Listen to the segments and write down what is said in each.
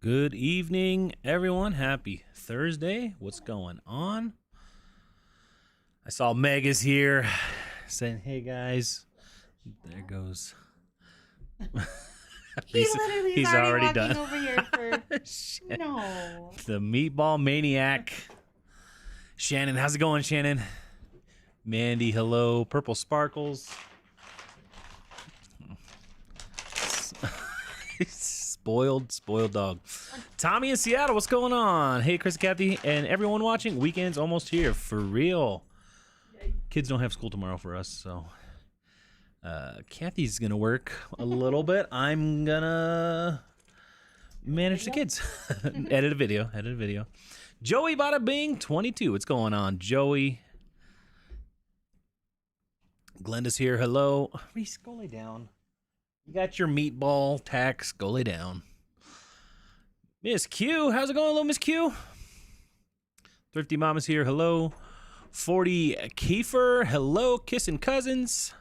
Good evening, everyone. Happy Thursday. What's going on? I saw Meg is here saying, hey, guys. There goes. He's already done. Over here for... No. The meatball maniac. Shannon, how's it going, Shannon? Mandy, hello. Purple Sparkles. Spoiled dog. Tommy in Seattle, what's going on? Hey, Chris and Kathy, and everyone watching. Weekend's almost here, for real. Kids don't have school tomorrow for us, so Kathy's gonna work a little bit. I'm gonna manage the kids. Edit a video. Joey Bada Bing 22. What's going on, Joey? Glenda's here. Hello. Reese, go lay down. You got your meatball tax. Go lay down. Miss Q, how's it going? Hello, Miss Q. Thrifty Mama's here. Hello. 40 Kiefer. Hello, kissing cousins.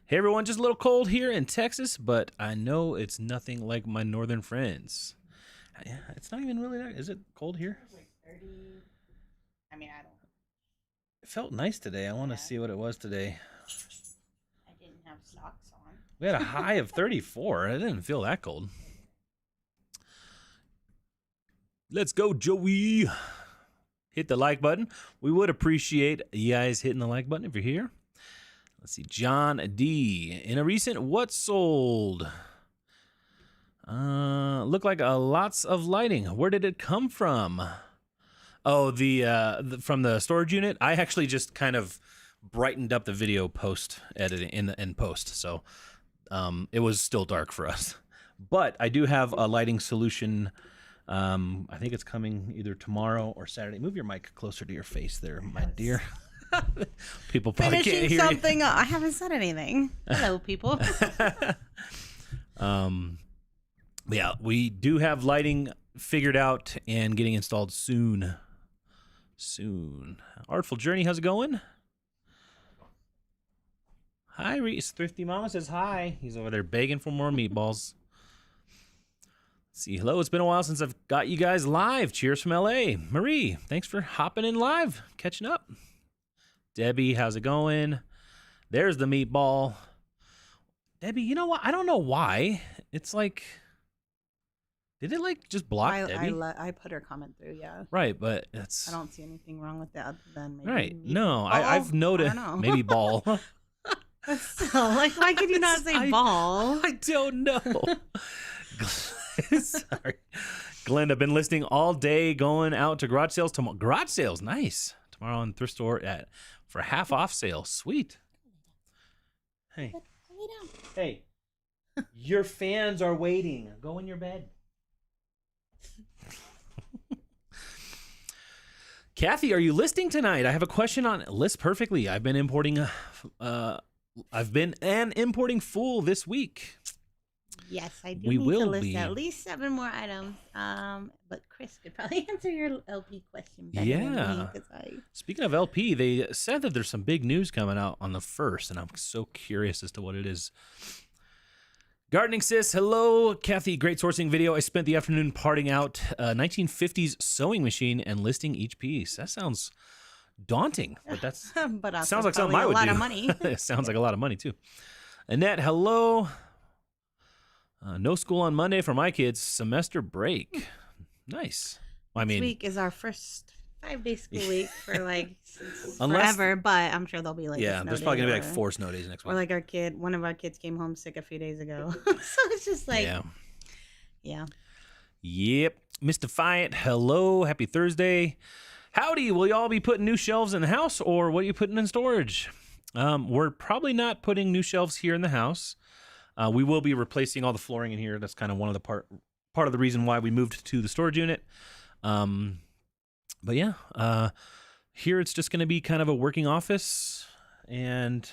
Hey, everyone. Just a little cold here in Texas, but I know it's nothing like my northern friends. Yeah, it's not even really that. Is it cold here? It was like 30. I mean, I don't. It felt nice today. I want to see what it was today. I didn't have socks on. We had a high of 34. It didn't feel that cold. Let's go, Joey. Hit the like button. We would appreciate you guys hitting the like button if you're here. Let's see. John D. In a recent what sold? Look like lots of lighting. Where did it come from? Oh, from the storage unit. I actually just kind of brightened up the video post editing in post, so it was still dark for us. But I do have a lighting solution. I think it's coming either tomorrow or Saturday. Move your mic closer to your face there, my dear. People probably can't hear something. I haven't said anything. Hello, people. Yeah, we do have lighting figured out and getting installed soon. Artful Journey, how's it going? Hi, Reese. Thrifty Mama says hi. He's over there begging for more meatballs. Let's see, hello. It's been a while since I've got you guys live. Cheers from LA. Marie, thanks for hopping in live, catching up. Debbie, how's it going? There's the meatball. Debbie, you know what? I don't know why. It's like, did it like just block Debbie? I put her comment through, yeah. Right, but it's. I don't see anything wrong with that other than maybe. Right. No, I've noticed. Maybe ball. But still, like, why could you not say ball? I don't know. Sorry. Glenn, I've been listening all day, going out to garage sales tomorrow. Garage sales, nice. Tomorrow in thrift store for half off sale. Sweet. Hey. Hey. Your fans are waiting. Go in your bed. Kathy, are you listing tonight? I have a question on List Perfectly. I've been importing importing full this week. Yes, I do need to list at least 7 more items. But Chris could probably answer your LP question better than me. Speaking of LP, they said that there's some big news coming out on the 1st, and I'm so curious as to what it is. Gardening Sis, hello. Kathy, great sourcing video. I spent the afternoon parting out a 1950s sewing machine and listing each piece. That sounds daunting, but that's sounds like something I would do. A lot of money. It sounds like a lot of money, too. Annette, hello. No school on Monday for my kids. Semester break. Nice. I mean, this week is our first 5-day school week for like forever, but I'm sure there'll be like there's probably gonna be like 4 snow days next week. Or like one of our kids came home sick a few days ago, so it's just like Yep. Miss Defiant, hello. Happy Thursday. Howdy. Will y'all be putting new shelves in the house, or what are you putting in storage? We're probably not putting new shelves here in the house. We will be replacing all the flooring in here. That's kind of one of the part of the reason why we moved to the storage unit. But yeah, here it's just going to be kind of a working office, and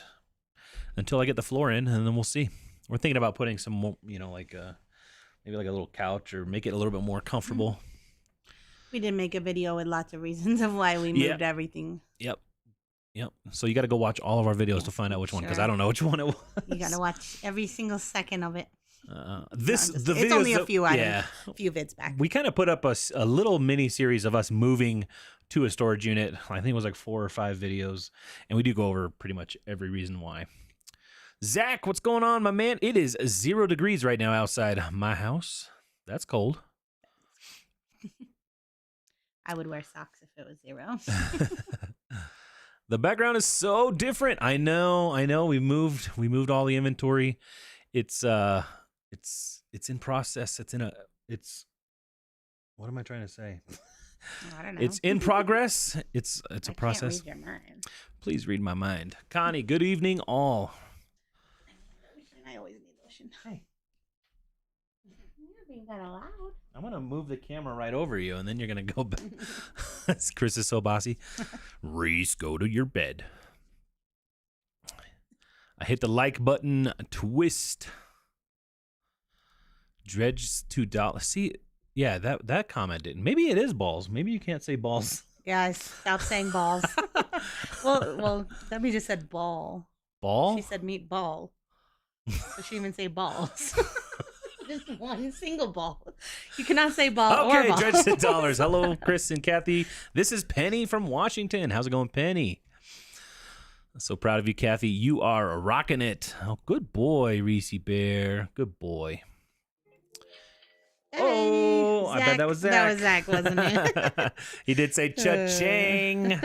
until I get the floor in, and then we'll see. We're thinking about putting some more, like maybe like a little couch, or make it a little bit more comfortable. We did make a video with lots of reasons of why we moved everything. Yep. So you got to go watch all of our videos to find out which one, because I don't know which one it was. You got to watch every single second of it. It's only a few items, a few vids back. We kind of put up a little mini series of us moving to a storage unit. I think it was like 4 or 5 videos, and we do go over pretty much every reason why. Zach, what's going on, my man? It is 0 degrees right now outside my house. That's cold. I would wear socks if it was 0. The background is so different. I know. We moved all the inventory. It's in process. What am I trying to say? I don't know. It's in progress. It's a process. Can't read your mind. Please read my mind. Connie, good evening all. I always need lotion. Hey. You're being kind of loud. I'm going to move the camera right over you, and then you're going to go back. Chris is so bossy. Reese, go to your bed. I hit the like button. Twist. Dredge $2. See, yeah, that comment didn't. Maybe it is balls. Maybe you can't say balls. Guys, stop saying balls. well, Debbie just said ball. Ball? She said meatball. So she didn't even say balls. Just one single ball. You cannot say ball or ball. Okay, Dredge $10. Hello, Chris and Kathy. This is Penny from Washington. How's it going, Penny? So proud of you, Kathy. You are rocking it. Oh, good boy, Reese Bear. Good boy. Hey, oh, Zach. I bet that was Zach. That was Zach, wasn't it? He did say cha-ching.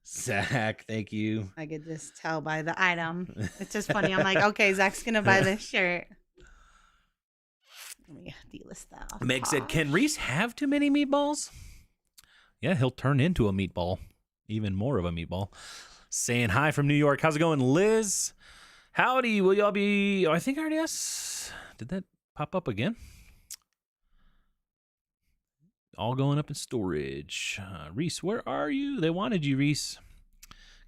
Zach, thank you. I could just tell by the item. It's just funny. I'm like, okay, Zach's going to buy this shirt. Let me delist that off. Meg said, can Reese have too many meatballs? Yeah, he'll turn into a meatball. Even more of a meatball. Saying hi from New York. How's it going, Liz? Howdy. Will y'all be... Oh, I think I already asked. Did that pop up again? All going up in storage. Reese, where are you? They wanted you, Reese.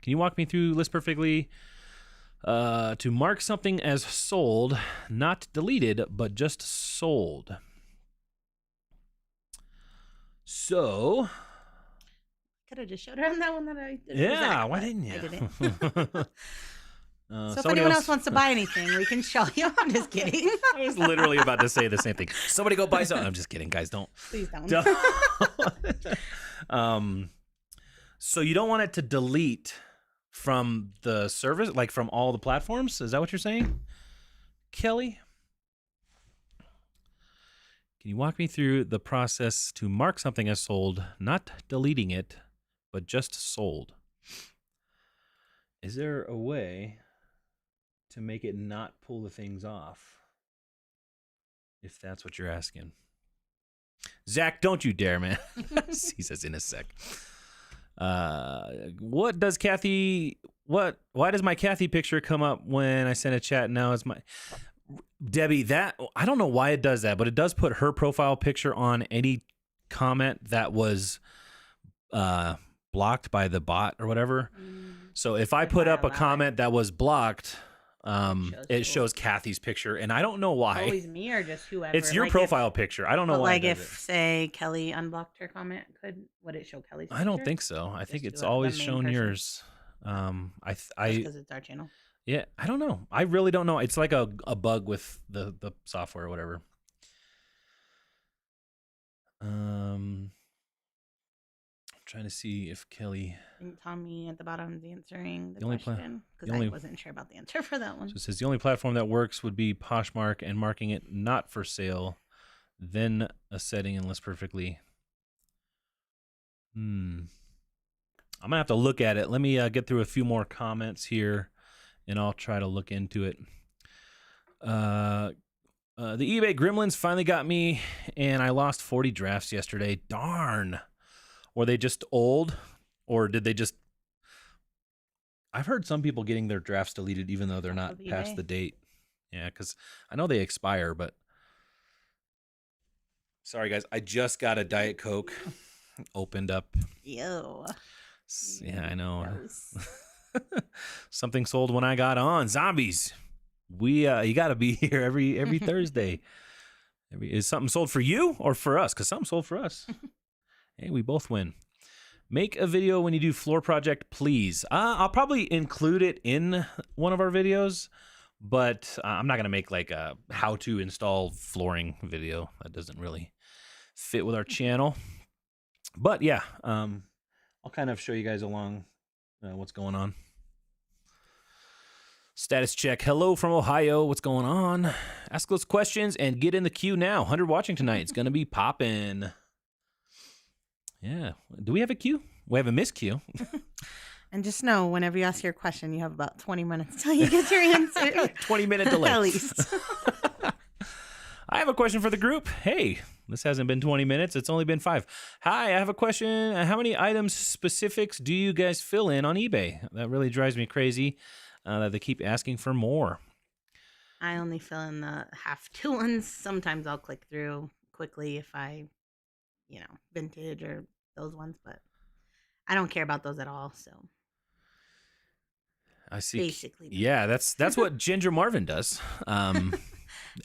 Can you walk me through List Perfectly? To mark something as sold, not deleted, but just sold. So... Could have just showed her on that one that I did. Yeah, why didn't you? I didn't. So if anyone else wants to buy anything, we can show you. I'm just kidding. I was literally about to say the same thing. Somebody go buy something. I'm just kidding, guys. Don't. Please don't. So you don't want it to delete from the service, like from all the platforms? Is that what you're saying, Kelly? Can you walk me through the process to mark something as sold, not deleting it, but just sold? Is there a way to make it not pull the things off? If that's what you're asking. Zach, don't you dare, man. He says in a sec. Why does my Kathy picture come up when I send a chat? Now it's my Debbie, that I don't know why it does that, but it does put her profile picture on any comment that was blocked by the bot or whatever. So if I put up a comment that was blocked, it shows Kathy's picture, and I don't know why. Always me or just whoever? It's your profile picture. I don't know why. Like if, say, Kelly unblocked her comment, would it show Kelly's picture? I don't think so. I think it's always shown yours. Because it's our channel. Yeah, I don't know. I really don't know. It's like a bug with the software or whatever. I'm trying to see if Kelly... I think Tommy at the bottom is answering the question. Because I wasn't sure about the answer for that one. So it says the only platform that works would be Poshmark and marking it not for sale. Then a setting in List Perfectly. I'm going to have to look at it. Let me get through a few more comments here, and I'll try to look into it. The eBay gremlins finally got me, and I lost 40 drafts yesterday. Darn. Were they just old, or did they just... I've heard some people getting their drafts deleted even though they're not past the date. Yeah, because I know they expire, but... Sorry, guys. I just got a Diet Coke opened up. Ew. Yeah, I know. Something sold when I got on. Zombies. You got to be here every Thursday. Is something sold for you or for us? Because something sold for us. Hey, we both win. Make a video when you do floor project, please. I'll probably include it in one of our videos But I'm not going to make like a how to install flooring video. That doesn't really fit with our channel. But yeah, I'll kind of show you guys along what's going on. Status check. Hello from Ohio. What's going on? Ask those questions and get in the queue now. 100 watching tonight. It's going to be popping. Yeah. Do we have a queue? We have a miss queue. And just know, whenever you ask your question, you have about 20 minutes till you get your answer. 20-minute delay. At least. I have a question for the group. Hey, this hasn't been 20 minutes. It's only been 5. Hi, I have a question. How many items specifics do you guys fill in on eBay? That really drives me crazy that they keep asking for more. I only fill in the have-to ones. Sometimes I'll click through quickly if I, vintage or those ones, but I don't care about those at all, so. I see. Basically. Yeah, that's what Ginger Marvin does.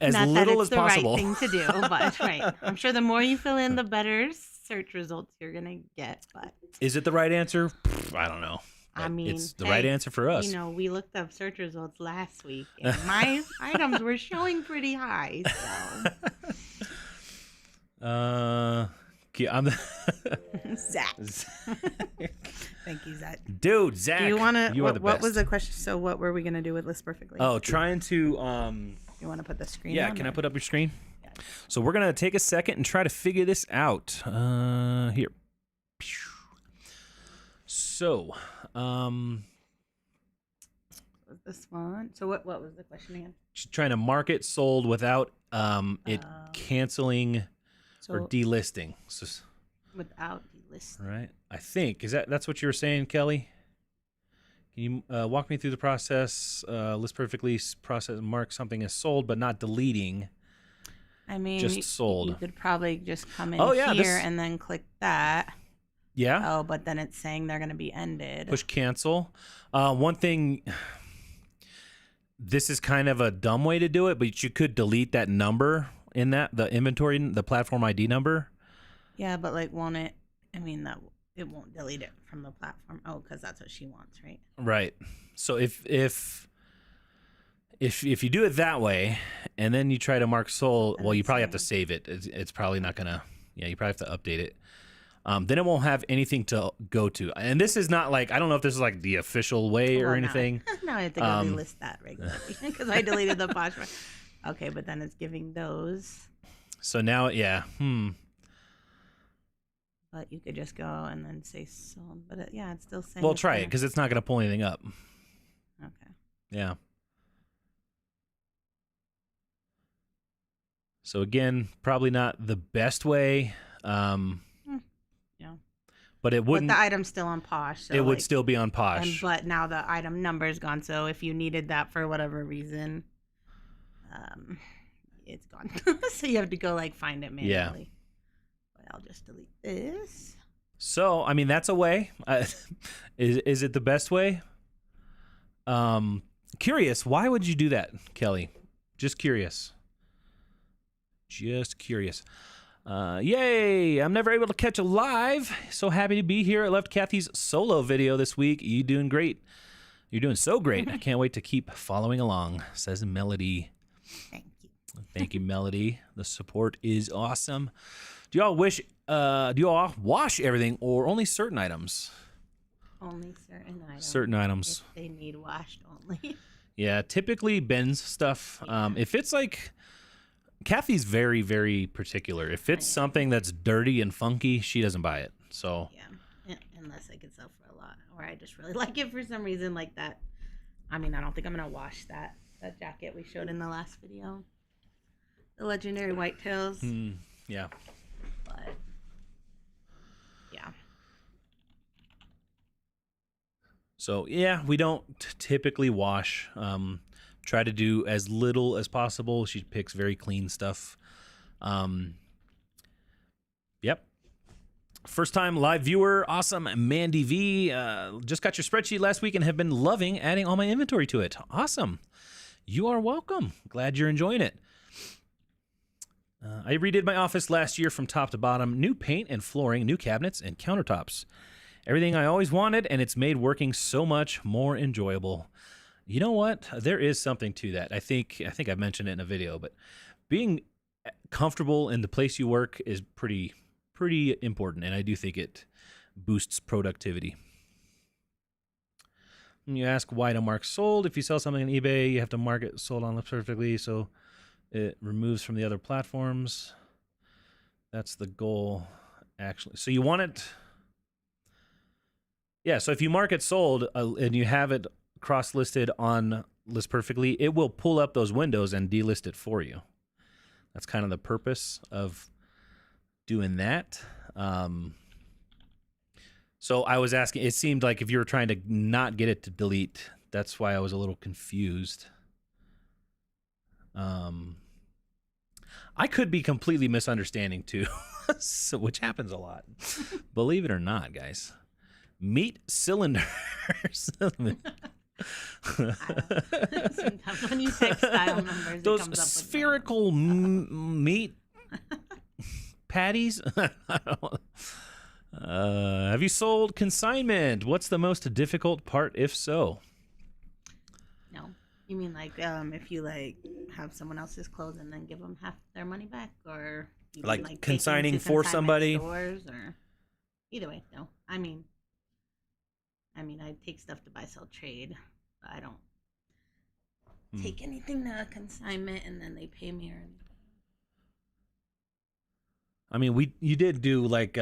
As Not little that as it's possible. the right thing to do, but right. I'm sure the more you fill in, the better search results you're gonna get. But is it the right answer? I don't know. I mean, it's the right answer for us. We looked up search results last week, and my items were showing pretty high. So. I'm Zach. Thank you, Zach. Dude, Zach. Do you want to? You are the best. What was the question? So, what were we gonna do with List Perfectly? Oh, trying to. You want to put the screen? Yeah, on, can or? I put up your screen? Yeah. So we're gonna take a second and try to figure this out. Here. So, This one. So what was the question again? trying to market sold without it canceling or delisting. So, without delisting. Right. I think that's what you were saying, Kelly. Can you walk me through the process? List perfectly process mark something as sold, but not deleting. I mean, just sold. You could probably just come in here and then click that. Yeah. Oh, but then it's saying they're going to be ended. Push cancel. One thing. This is kind of a dumb way to do it, but you could delete that number in the inventory, the platform ID number. Yeah, but won't it? I mean, it won't delete it from the platform. Oh, because that's what she wants, right? Right. So if you do it that way, and then you try to mark sold, well, you probably have to save it. It's probably not gonna. Yeah, you probably have to update it. Then it won't have anything to go to. And this is not I don't know if this is the official way or anything. Now I have to go relist that regularly because I deleted the Poshmark. Okay, but then it's giving those. So now, yeah. But you could just go and then say sold. But it's still saying. Well, try it because it's not going to pull anything up. Okay. Yeah. So again, probably not the best way. Yeah. But it wouldn't. But the item's still on Posh. So it would still be on Posh. But now the item number's gone. So if you needed that for whatever reason, it's gone. So you have to go find it manually. Yeah. But I'll just delete this. So I mean, that's a way. Is it the best way? Curious. Why would you do that, Kelly? Just curious. Yay! I'm never able to catch a live. So happy to be here. I loved Kathy's solo video this week. You doing great. You're doing so great. I can't wait to keep following along, says Melody. Thank you. Thank you, Melody. The support is awesome. Do y'all wash everything or only certain items? Only certain items. Certain items. If they need washed only. Yeah, typically Ben's stuff. If it's Kathy's very, very particular. If it's something that's dirty and funky, she doesn't buy it. So yeah, unless I could sell for a lot, or I just really like it for some reason like that. I mean, I don't think I'm gonna wash that jacket we showed in the last video, the legendary whitetails. Yeah. But yeah. So yeah, we don't typically wash. Try to do as little as possible. She picks very clean stuff. Yep. First time live viewer. Awesome. Mandy V. Just got your spreadsheet last week and have been loving adding all my inventory to it. Awesome. You are welcome. Glad you're enjoying it. I redid my office last year from top to bottom. New paint and flooring, new cabinets and countertops. Everything I always wanted, and it's made working so much more enjoyable. You know what? There is something to that. I think I mentioned it in a video, but being comfortable in the place you work is pretty important, and I do think it boosts productivity. And you ask why to mark sold. If you sell something on eBay, you have to mark it sold on perfectly, so it removes from the other platforms. That's the goal, actually. So you want it. Yeah. So if you mark it sold and you have it cross-listed on List Perfectly, it will pull up those windows and delist it for you. That's kind of the purpose of doing that. So I was asking, it seemed like if you were trying to not get it to delete, that's why I was a little confused. I could be completely misunderstanding too, so, which happens a lot. Believe it or not, guys. Meat cylinders. Sometimes when you text style numbers, Those it comes up spherical meat patties. Have you sold consignment? What's the most difficult part, if so? No. You mean like if you like have someone else's clothes and then give them half their money back, or you Like mean, like consigning for somebody? stores, or either way, no. I mean, I take stuff to buy, sell, trade, but I don't take anything to consignment and then they pay me or anything. I mean, you did do like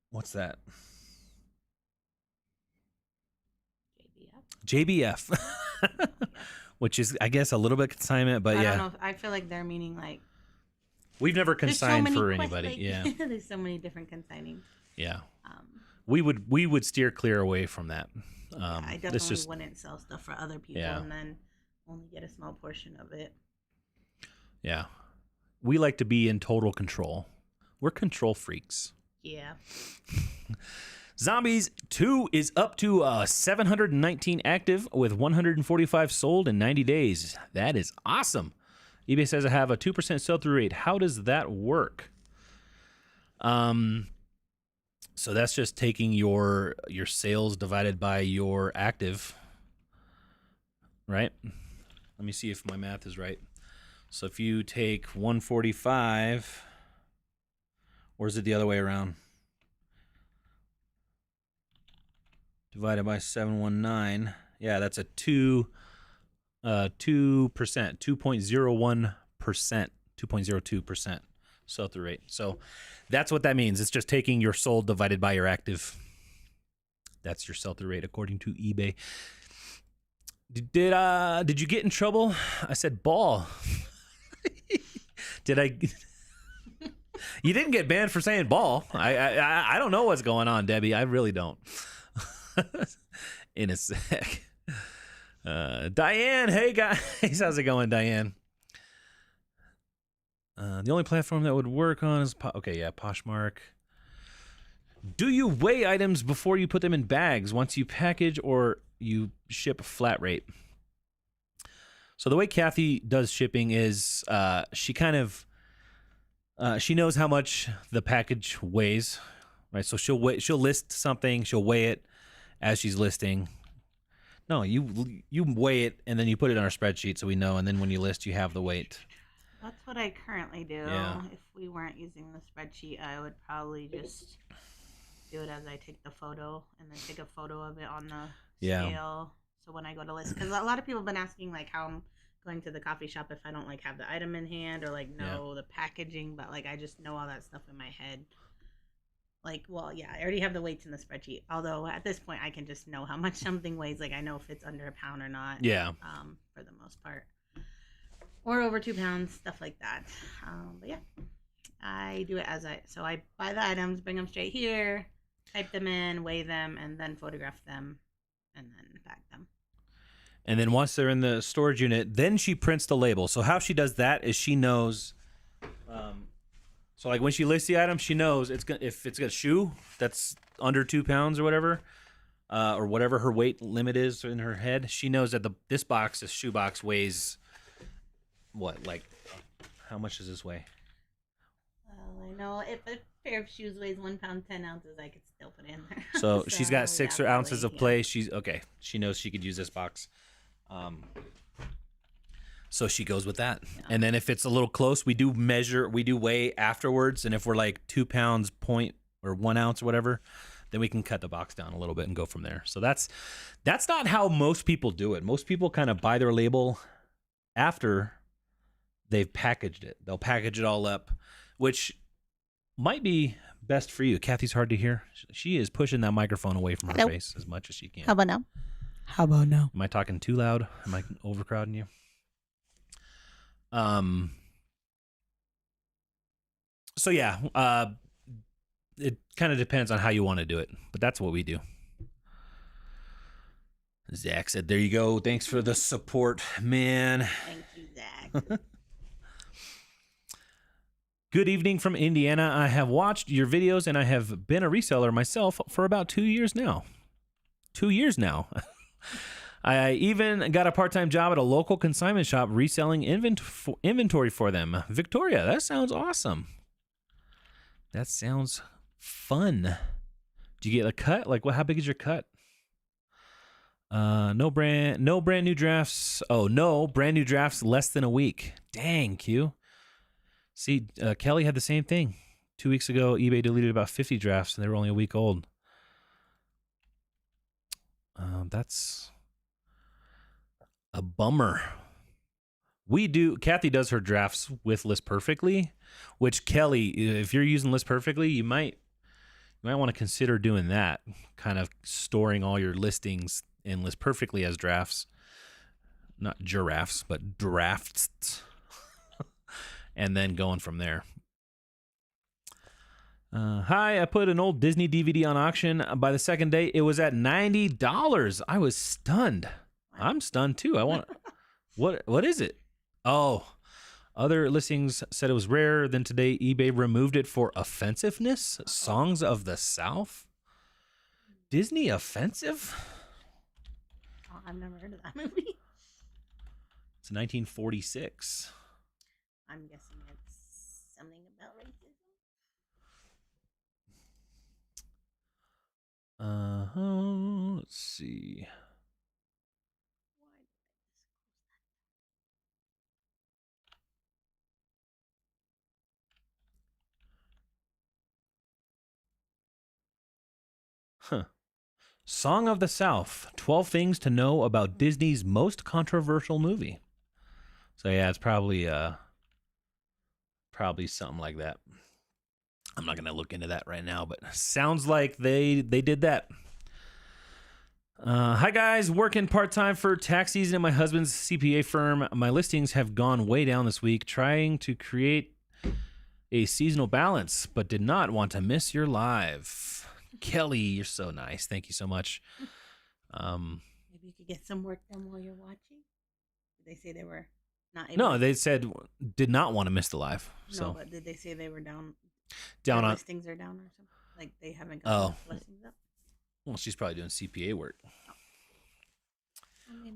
what's that? JBF. Which is, I guess, a little bit consignment, but I yeah. don't know if, I feel like they're meaning like We've never consigned so for anybody. like, Yeah. There's so many different consigning. Yeah. We would steer clear away from that. I definitely wouldn't sell stuff for other people and then only get a small portion of it. Yeah. We like to be in total control. We're control freaks. Yeah. Zombies 2 is up to 719 active with 145 sold in 90 days. That is awesome. eBay says I have a 2% sell-through rate. How does that work? So that's just taking your sales divided by your active, right? Let me see if my math is right. So if you take 145, or is it the other way around? Divided by 719. Yeah, that's a 2%, 2.01%, 2.02% sell-through rate. So that's what that means. It's just taking your sold divided by your active. That's your sell-through rate according to eBay. Did you get in trouble? I said ball. Did I? You didn't get banned for saying ball. I don't know what's going on, Debbie. I really don't. In a sec. Diane, hey guys, how's it going, Diane? The only platform that would work on is Poshmark. Do you weigh items before you put them in bags once you package, or you ship flat rate? So the way Kathy does shipping is she kind of she knows how much the package weighs, right? So she'll list something, she'll weigh it as she's listing. No, you weigh it and then you put it on our spreadsheet so we know, and then when you list, you have the weight. That's what I currently do. Yeah. If we weren't using the spreadsheet, I would probably just do it as I take the photo and then take a photo of it on the scale. So when I go to list, because a lot of people have been asking like how I'm going to the coffee shop if I don't like have the item in hand or like know the packaging, but like I just know all that stuff in my head. Like, well, yeah, I already have the weights in the spreadsheet. Although at this point, I can just know how much something weighs. Like I know if it's under a pound or not. Yeah. For the most part. Or over 2 pounds, stuff like that. But yeah, I do it so I buy the items, bring them straight here, type them in, weigh them, and then photograph them, and then pack them. And then once they're in the storage unit, then she prints the label. So how she does that is she knows. So like when she lists the item, she knows if it's got a shoe that's under 2 pounds or whatever her weight limit is in her head. She knows that this shoe box weighs what? Like how much does this weigh? Well, I No, if a pair of shoes weighs 1 pound 10 ounces, I could still put it in there. So she's got 6 yeah, ounces of play. She's okay. She knows she could use this box. So she goes with that. Yeah. And then if it's a little close, we do weigh afterwards. And if we're like 2 pounds point or 1 ounce or whatever, then we can cut the box down a little bit and go from there. So that's not how most people do it. Most people kind of buy their label after they've packaged it. They'll package it all up, which might be best for you. Kathy's hard to hear. She is pushing that microphone away from her face as much as she can. How about now? How about now? Am I talking too loud? Am I overcrowding you? So yeah, it kind of depends on how you want to do it, but that's what we do. Zach said, there you go. Thanks for the support, man. Thank you, Zach. Good evening from Indiana. I have watched your videos and I have been a reseller myself for about 2 years now. 2 years now. I even got a part-time job at a local consignment shop reselling inventory for them. Victoria, that sounds awesome. That sounds fun. Do you get a cut? Like, how big is your cut? No brand new drafts. Oh, no brand new drafts less than a week. Dang, Q. See, Kelly had the same thing. 2 weeks ago, eBay deleted about 50 drafts and they were only a week old. That's a bummer. Kathy does her drafts with List Perfectly, which Kelly, if you're using List Perfectly, you might want to consider doing that, kind of storing all your listings in List Perfectly as drafts, not giraffes, but drafts, and then going from there. Hi, I put an old Disney DVD on auction. By the second day, it was at $90. I was stunned. I'm stunned too. What is it? Oh, other listings said it was rare. Then today, eBay removed it for offensiveness. Songs of the South. Disney offensive? Oh, I've never heard of that movie. It's 1946. I'm guessing it's something about racism. Let's see. Huh. Song of the South. 12 things to know about Disney's most controversial movie. So yeah, it's probably something like that. I'm not gonna look into that right now, but sounds like they did that. Hi guys, working part-time for tax season at my husband's CPA firm. My listings have gone way down this week, trying to create a seasonal balance, but did not want to miss your live. Kelly, you're so nice. Thank you so much. Maybe you could get some work done while you're watching. Did they say they were not able? No, they said did not want to miss the live. So. No, but did they say they were down? Down on listings are down or something? Like they haven't got listings up? Well, she's probably doing CPA work. Well,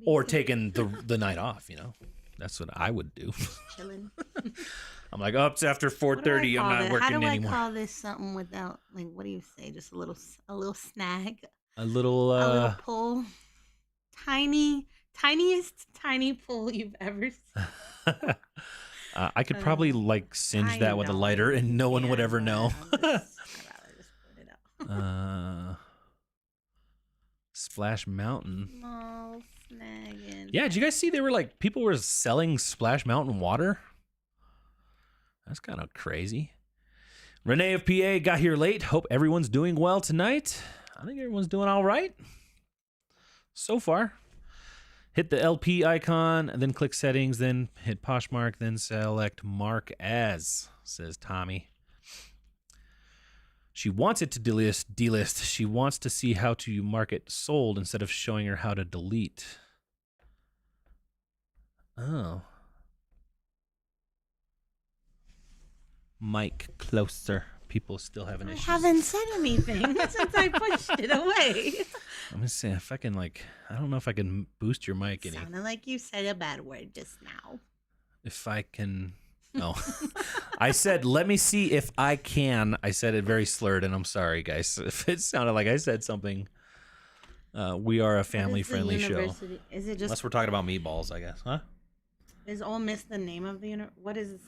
or taking the night off, you know. That's what I would do. Chilling. I'm like, it's after 4:30. I'm not working anymore. How do I call this something without, like, what do you say? Just a little snag? A little pull? Tiniest tiny pull you've ever seen. I could probably, like, singe that with a lighter and no one would ever know. I'd rather just put it out. Splash Mountain. Small snagging. Yeah, did you guys see people were selling Splash Mountain water? That's kind of crazy. Renee of PA got here late. Hope everyone's doing well tonight. I think everyone's doing all right so far. Hit the LP icon, then click settings, then hit Poshmark, then select mark as, says Tommy. She wants it to delist. She wants to see how to mark it sold instead of showing her how to delete. Oh. Mic closer. People still having issues. I haven't said anything since I pushed it away. I'm gonna say if I can I don't know if I can boost your mic any. Sounded like you said a bad word just now. If I can No. I said, let me see if I can. I said it very slurred, and I'm sorry, guys. If it sounded like I said something, we are a family-friendly show. Is it just... Unless we're talking about meatballs, I guess. Huh? Is Ole Miss the name of the what is...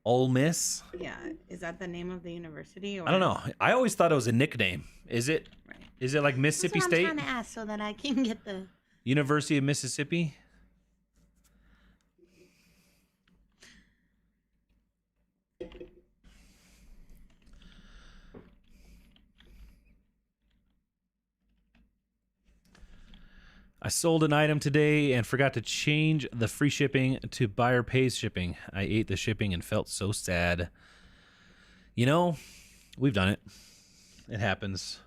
Ole Miss? Yeah. Is that the name of the university? Or... I don't know. I always thought it was a nickname. Is it? Right. Is it like Mississippi State? I'm trying to ask so that I can get the... University of Mississippi? I sold an item today and forgot to change the free shipping to buyer pays shipping. I ate the shipping and felt so sad. You know, we've done it. It happens.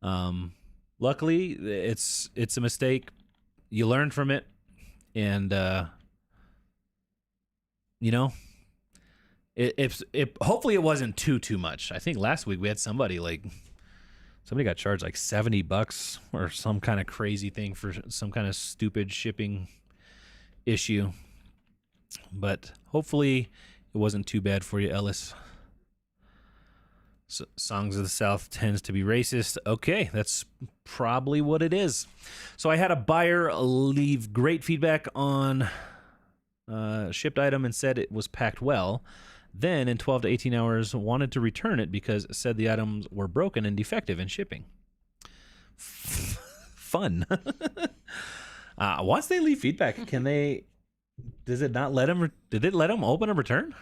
Luckily, it's a mistake. You learn from it, and you know, it hopefully it wasn't too much. I think last week we had somebody got charged like $70 or some kind of crazy thing for some kind of stupid shipping issue. But hopefully it wasn't too bad for you, Ellis. So, Songs of the South tends to be racist. Okay, that's probably what it is. So I had a buyer leave great feedback on shipped item and said it was packed well. Then, in 12 to 18 hours, wanted to return it because it said the items were broken and defective in shipping. Fun. Once they leave feedback, did it let them open a return?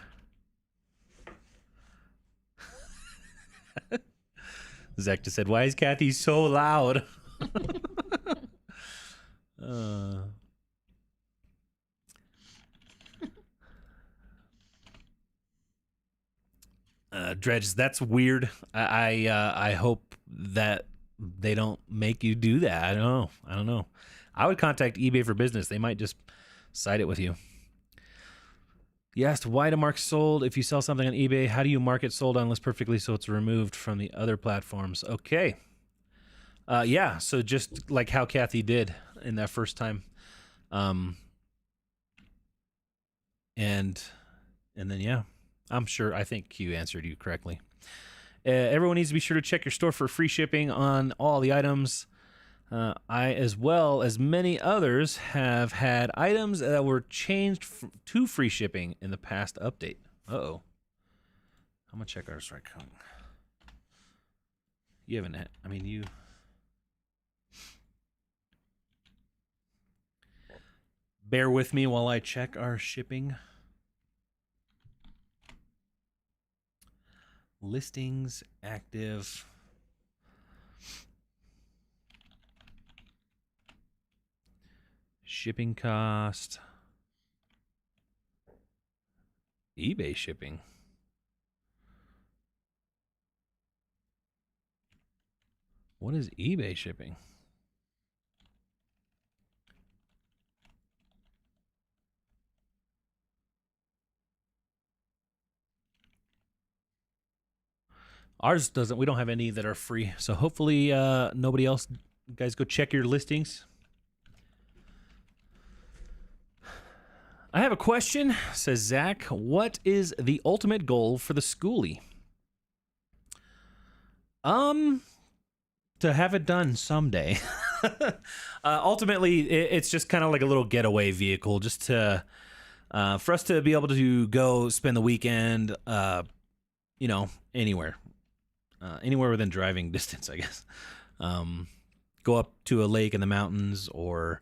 Zach just said, why is Kathy so loud? Dredge, that's weird. I hope that they don't make you do that. I don't know. I would contact eBay for business. They might just side it with you. You asked why to mark sold. If you sell something on eBay, how do you mark it sold on list perfectly so it's removed from the other platforms? Okay. Yeah, so just like how Kathy did in that first time. And then, yeah. I think Q answered you correctly. Everyone needs to be sure to check your store for free shipping on all the items. I, as well as many others, have had items that were changed to free shipping in the past update. Uh-oh. I'm going to check our strike count. You haven't had... you... Bear with me while I check our shipping. Listings active. Shipping cost. eBay shipping. What is eBay shipping? Ours doesn't. We don't have any that are free. So hopefully nobody else. Guys, go check your listings. I have a question, says Zach. What is the ultimate goal for the Skooly? To have it done someday. Ultimately, it's just kind of like a little getaway vehicle, just to for us to be able to go spend the weekend, anywhere. Anywhere within driving distance, I guess. Go up to a lake in the mountains, or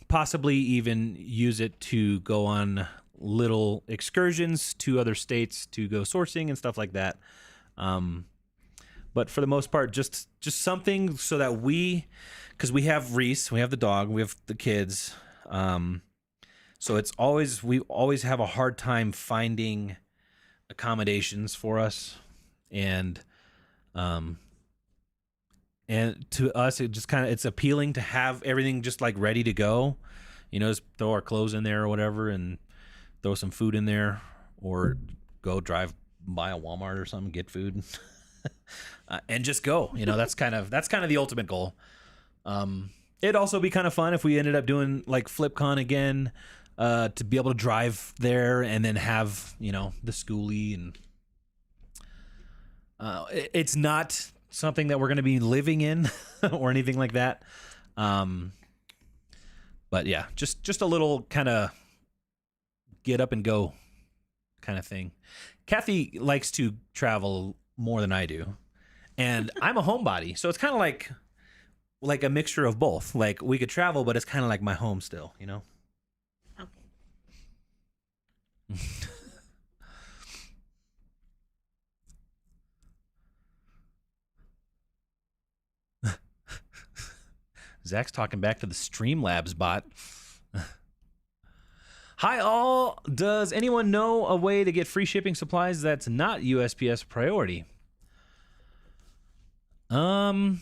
possibly even use it to go on little excursions to other states to go sourcing and stuff like that. But for the most part, just something so that because we have Reese, we have the dog, we have the kids. So we always have a hard time finding accommodations for us. And to us, it's appealing to have everything just like ready to go, just throw our clothes in there or whatever and throw some food in there, or go drive by a Walmart or something, get food and just go, that's kind of the ultimate goal. It'd also be kind of fun if we ended up doing like FlipCon again, to be able to drive there and then have, you know, the Skooly. And it's not something that we're going to be living in or anything like that. But yeah, just a little kind of get up and go kind of thing. Kathy likes to travel more than I do, and I'm a homebody, so it's kind of like a mixture of both. Like, we could travel, but it's kind of like my home still, you know? Okay. Zach's talking back to the Streamlabs bot. Hi, all. Does anyone know a way to get free shipping supplies that's not USPS priority? I mean,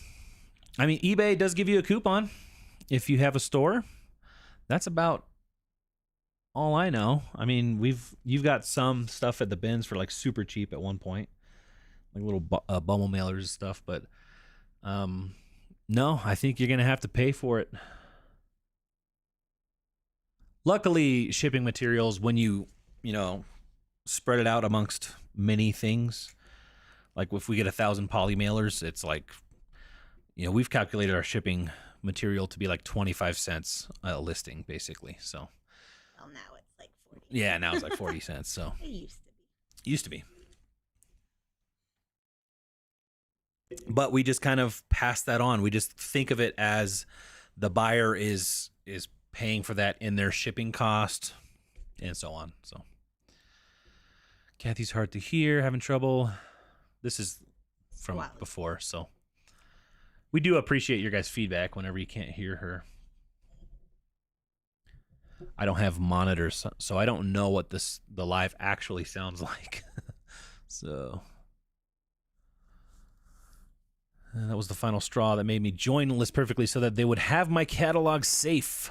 eBay does give you a coupon if you have a store. That's about all I know. I mean, you've got some stuff at the bins for like super cheap at one point, like little bubble mailers and stuff. But no, I think you're gonna have to pay for it. Luckily, shipping materials, when you spread it out amongst many things, like if we get 1,000 poly mailers, it's like, we've calculated our shipping material to be like 25 cents a listing, basically. So. Well, now it's like 40. Yeah, now it's like 40 cents. So. It used to be. Used to be. But we just kind of pass that on. We just think of it as the buyer is paying for that in their shipping cost and so on. So Kathy's hard to hear, having trouble. This is from before, so we do appreciate your guys' feedback whenever you can't hear her. I don't have monitors, so I don't know what the live actually sounds like. So that was the final straw that made me join List Perfectly so that they would have my catalog safe.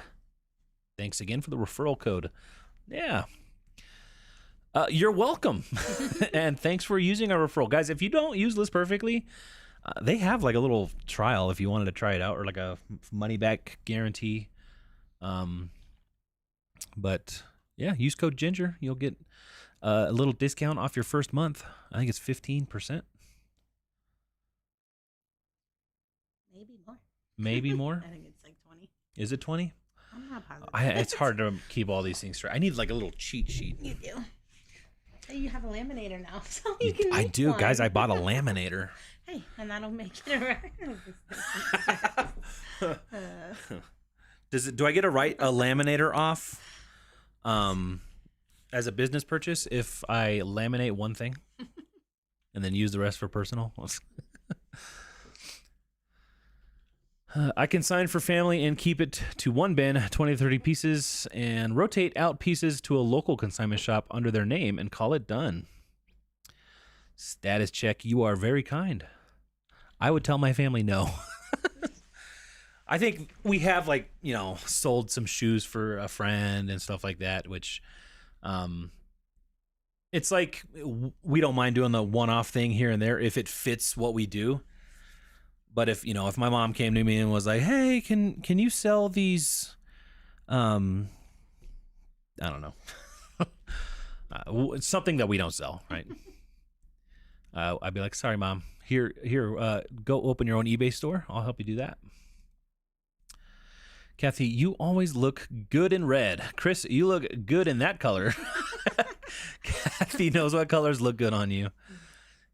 Thanks again for the referral code. Yeah. You're welcome. And thanks for using our referral. Guys, if you don't use List Perfectly, they have like a little trial if you wanted to try it out, or like a money back guarantee. But yeah, use code Ginger. You'll get a little discount off your first month. I think it's 15%. Maybe more. Maybe more? I think it's like 20. Is it 20? I'm not positive. It's hard to keep all these things straight. I need like a little cheat sheet. You do. So you have a laminator now, so you can make I do, one. guys. I bought a laminator. Hey, and that'll make it right. Do I get to write a laminator off as a business purchase if I laminate one thing and then use the rest for personal? I can sign for family and keep it to one bin, 20 to 30 pieces, and rotate out pieces to a local consignment shop under their name and call it done. Status check. You are very kind. I would tell my family no. I think we have sold some shoes for a friend and stuff like that, which it's like we don't mind doing the one-off thing here and there if it fits what we do. But if my mom came to me and was like, "Hey, can you sell these?" I don't know. It's something that we don't sell, right? I'd be like, "Sorry, Mom. Here. Go open your own eBay store. I'll help you do that." Kathy, you always look good in red. Chris, you look good in that color. Kathy knows what colors look good on you.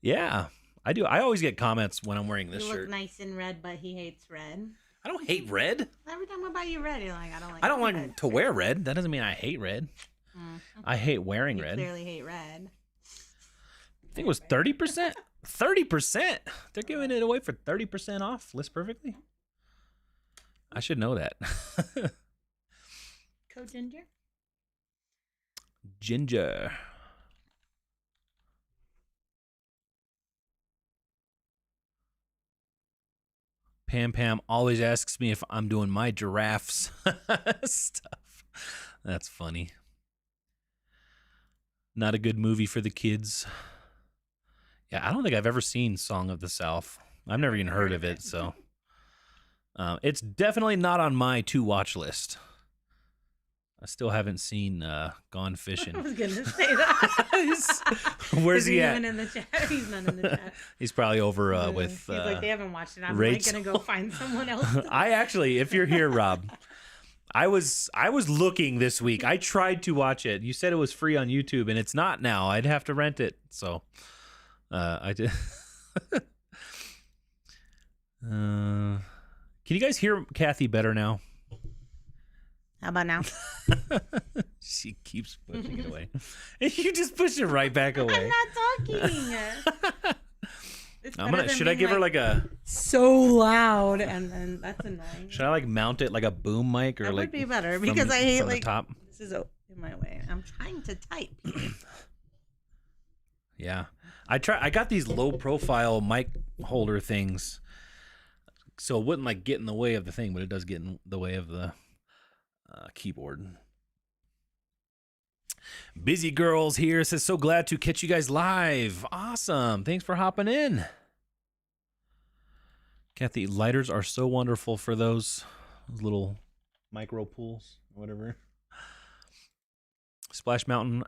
Yeah. I do. I always get comments when I'm wearing this shirt. You look nice in red, but he hates red. I don't hate red. Every time I buy you red, you're like, I don't like to wear red. That doesn't mean I hate red. Okay. I hate wearing red. You clearly hate red. I think it was 30%. 30%. They're giving it away for 30% off. List Perfectly. I should know that. Code Ginger. Ginger. Pam always asks me if I'm doing my giraffes stuff. That's funny. Not a good movie for the kids. Yeah, I don't think I've ever seen Song of the South. I've never even heard of it, so it's definitely not on my to-watch list. I still haven't seen Gone Fishing. I was gonna say that. Where's he at? Even in the chat? He's not in the chat. He's probably over with. He's like, they haven't watched it. I'm rates. like gonna go find someone else. I actually, if you're here, Rob, I was looking this week. I tried to watch it. You said it was free on YouTube, and it's not now. I'd have to rent it. So, I did. Can you guys hear Kathy better now? How about now? She keeps pushing it away. And you just push it right back away. I'm not talking. Should I give her like a so loud, and then that's annoying. Should I like mount it like a boom mic or that like would be better because I hate like top? This is in my way. I'm trying to type. Yeah. I got these low profile mic holder things. So it wouldn't like get in the way of the thing, but it does get in the way of the keyboard. Busy Girls here says, so glad to catch you guys live. Awesome. Thanks for hopping in. Kathy, lighters are so wonderful for those little micro pools, whatever. Splash Mountain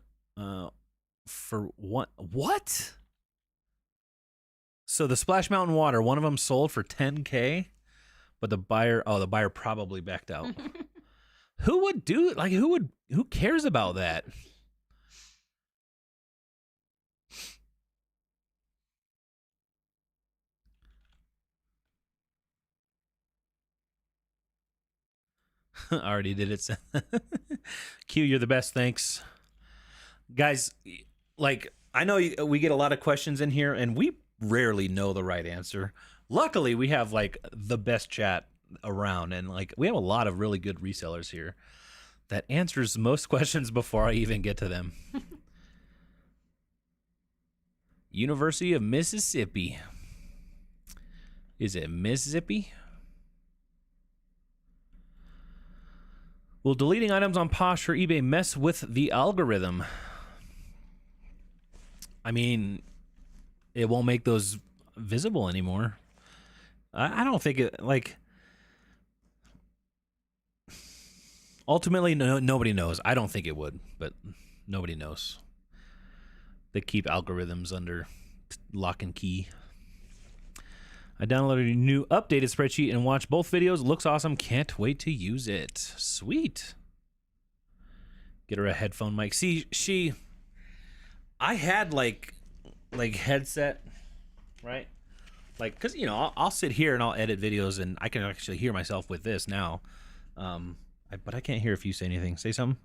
for what? What? So the Splash Mountain water, one of them sold for $10K, but the buyer probably backed out. Who would do it? Like, who cares about that? Already did it. Q, you're the best. Thanks. Guys, like, I know we get a lot of questions in here, and we rarely know the right answer. Luckily, we have, like, the best chat around, and, like, we have a lot of really good resellers here that answers most questions before I even get to them. University of Mississippi. Is it Mississippi? Will deleting items on Posh or eBay mess with the algorithm? I mean, it won't make those visible anymore. I don't think it, like, ultimately, nobody knows. I don't think it would, but nobody knows. They keep algorithms under lock and key. I downloaded a new updated spreadsheet and watched both videos. Looks awesome. Can't wait to use it. Sweet. Get her a headphone mic. See, I had like headset, right? Like, cause you know, I'll sit here and I'll edit videos and I can actually hear myself with this now. But I can't hear if you say anything. Say something.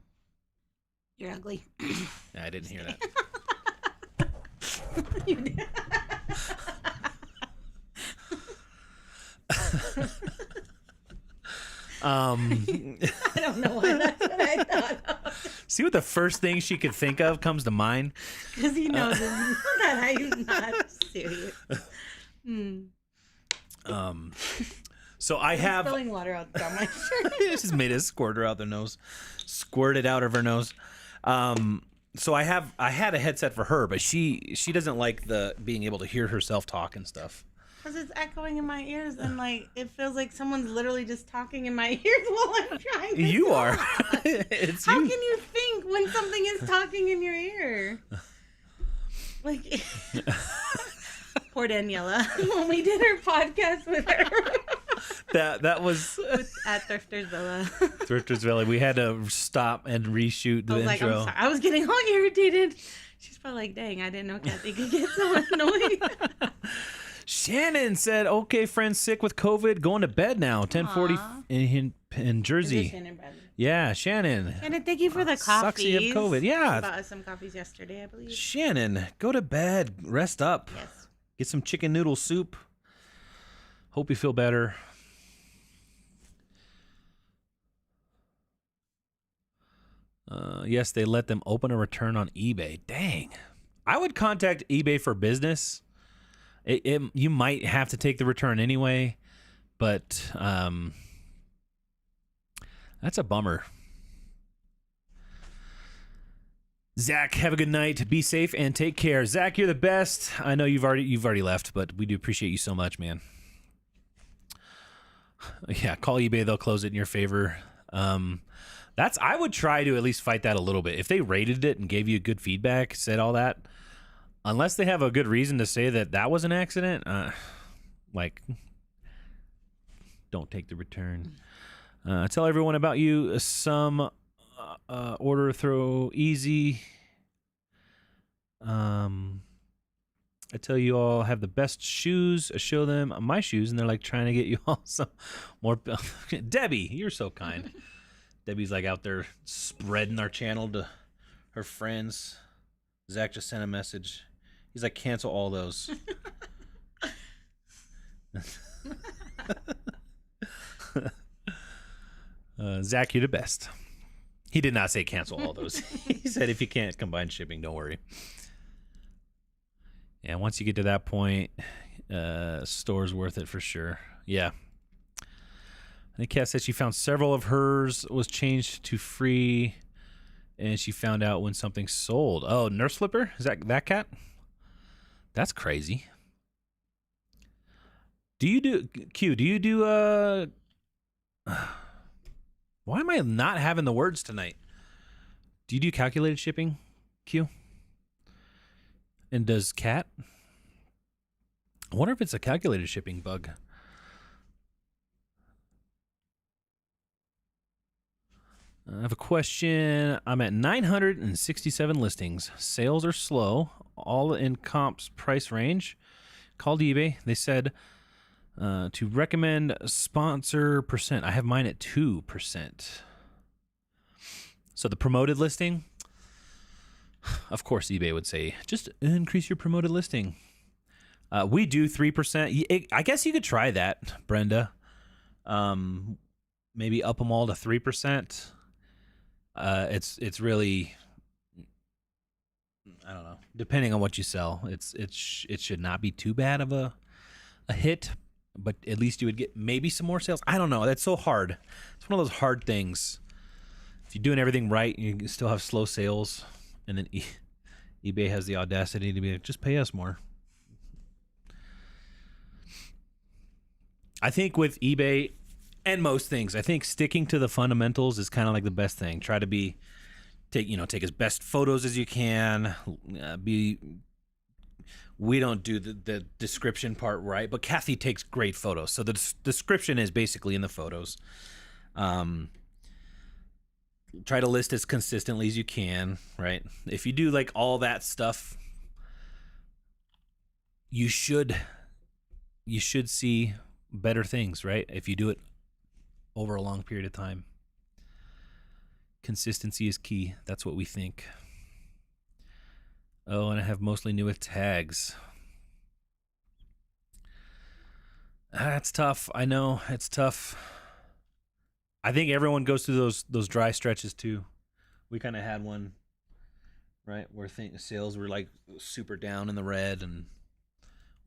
You're ugly. Yeah, I didn't hear that. You did. I don't know why that's what I thought of. See what the first thing she could think of comes to mind? Because he knows that I'm not serious. So I have spilling water out down my shirt. just made a squirter out their nose, squirted out of her nose. So I had a headset for her, but she doesn't like the being able to hear herself talk and stuff. Because it's echoing in my ears, and like it feels like someone's literally just talking in my ears while I'm trying to You talk. are. It's How you. can you think when something is talking in your ear? Like poor Daniela when we did her podcast with her. That was At Thrifters Villa. Thrifters Valley. We had to stop and reshoot the I was like, intro. I'm sorry. I was getting all irritated. She's probably like, dang, I didn't know Kathy could get so annoyed. Shannon said, okay, friend sick with COVID, going to bed now. 10:40 in Jersey. Is it Shannon Bradley? Yeah, Shannon. Shannon, thank you for the coffees. Sucks you have COVID. Yeah. She bought us some coffees yesterday, I believe. Shannon, go to bed. Rest up. Yes. Get some chicken noodle soup. Hope you feel better. Yes, they let them open a return on eBay. Dang. I would contact eBay for business. You might have to take the return anyway, but that's a bummer. Zach, have a good night. Be safe and take care. Zach, you're the best. I know you've already left, but we do appreciate you so much, man. Yeah, call eBay. They'll close it in your favor. I would try to at least fight that a little bit. If they rated it and gave you good feedback, said all that, unless they have a good reason to say that was an accident, like, don't take the return. Tell everyone about you. Some order throw easy. I tell you all have the best shoes. I show them my shoes, and they're like trying to get you all some more. Debbie, you're so kind. Debbie's like out there spreading our channel to her friends. Zach just sent a message. He's like, cancel all those. Zach, you're the best. He did not say cancel all those. He said if you can't combine shipping, don't worry. Yeah, once you get to that point, store's worth it for sure. Yeah. I think Kat said she found several of hers was changed to free, and she found out when something sold. Oh, Nurse Flipper? Is that Kat? That's crazy. Do you do why am I not having the words tonight? Do you do calculated shipping, Q? And does Cat? I wonder if it's a calculated shipping bug. I have a question. I'm at 967 listings. Sales are slow, all in comps price range. Called eBay. They said to recommend sponsor percent. I have mine at 2%. So the promoted listing, of course, eBay would say, just increase your promoted listing. We do 3%. I guess you could try that, Brenda. Maybe up them all to 3%. It's really, I don't know. Depending on what you sell, it should not be too bad of a hit, but at least you would get maybe some more sales. I don't know. That's so hard. It's one of those hard things. If you're doing everything right, you still have slow sales, and then eBay has the audacity to be like, just pay us more. I think with eBay and most things, I think sticking to the fundamentals is kind of like the best thing. Try to take as best photos as you can. We don't do the description part right, but Kathy takes great photos. So the description is basically in the photos. Try to list as consistently as you can, right? If you do like all that stuff, you should see better things, right? If you do it over a long period of time. Consistency is key. That's what we think. Oh, and I have mostly new with tags. That's tough. I know it's tough. I think everyone goes through those dry stretches too. We kind of had one, right, where sales were like super down in the red and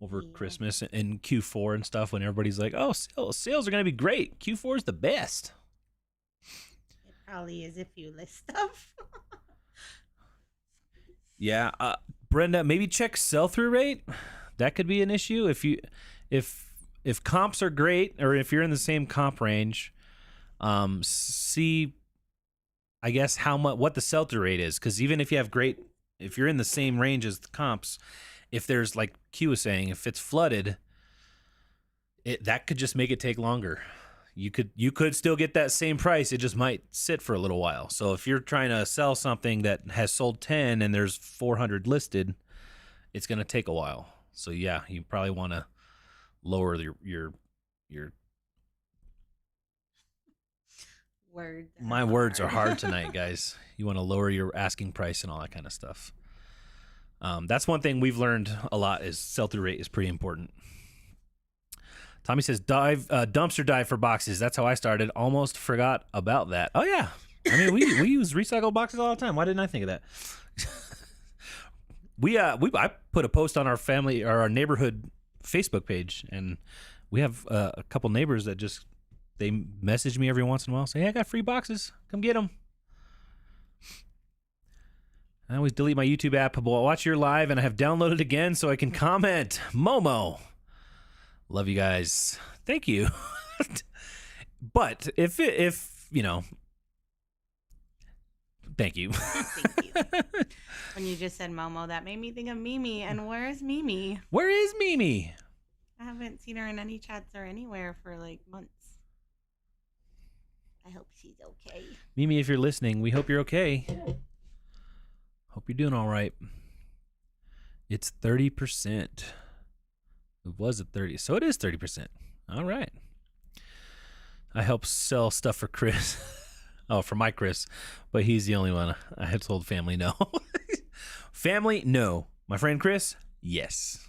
over Christmas and Q4 and stuff, when everybody's like, "Oh, sales are gonna be great. Q4 is the best." It probably is if you list stuff. Yeah, Brenda, maybe check sell-through rate. That could be an issue if comps are great, or if you're in the same comp range. See, I guess what the sell-through rate is, because even if you're in the same range as the comps, if there's, like Q was saying, if it's flooded, that could just make it take longer. You could still get that same price. It just might sit for a little while. So if you're trying to sell something that has sold 10 and there's 400 listed, it's going to take a while. So yeah, you probably want to lower your words. My words are hard tonight, guys. You want to lower your asking price and all that kind of stuff. That's one thing we've learned a lot, is sell-through rate is pretty important. Tommy says, dumpster dive for boxes. That's how I started. Almost forgot about that. Oh, yeah. I mean, we use recycled boxes all the time. Why didn't I think of that? I put a post on our family or our neighborhood Facebook page, and we have a couple neighbors that they message me every once in a while, say, "Hey, I got free boxes. Come get them." I always delete my YouTube app, but I'll watch your live, and I have downloaded again so I can comment. Momo. Love you guys. Thank you. But if Thank you. Thank you. When you just said Momo, that made me think of Mimi. And where's Mimi? Where is Mimi? I haven't seen her in any chats or anywhere for like months. I hope she's okay. Mimi, if you're listening, we hope you're okay. Hope you're doing all right. It's 30%. It was at 30, so it is 30%. All right. I help sell stuff for Chris. Oh, for my Chris, but he's the only one. I have told family no. Family, no. My friend Chris, yes.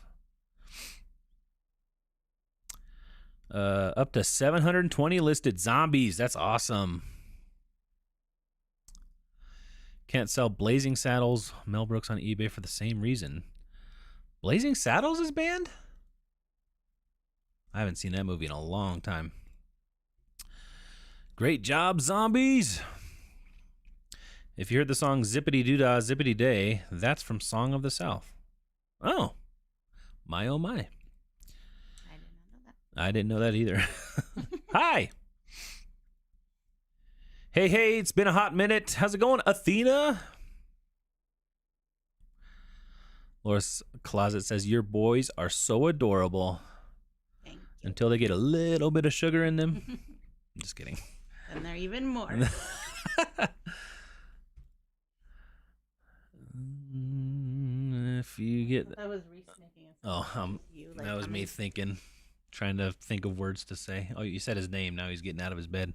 Up to 720 listed zombies. That's awesome. Can't sell Blazing Saddles, Mel Brooks on eBay for the same reason. Blazing Saddles is banned? I haven't seen that movie in a long time. Great job, zombies. If you heard the song Zippity Doodah Zippity Day, that's from Song of the South. Oh. My oh my. I didn't know that either. Hi. Hey, it's been a hot minute. How's it going, Athena? Laura's Closet says, your boys are so adorable. Thank you. Until they get a little bit of sugar in them. I'm just kidding. And they're even more. If you get... That was Reese making a that was me thinking, trying to think of words to say. Oh, you said his name. Now he's getting out of his bed.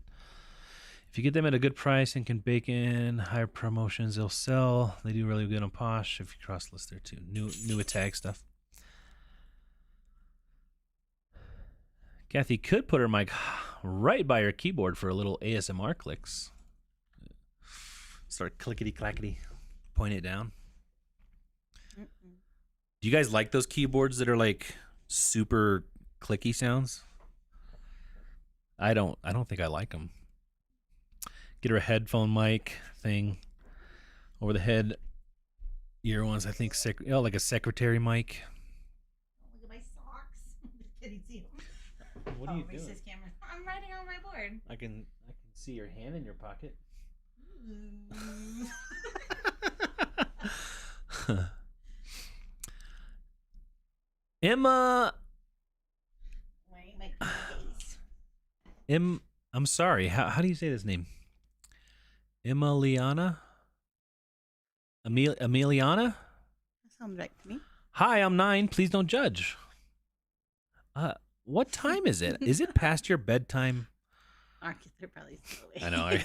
If you get them at a good price and can bake in higher promotions, they'll sell. They do really good on Posh. If you cross list there too. New tag stuff. Kathy could put her mic right by her keyboard for a little ASMR clicks. Start clickety clackety. Point it down. Do you guys like those keyboards that are like super clicky sounds? I don't think I like them. Get her a headphone mic thing over the head ear ones. I think like a secretary mic. Look at my socks. Can you see them? What are you doing? Camera. I'm writing on my board. I can see your hand in your pocket. Emma. Wait, my face. I'm sorry. How do you say this name? Emiliana? Emiliana? That sounds right to me. Hi, I'm 9. Please don't judge. What time is it? Is it past your bedtime? They're probably still awake. I know.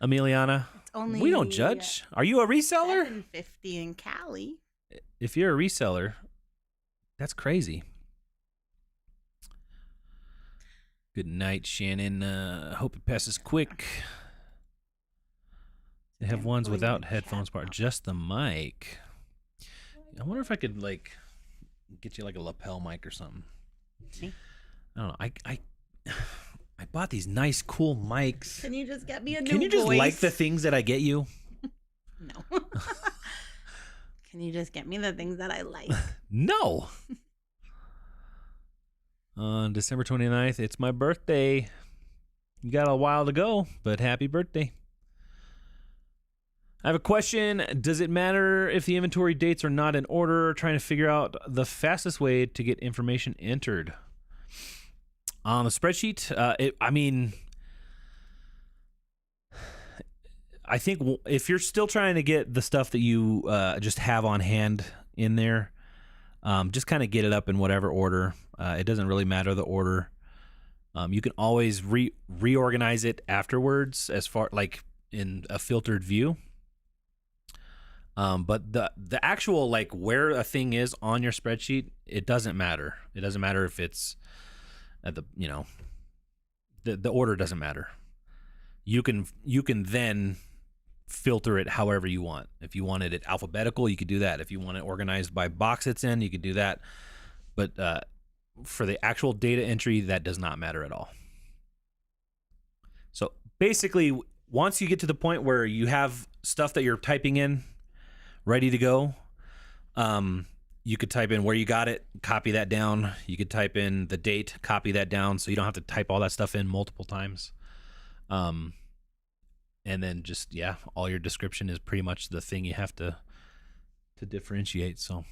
Emiliana, It's only we don't judge. Are you a reseller? $7.50 in Cali. If you're a reseller, that's crazy. Good night, Shannon. Hope it passes quick. They have ones without headphones part, just the mic. I wonder if I could like get you like a lapel mic or something. Me? I don't know. I bought these nice, cool mics. Can you just get me a new Can you just voice? like the things that I get you? No. Can you just get me the things that I like? No. On December 29th, it's my birthday. You got a while to go, but happy birthday. I have a question. Does it matter if the inventory dates are not in order? Trying to figure out the fastest way to get information entered. On the spreadsheet, I think if you're still trying to get the stuff that you just have on hand in there, just kind of get it up in whatever order. It doesn't really matter the order. You can always reorganize it afterwards as far like in a filtered view. But the actual like where a thing is on your spreadsheet, it doesn't matter. It doesn't matter if it's at the the order doesn't matter. You can then filter it however you want. If you wanted it alphabetical, you could do that. If you want it organized by box it's in, you could do that. But for the actual data entry, that does not matter at all. So basically, once you get to the point where you have stuff that you're typing in ready to go, you could type in where you got it, copy that down. You could type in the date, copy that down, so you don't have to type all that stuff in multiple times. And And then just, yeah, all your description is pretty much the thing you have to differentiate. So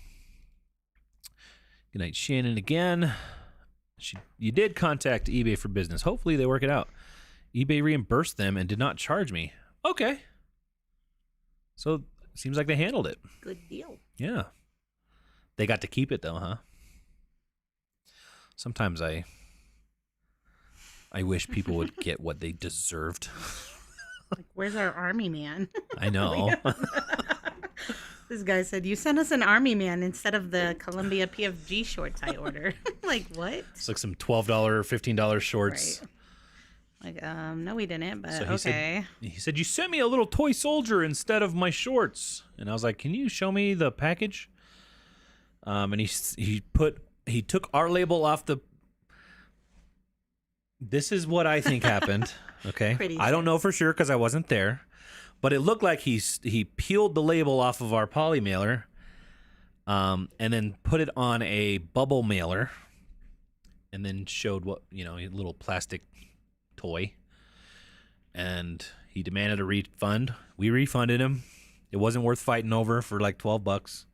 good night, Shannon, again. You did contact eBay for business. Hopefully they work it out. eBay reimbursed them and did not charge me. Okay. So seems like they handled it. Good deal. Yeah. They got to keep it though, huh? Sometimes I wish people would get what they deserved. Like, where's our army man? I know. This guy said, you sent us an army man instead of the Columbia PFG shorts I ordered. Like, what? It's like some $12, $15 shorts. Right. Like, no, we didn't, but so okay. He said, you sent me a little toy soldier instead of my shorts. And I was like, can you show me the package? And he took our label off the... This is what I think happened. Okay. I don't know for sure because I wasn't there. But it looked like he peeled the label off of our poly mailer, and then put it on a bubble mailer, and then showed what, a little plastic toy. And he demanded a refund. We refunded him. It wasn't worth fighting over for like $12.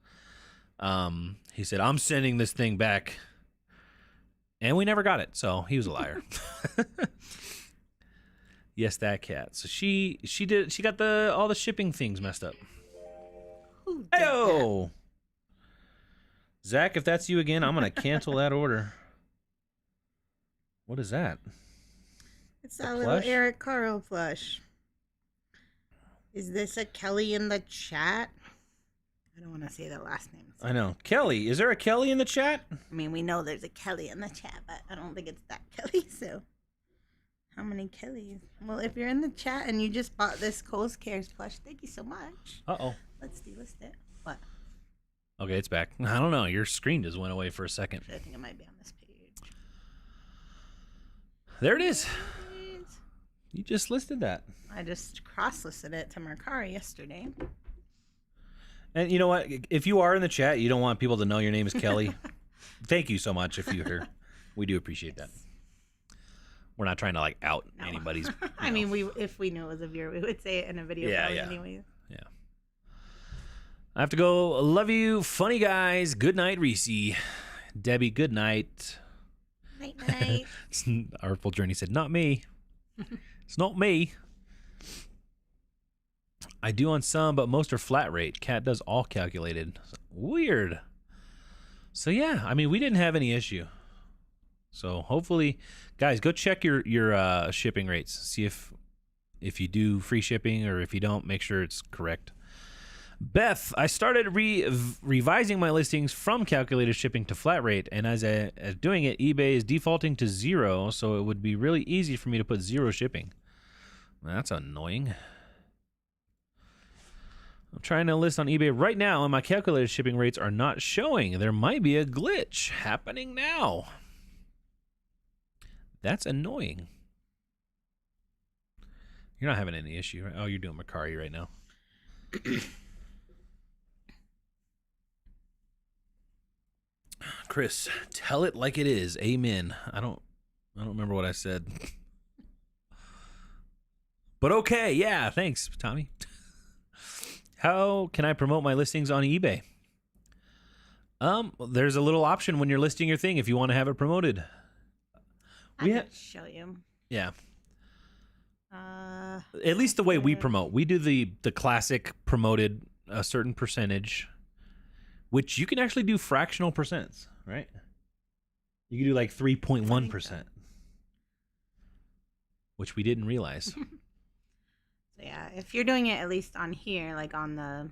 He said, "I'm sending this thing back," and we never got it. So he was a liar. Yes, that cat. So she got all the shipping things messed up. Heyo! Zach, if that's you again, I'm gonna cancel that order. What is that? It's that little Eric Carl plush. Is this a Kelly in the chat? I don't want to say the last name. I know. Kelly. Is there a Kelly in the chat? I mean, we know there's a Kelly in the chat, but I don't think it's that Kelly, so... How many Kellys? Well, if you're in the chat and you just bought this Kohl's Cares plush, thank you so much. Uh-oh. Let's delist it. What? Okay, it's back. I don't know. Your screen just went away for a second. I think it might be on this page. There it is. You just listed that. I just cross-listed it to Mercari yesterday. And you know what? If you are in the chat, you don't want people to know your name is Kelly. Thank you so much if you're here. We do appreciate that. We're not trying to out anybody's. I mean, if we knew it was a viewer, we would say it in a video. Yeah. Anyways. Yeah. I have to go. Love you, funny guys. Good night, Reese. Debbie, good night. Night. Artful Journey said, "Not me. It's not me. I do on some, but most are flat rate. Cat does all calculated. Weird. So yeah, I mean, we didn't have any issue. So hopefully, guys, go check your shipping rates. See if you do free shipping, or if you don't, make sure it's correct. Beth, I started revising my listings from calculated shipping to flat rate, and as doing it, eBay is defaulting to 0, so it would be really easy for me to put 0 shipping. That's annoying. I'm trying to list on eBay right now, and my calculated shipping rates are not showing. There might be a glitch happening now. That's annoying. You're not having any issue, right? Oh, you're doing Mercari right now. Chris, tell it like it is. Amen. I don't remember what I said. But okay, yeah, thanks, Tommy. How can I promote my listings on eBay? There's a little option when you're listing your thing if you want to have it promoted. I can show you. Yeah. At least the way we promote. We do the classic promoted a certain percentage, which you can actually do fractional percents, right? You can do like 3.1%, which we didn't realize. So yeah, if you're doing it at least on here, like on the,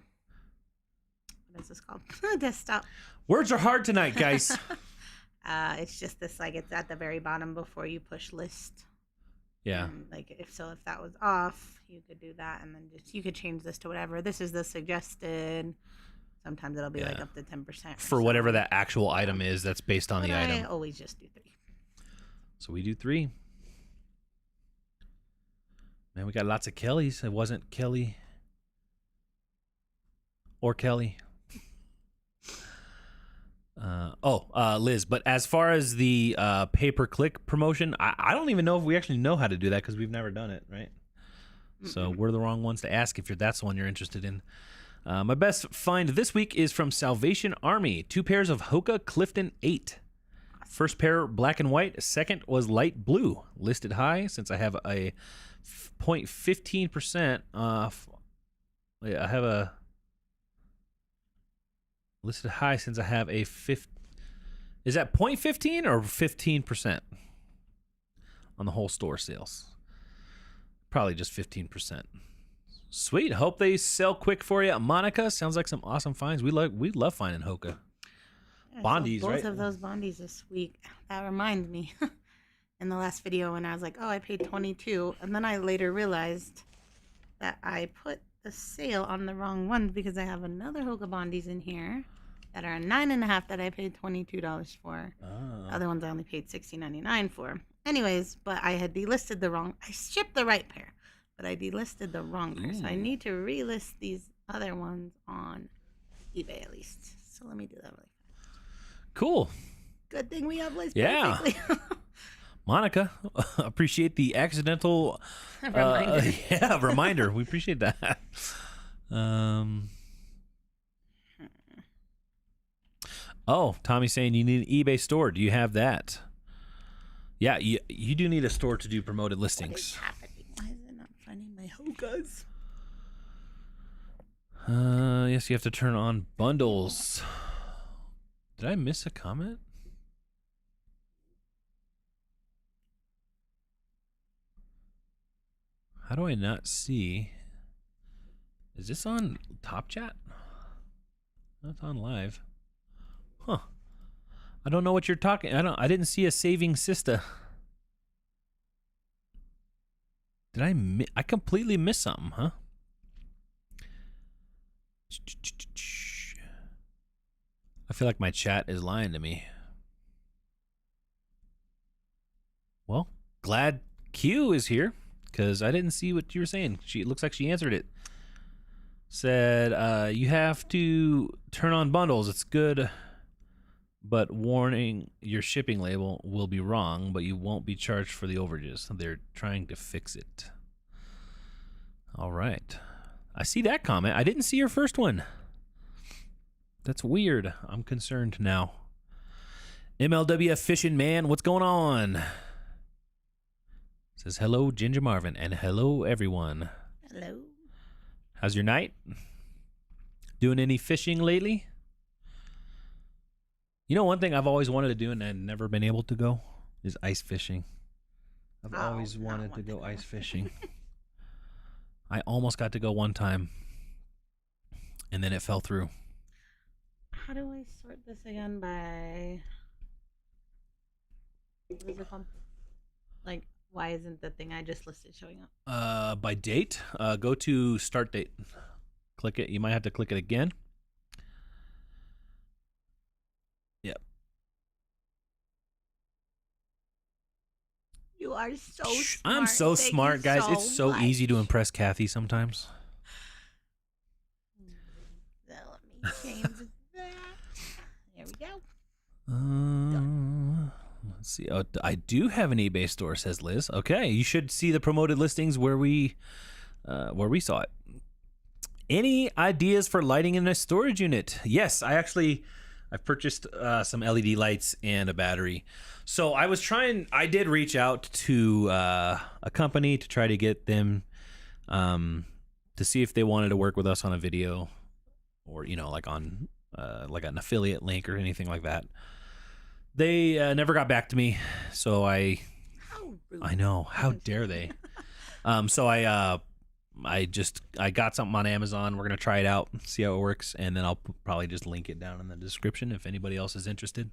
what is this called? Desktop. Words are hard tonight, guys. It's just this, like, it's at the very bottom before you push list. Yeah. Like, if that was off, you could do that, and then you could change this to whatever. This is the suggested. Sometimes it'll be like up to 10%. For whatever that actual item is that's based on the item. I always just do 3. So we do 3. Man, we got lots of Kellys. It wasn't Kelly or Kelly. Liz, but as far as the pay-per-click promotion, I don't even know if we actually know how to do that because we've never done it, right? So we're the wrong ones to ask if that's the one you're interested in. My best find this week is from Salvation Army. 2 pairs of Hoka Clifton 8. First pair, black and white. Second was light blue. Listed high since I have a 0.15% off. I have a listed high since I have a Is that 0.15 or 15% on the whole store sales? Probably just 15%. Sweet. Hope they sell quick for you. Monica, sounds like some awesome finds. We love finding Hoka. Yeah, Bondies, both right? of those Bondies this week. That reminds me in the last video when I was like, oh, I paid $22. And then I later realized that I put the sale on the wrong one because I have another Hoka Bondies in here that are 9.5 that I paid $22 for. The other ones I only paid $16.99 for. Anyways, but I had delisted the wrong. I shipped the right pair, but I delisted the wrong pair. So I need to relist these other ones on eBay at least. So let me do that really fast. Cool. Good thing we have lists. Yeah. Monica, appreciate the accidental reminder. Reminder. We appreciate that. Oh, Tommy's saying you need an eBay store. Do you have that? Yeah, you do need a store to do promoted listings. What is happening? Why is it not finding my Hokas? Yes, you have to turn on bundles. Did I miss a comment? How do I not see? Is this on Top Chat? That's on live. Huh. I don't know what you're talking. I didn't see a saving Sista. Did I completely miss something, huh? I feel like my chat is lying to me. Well, glad Q is here because I didn't see what you were saying. It looks like she answered it. Said, you have to turn on bundles. It's good. But warning, your shipping label will be wrong, but you won't be charged for the overages. They're trying to fix it. All right. I see that comment. I didn't see your first one. That's weird. I'm concerned now. MLW Fishing Man, what's going on? Says hello, Ginger Marvin, and hello, everyone. Hello. How's your night? Doing any fishing lately? You know, one thing I've always wanted to do and I've never been able to go is ice fishing. I've always wanted to go ice fishing. I almost got to go one time, and then it fell through. How do I sort this again by... What is it called? Like, why isn't the thing I just listed showing up? By date, go to start date. Click it. You might have to click it again. Yep. You are so smart. I'm so Thank smart, you guys. so It's so much. easy to impress Kathy sometimes. Let me change that. There we go. Let's see. Oh, I do have an eBay store, says Liz. Okay, you should see the promoted listings where we saw it. Any ideas for lighting in a storage unit? Yes, I've purchased some LED lights and a battery. So I did reach out to a company to try to get them to see if they wanted to work with us on a video or, like on like an affiliate link or anything like that. They never got back to me. So How rude. I know, how dare they? So I got something on Amazon. We're going to try it out, see how it works. And then I'll probably just link it down in the description if anybody else is interested.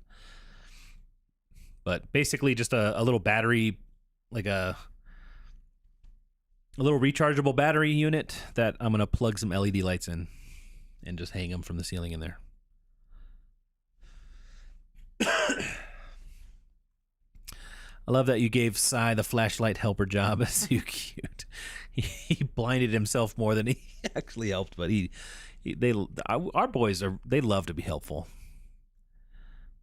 But basically just a little battery, like a little rechargeable battery unit that I'm going to plug some LED lights in and just hang them from the ceiling in there. I love that you gave Cy the flashlight helper job. That's so cute. He blinded himself more than he actually helped, but our boys they love to be helpful.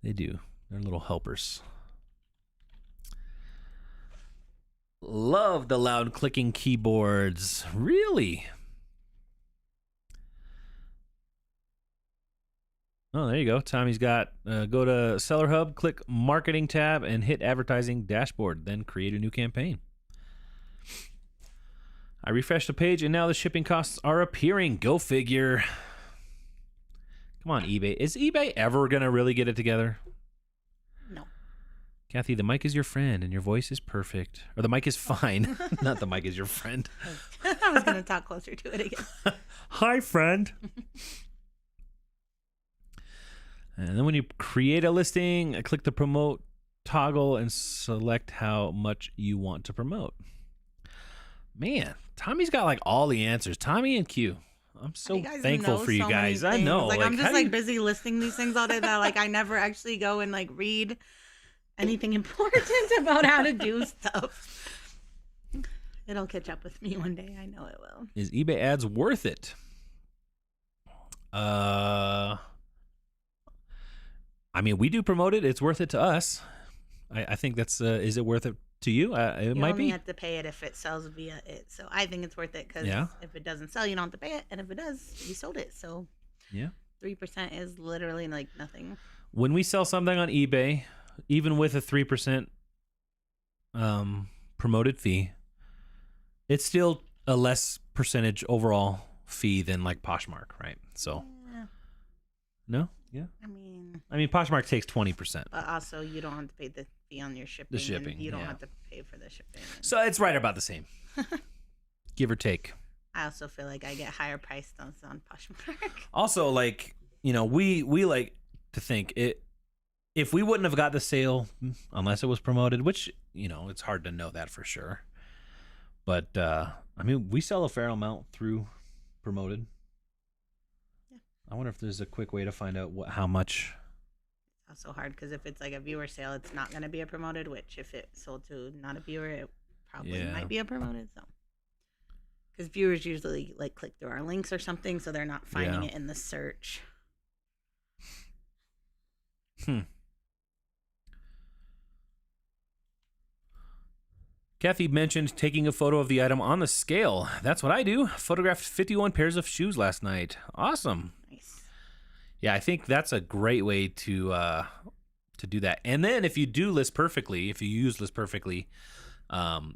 They do. They're little helpers. Love the loud clicking keyboards. Really? Oh, there you go. Tommy's got, go to Seller Hub, click Marketing tab, and hit Advertising Dashboard. Then create a new campaign. I refreshed the page, and now the shipping costs are appearing. Go figure. Come on, eBay. Is eBay ever going to really get it together? No. Kathy, the mic is your friend, and your voice is perfect. Or the mic is fine. Not the mic is your friend. I was going to talk closer to it again. Hi, friend. And then when you create a listing, click the promote toggle and select how much you want to promote. Man, Tommy's got like all the answers. Tommy and Q. I'm so thankful for you guys. I know. Like I'm just like busy listing these things all day that like I never actually go and like read anything important about how to do stuff. It'll catch up with me one day. I know it will. Is eBay ads worth it? I mean, we do promote it. It's worth it to us. I think that's, is it worth it to you? It might be. You only have to pay it if it sells via it. So I think it's worth it because if it doesn't sell, you don't have to pay it. And if it does, you sold it. So 3% is literally like nothing. When we sell something on eBay, even with a 3% promoted fee, it's still a less percentage overall fee than like Poshmark, right? So, no? Yeah. I mean, Poshmark takes 20%. But also, you don't have to pay the fee on your shipping. The shipping. And you don't have to pay for the shipping. So it's right about the same, give or take. I also feel like I get higher price on Poshmark. Also, like, you know, we like to think if we wouldn't have got the sale unless it was promoted, which, you know, it's hard to know that for sure. But I mean, we sell a fair amount through promoted. I wonder if there's a quick way to find out how much. It's also hard because if it's like a viewer sale, it's not going to be a promoted, which if it sold to not a viewer, it probably might be a promoted. So, because viewers usually like click through our links or something, so they're not finding it in the search. Kathy mentioned taking a photo of the item on the scale. That's what I do. Photographed 51 pairs of shoes last night. Awesome. Nice. Yeah, I think that's a great way to do that. And then if you do List Perfectly, if you use List Perfectly,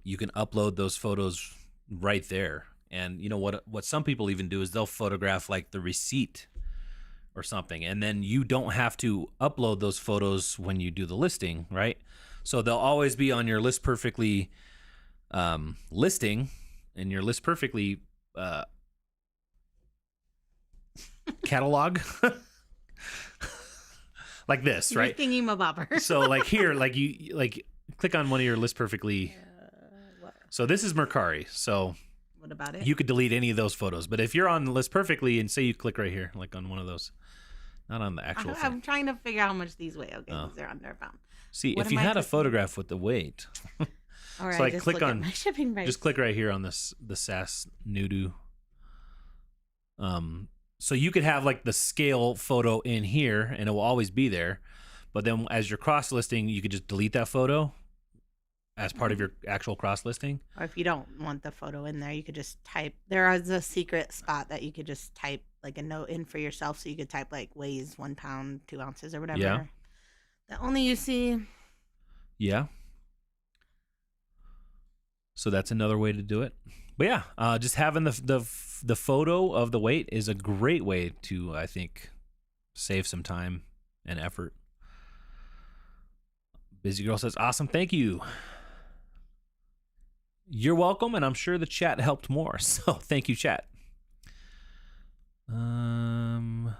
you can upload those photos right there. And you know what some people even do is they'll photograph like the receipt or something, and then you don't have to upload those photos when you do the listing, right? So they'll always be on your List Perfectly listing, and your List Perfectly catalog. Like this, right? Thingy mabobber. So like here, like you like click on one of your List Perfectly. So this is Mercari. So what about it? You could delete any of those photos, but if you're on List Perfectly and say you click right here, like on one of those, not on the actual thing. I'm trying to figure out how much these weigh. Okay, they're on their phone. See, if you had a photograph with the weight, all right, so like just click on my shipping price. Just click right here on this the SAS Nudu. So you could have like the scale photo in here, and it will always be there. But then as you're cross listing, you could just delete that photo as part of your actual cross listing. Or if you don't want the photo in there, you could just type. There is a secret spot that you could just type like a note in for yourself. So you could type like weighs 1 pound, 2 ounces or whatever. Yeah. That only you see. Yeah. So that's another way to do it. But yeah, just having the photo of the weight is a great way to, I think, save some time and effort. Busy Girl says, awesome, thank you. You're welcome, and I'm sure the chat helped more. So thank you, chat. Not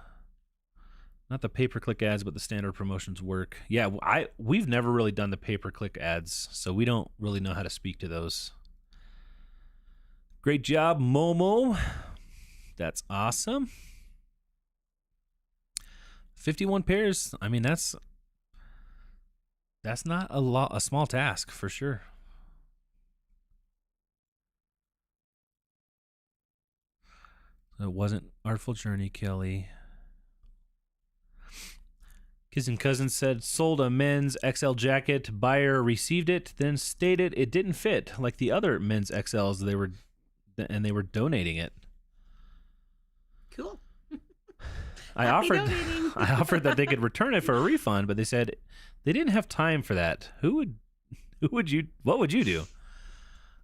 the pay-per-click ads, but the standard promotions work. Yeah, we've never really done the pay-per-click ads, so we don't really know how to speak to those. Great job, Momo. That's awesome. 51 pairs. I mean, that's not a small task for sure. It wasn't Artful Journey, Kelly. Kissing Cousins said, sold a men's XL jacket. Buyer received it, then stated it didn't fit like the other men's XLs they were donating it. Cool. I offered that they could return it for a refund, but they said they didn't have time for that. What would you do?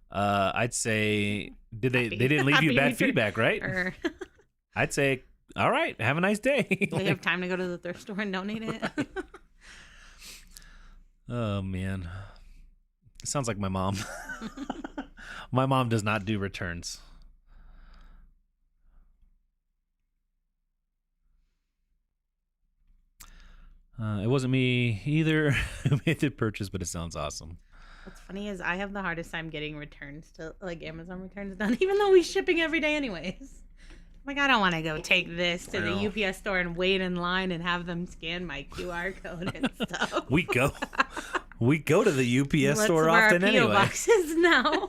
I'd say they didn't leave you bad feedback, right? I'd say, all right, have a nice day. Do they have time to go to the thrift store and donate it? Oh man. It sounds like my mom. My mom does not do returns. It wasn't me either who made the purchase, but it sounds awesome. What's funny is I have the hardest time getting returns to like Amazon returns done, even though we shipping every day anyways. Like, I don't want to go take this to the UPS store and wait in line and have them scan my QR code and stuff. We go to the UPS store often anyway. P.O. boxes now.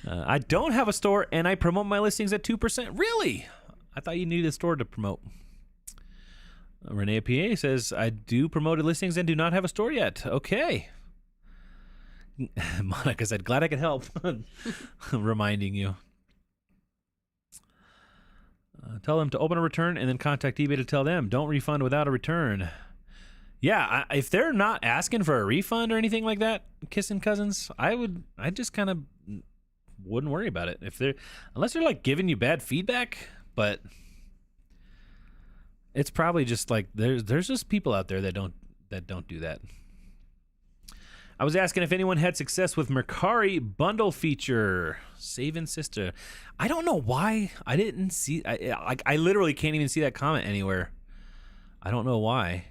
I don't have a store, and I promote my listings at 2%. Really? I thought you needed a store to promote. Renee PA says, I do promoted listings and do not have a store yet. Okay. Monica said, glad I could help. Reminding you. Tell them to open a return and then contact eBay to tell them. Don't refund without a return. Yeah, if they're not asking for a refund or anything like that, Kissing Cousins, I just kind of wouldn't worry about it. Unless they're like giving you bad feedback, but it's probably just like there's just people out there that don't do that. I was asking if anyone had success with Mercari bundle feature. Saving sister. I don't know why I didn't see. I literally can't even see that comment anywhere. I don't know why.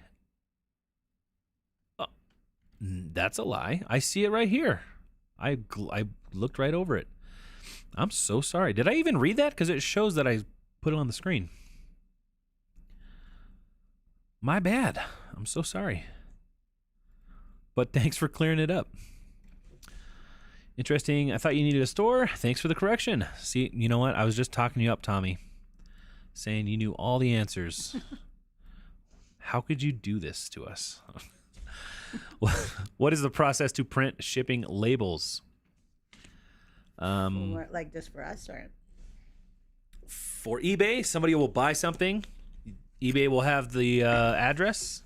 That's a lie. I see it right here. I looked right over it. I'm so sorry. Did I even read that? Because it shows that I put it on the screen. My bad. I'm so sorry. But thanks for clearing it up. Interesting. I thought you needed a store. Thanks for the correction. See, you know what? I was just talking you up, Tommy. Saying you knew all the answers. How could you do this to us? What is the process to print shipping labels? Like just for us, or for eBay, somebody will buy something. eBay will have the address.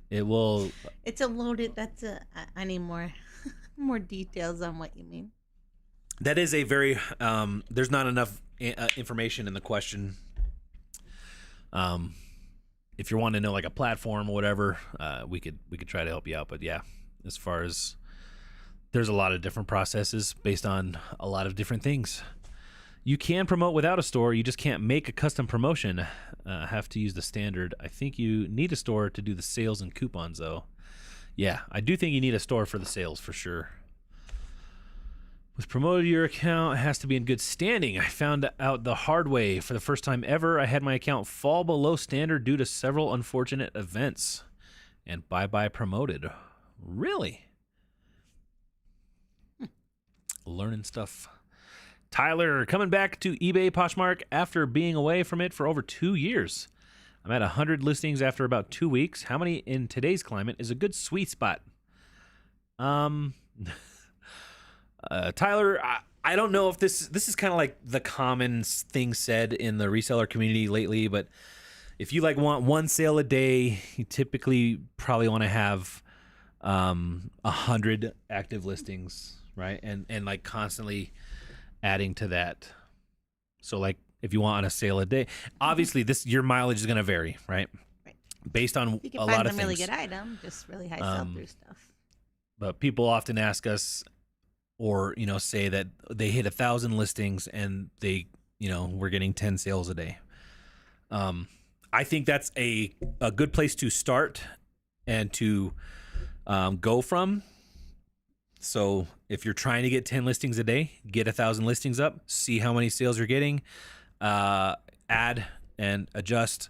It will. It's a loaded. I need more details on what you mean. That is a very. There's not enough information in the question. If you want to know like a platform or whatever, we could try to help you out. But yeah, as far as there's a lot of different processes based on a lot of different things. You can promote without a store. You just can't make a custom promotion. Have to use the standard. I think you need a store to do the sales and coupons, though. Yeah, I do think you need a store for the sales for sure. With promoted your account, it has to be in good standing. I found out the hard way for the first time ever. I had my account fall below standard due to several unfortunate events. And bye-bye promoted. Really? Learning stuff. Tyler, coming back to eBay Poshmark after being away from it for over 2 years. I'm at 100 listings after about 2 weeks. How many in today's climate is a good sweet spot? Tyler, I don't know if this is kind of like the common thing said in the reseller community lately, but if you like want one sale a day, you typically probably want to have 100 active listings, right? And like constantly adding to that. So like if you want a sale a day, obviously your mileage is going to vary, right? Based on you can a find lot of some things. really good item, just really high sell-through stuff. But people often ask us, or say that they hit 1,000 listings and they we're getting 10 sales a day. I think that's a good place to start and to go from. So if you're trying to get 10 listings a day, get 1,000 listings up, see how many sales you're getting, add and adjust.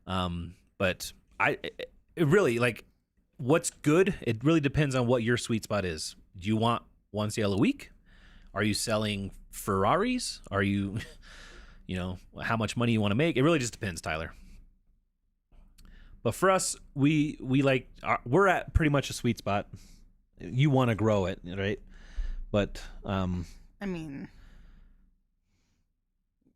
But it really, like, what's good, it really depends on what your sweet spot is. Do you want one sale a week? Are you selling Ferraris? Are you, how much money you want to make? It really just depends, Tyler. But for us, we like we're at pretty much a sweet spot. You want to grow it, right? But I mean,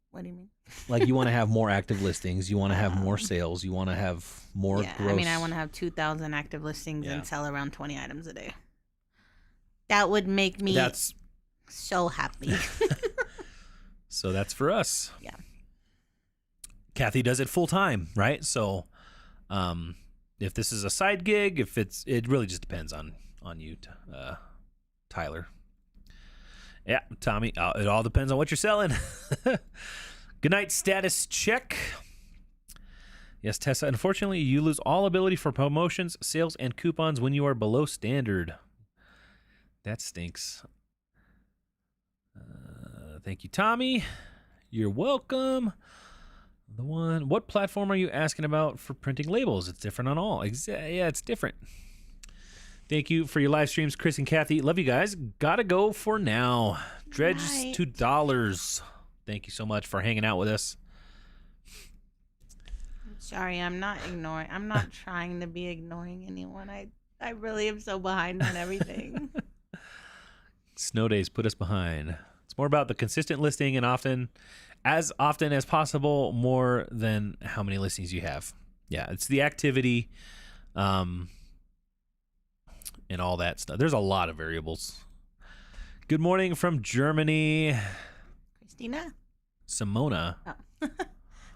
what do you mean? Like you want to have more active listings, you want to have more sales, you want to have more gross. I mean, I want to have 2,000 active listings and sell around 20 items a day. That would make me so happy. So that's for us. Yeah. Kathy does it full time, right? So if this is a side gig, it really just depends on you, Tyler. Yeah, Tommy, it all depends on what you're selling. Good night, status check. Yes, Tessa, unfortunately, you lose all ability for promotions, sales, and coupons when you are below standard. That stinks. Thank you, Tommy. You're welcome. What platform are you asking about for printing labels? It's different on all. Yeah, it's different. Thank you for your live streams, Chris and Kathy. Love you guys. Gotta go for now. Dredges $2. Thank you so much for hanging out with us. Sorry, I'm not ignoring. I'm not trying to be ignoring anyone. I really am so behind on everything. Snow days put us behind. It's more about the consistent listing and often as possible, more than how many listings you have. Yeah, it's the activity. And all that stuff. There's a lot of variables. Good morning from Germany. Christina? Simona. Oh.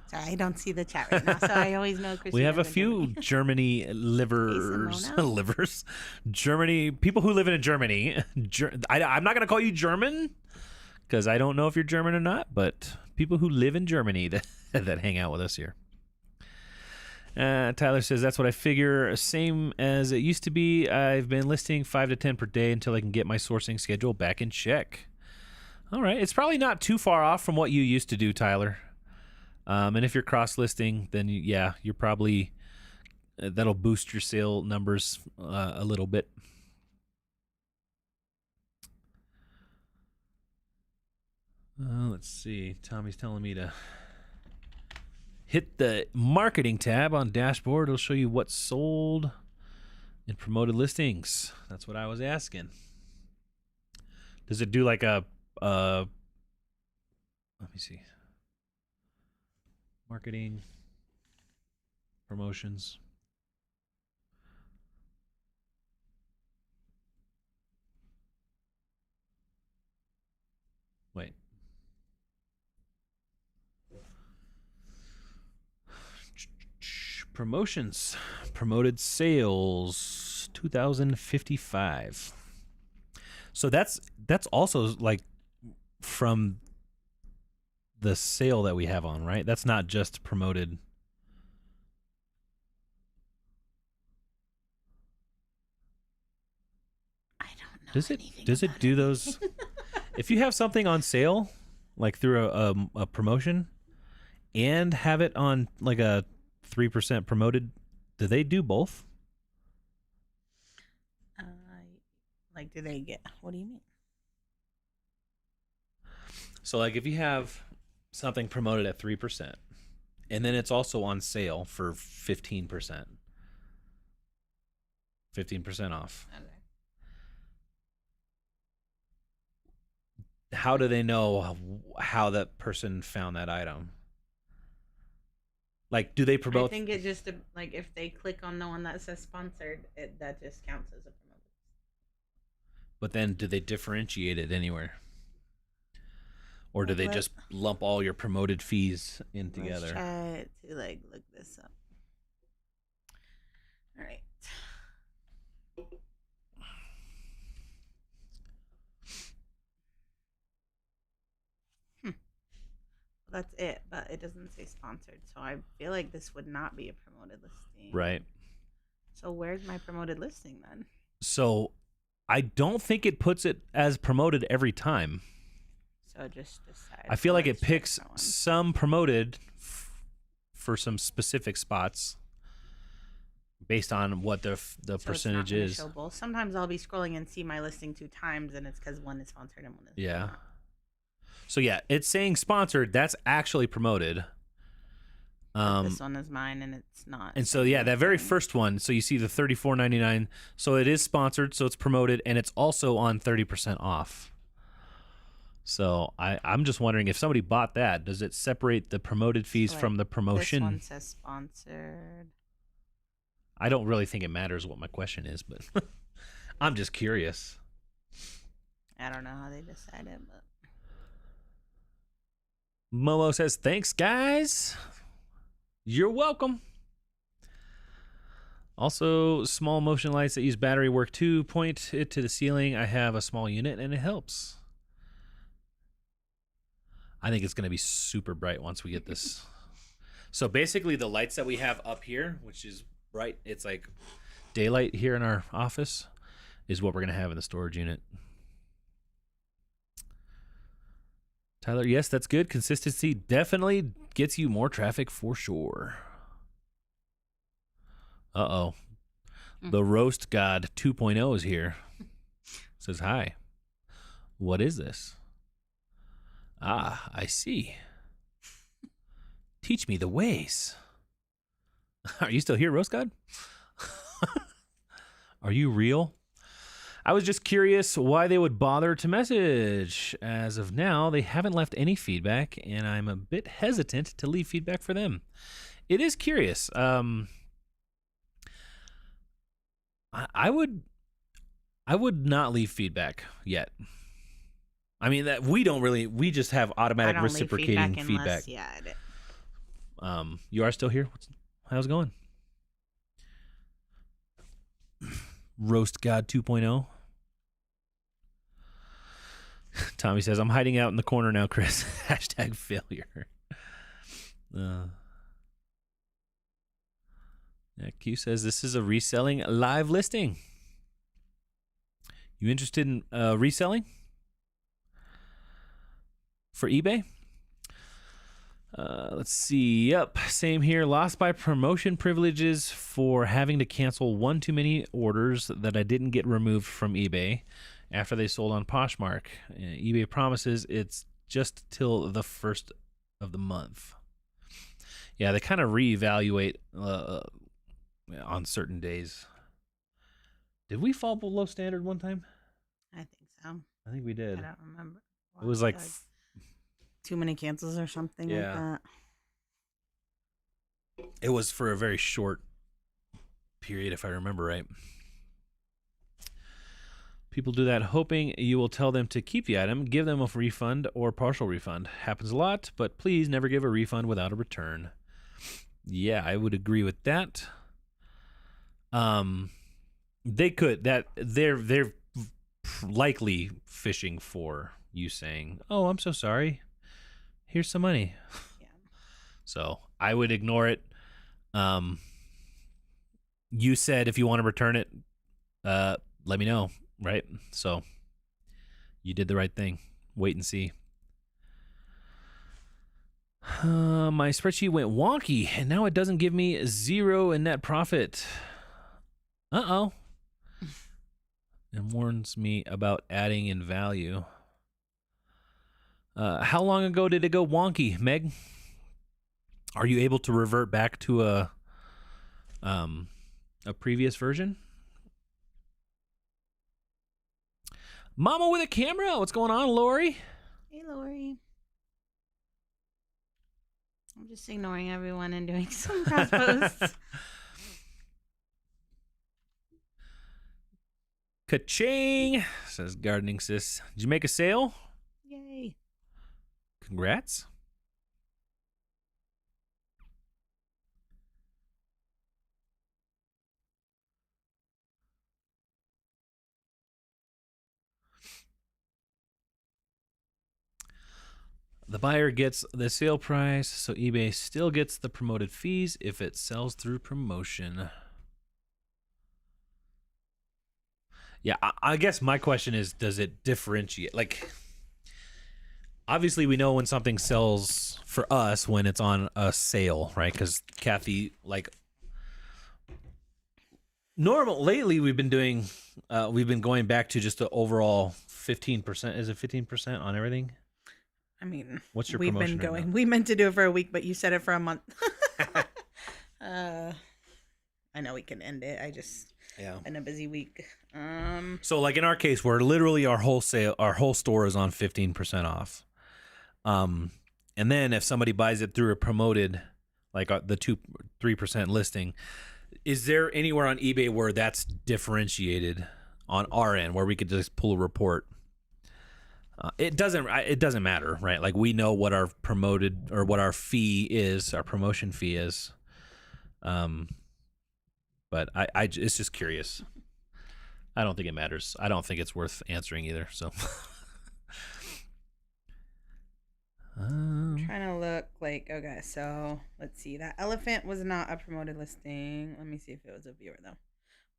Sorry, I don't see the chat right now, so I always know Christina. We have a few Germany livers. Germany, people who live in Germany. I'm not going to call you German because I don't know if you're German or not, but people who live in Germany that hang out with us here. Tyler says, that's what I figure. Same as it used to be. I've been listing 5 to 10 per day until I can get my sourcing schedule back in check. All right. It's probably not too far off from what you used to do, Tyler. And if you're cross-listing, then, you're probably... that'll boost your sale numbers a little bit. Let's see. Tommy's telling me to... hit the marketing tab on dashboard. It'll show you what's sold in promoted listings. That's what I was asking. Does it do like a let me see. Marketing, promotions. Wait. Promotions, promoted sales, 2,055. So that's also like from the sale that we have on, right? That's not just promoted. I don't know. Does it do those? If you have something on sale, like through a promotion, and have it on like a 3% promoted, do they do both? Like, do they get... What do you mean? So, like, if you have something promoted at 3%, and then it's also on sale for 15%. 15% off. Okay. How do they know how that person found that item? Like, do they promote? I think it just, like, if they click on the one that says sponsored, that just counts as a promoted. But then do they differentiate it anywhere? Or do they just lump all your promoted fees in together? Let's try to, like, look this up. All right. That's it, but it doesn't say sponsored, so I feel like this would not be a promoted listing. Right. So where's my promoted listing then? So I don't think it puts it as promoted every time. So just decide. I feel like it picks some promoted for some specific spots based on what the percentage is. Show both. Sometimes I'll be scrolling and see my listing 2 times, and it's because one is sponsored and one is not. So yeah, it's saying sponsored. That's actually promoted. This one is mine, and it's not. And so, yeah, that very first one. So you see the $34.99. So it is sponsored, so it's promoted, and it's also on 30% off. So I'm just wondering if somebody bought that, does it separate the promoted fees from the promotion? This one says sponsored. I don't really think it matters what my question is, but I'm just curious. I don't know how they decided, but Momo says, thanks, guys. You're welcome. Also, small motion lights that use battery work too. Point it to the ceiling. I have a small unit, and it helps. I think it's going to be super bright once we get this. So basically, the lights that we have up here, which is bright, it's like daylight here in our office, is what we're going to have in the storage unit. Tyler, yes, that's good. Consistency definitely gets you more traffic for sure. Uh-oh. The Roast God 2.0 is here. Says, hi. What is this? Ah, I see. Teach me the ways. Are you still here, Roast God? Are you real? I was just curious why they would bother to message. As of now, they haven't left any feedback, and I'm a bit hesitant to leave feedback for them. It is curious. I would not leave feedback yet. I mean, that we just have automatic reciprocating feedback. You are still here? How's it going? Roast God 2.0. Tommy says, I'm hiding out in the corner now, Chris. Hashtag failure. Q says, this is a reselling live listing. You interested in reselling for eBay? Let's see. Yep, same here. Lost by promotion privileges for having to cancel one too many orders that I didn't get removed from eBay after they sold on Poshmark. eBay promises it's just till the 1st of the month. Yeah, they kind of reevaluate on certain days. Did we fall below standard one time? I think so. I think we did. I don't remember. It was like too many cancels or something like that. It was for a very short period, if I remember right. People do that hoping you will tell them to keep the item, give them a refund or partial refund. Happens a lot, but please never give a refund without a return. Yeah, I would agree with that. They could they're likely fishing for you saying, "Oh, I'm so sorry. Here's some money." Yeah. So I would ignore it. You said if you want to return it, let me know, right? So you did the right thing. Wait and see. My spreadsheet went wonky, and now it doesn't give me 0 in net profit. Uh-oh. And warns me about adding in value. How long ago did it go wonky, Meg? Are you able to revert back to a previous version? Mama with a camera. What's going on, Lori? Hey, Lori. I'm just ignoring everyone and doing some cross posts. Ka-ching, says Gardening Sis. Did you make a sale? Yay. Congrats. The buyer gets the sale price, so eBay still gets the promoted fees if it sells through promotion. Yeah, I guess my question is, does it differentiate? Like, obviously we know when something sells for us when it's on a sale, right? Because Kathy, like, lately we've been going back to just the overall 15%. Is it 15% on everything? I mean, what's your we've promotion been right going. now? We meant to do it for a week, but you said it for a month. I know we can end it. I just been a busy week. So like in our case, where literally our whole store is on 15% off. And then if somebody buys it through a promoted, like the 3% listing, is there anywhere on eBay where that's differentiated on our end where we could just pull a report? It doesn't matter, right? Like we know what our promoted or what our fee is, our promotion fee is. But I it's just curious. I don't think it matters. I don't think it's worth answering either. So I'm trying to look like, okay, so let's see. That elephant was not a promoted listing. Let me see if it was a viewer though.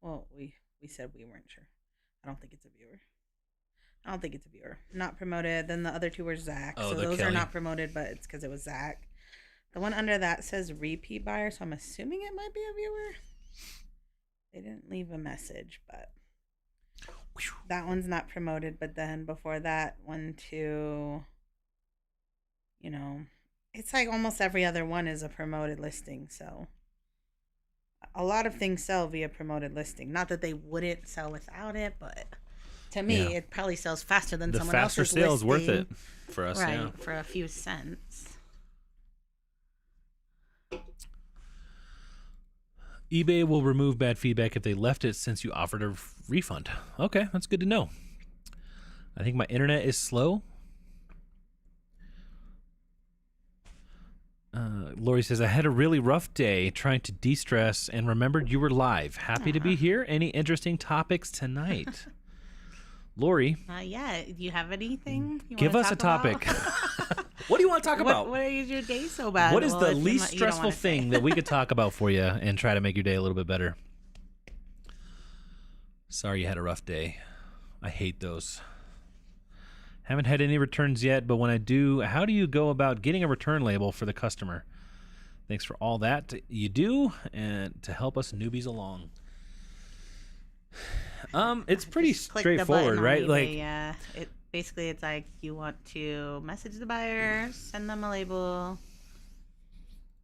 Well, we said we weren't sure. I don't think it's a viewer. Not promoted. Then the other two were Zach. Oh, so those Kelly. are not promoted, but it's because it was Zach. The one under that says repeat buyer, so I'm assuming it might be a viewer. They didn't leave a message, but that one's not promoted. But then before that, 1, 2, you know, it's like almost every other one is a promoted listing. So a lot of things sell via promoted listing. Not that they wouldn't sell without it, but to me, it probably sells faster than someone else's listing. The faster sale is worth it for us, right? For a few cents. eBay will remove bad feedback if they left it since you offered a refund. Okay, that's good to know. I think my internet is slow. Lori says, I had a really rough day trying to de-stress and remembered you were live. Happy to be here. Any interesting topics tonight? Lori. Yeah. Do you have anything you give us a topic. What do you want to talk about? What is your day so bad? What is the least stressful thing that we could talk about for you and try to make your day a little bit better? Sorry you had a rough day. I hate those. Haven't had any returns yet, but when I do, how do you go about getting a return label for the customer? Thanks for all that you do and to help us newbies along. It's pretty straightforward, right? eBay, like, yeah, it's like you want to message the buyer, send them a label,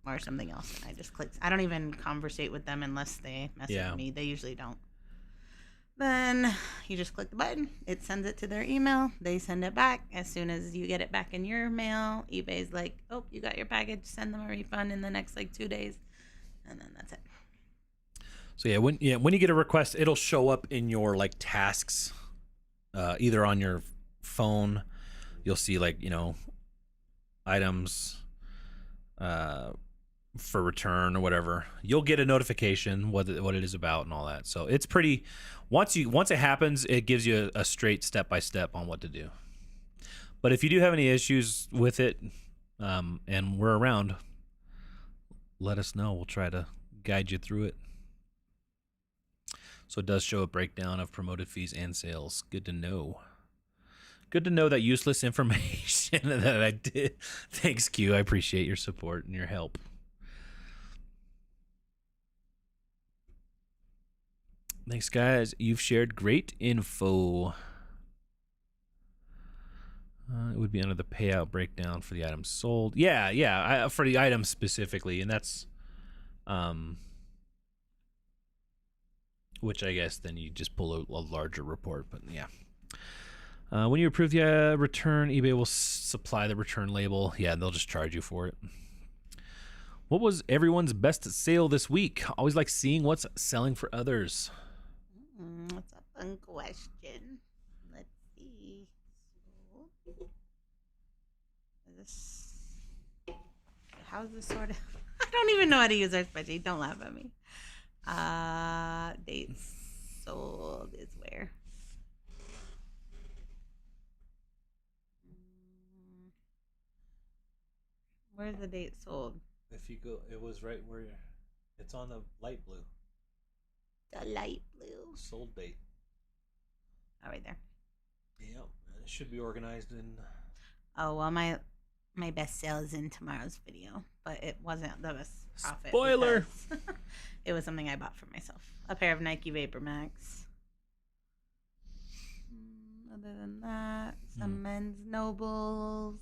or something else, and I just click. I don't even conversate with them unless they message me. They usually don't. Then you just click the button. It sends it to their email. They send it back. As soon as you get it back in your mail, eBay's like, "Oh, you got your package. Send them a refund in the next 2 days," and then that's it. So when you get a request, it'll show up in your tasks, either on your phone. You'll see items for return or whatever. You'll get a notification what it is about and all that. So it's pretty. Once it happens, it gives you a straight step-by-step on what to do. But if you do have any issues with it, and we're around, let us know. We'll try to guide you through it. So it does show a breakdown of promoted fees and sales. Good to know. Good to know that useless information that I did. Thanks, Q. I appreciate your support and your help. Thanks, guys. You've shared great info. It would be under the payout breakdown for the items sold. Yeah. For the items specifically, and that's, which I guess then you just pull a larger report. But yeah. When you approve the return, eBay will supply the return label. Yeah, they'll just charge you for it. What was everyone's best sale this week? Always like seeing what's selling for others. That's a fun question. Let's see. How's this sort of? I don't even know how to use our spreadsheet. Don't laugh at me. Dates sold is where? Where's the date sold? If you go, it was right where it's on the light blue. The light blue. Sold date. Oh, right there. Yep. It should be organized in. Oh, well, my best sale is in tomorrow's video, but it wasn't the best profit. Spoiler! It was something I bought for myself. A pair of Nike Vapor Max. Other than that, some men's Nobles.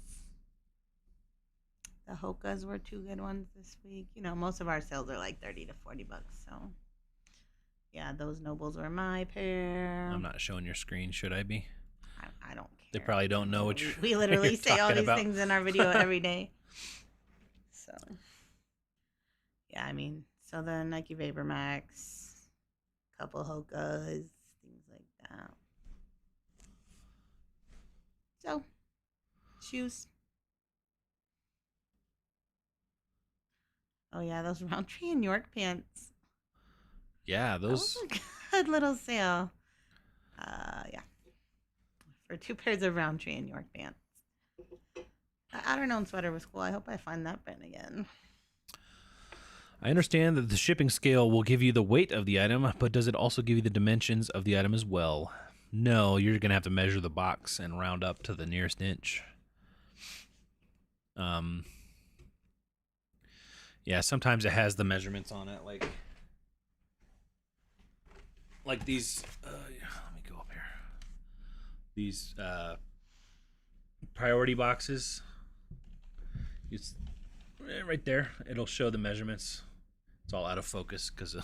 The Hokas were 2 good ones this week. You know, most of our sales are like $30 to $40. So, yeah, those Nobles were my pair. I'm not showing your screen. Should I be? I don't care. They probably don't know what we literally say all these things in our video every day. So, yeah, I mean, so the Nike Vapor Max, couple Hokas, things like that. So, shoes. Oh yeah, those Roundtree and York pants. Yeah, those. That was a good little sale. Yeah, for 2 pairs of Roundtree and York pants. I don't know. Sweater was cool. I hope I find that brand again. I understand that the shipping scale will give you the weight of the item, but does it also give you the dimensions of the item as well? No, you're going to have to measure the box and round up to the nearest inch. Yeah, sometimes it has the measurements on it, like these. Let me go up here. These priority boxes. It's right there. It'll show the measurements. It's all out of focus because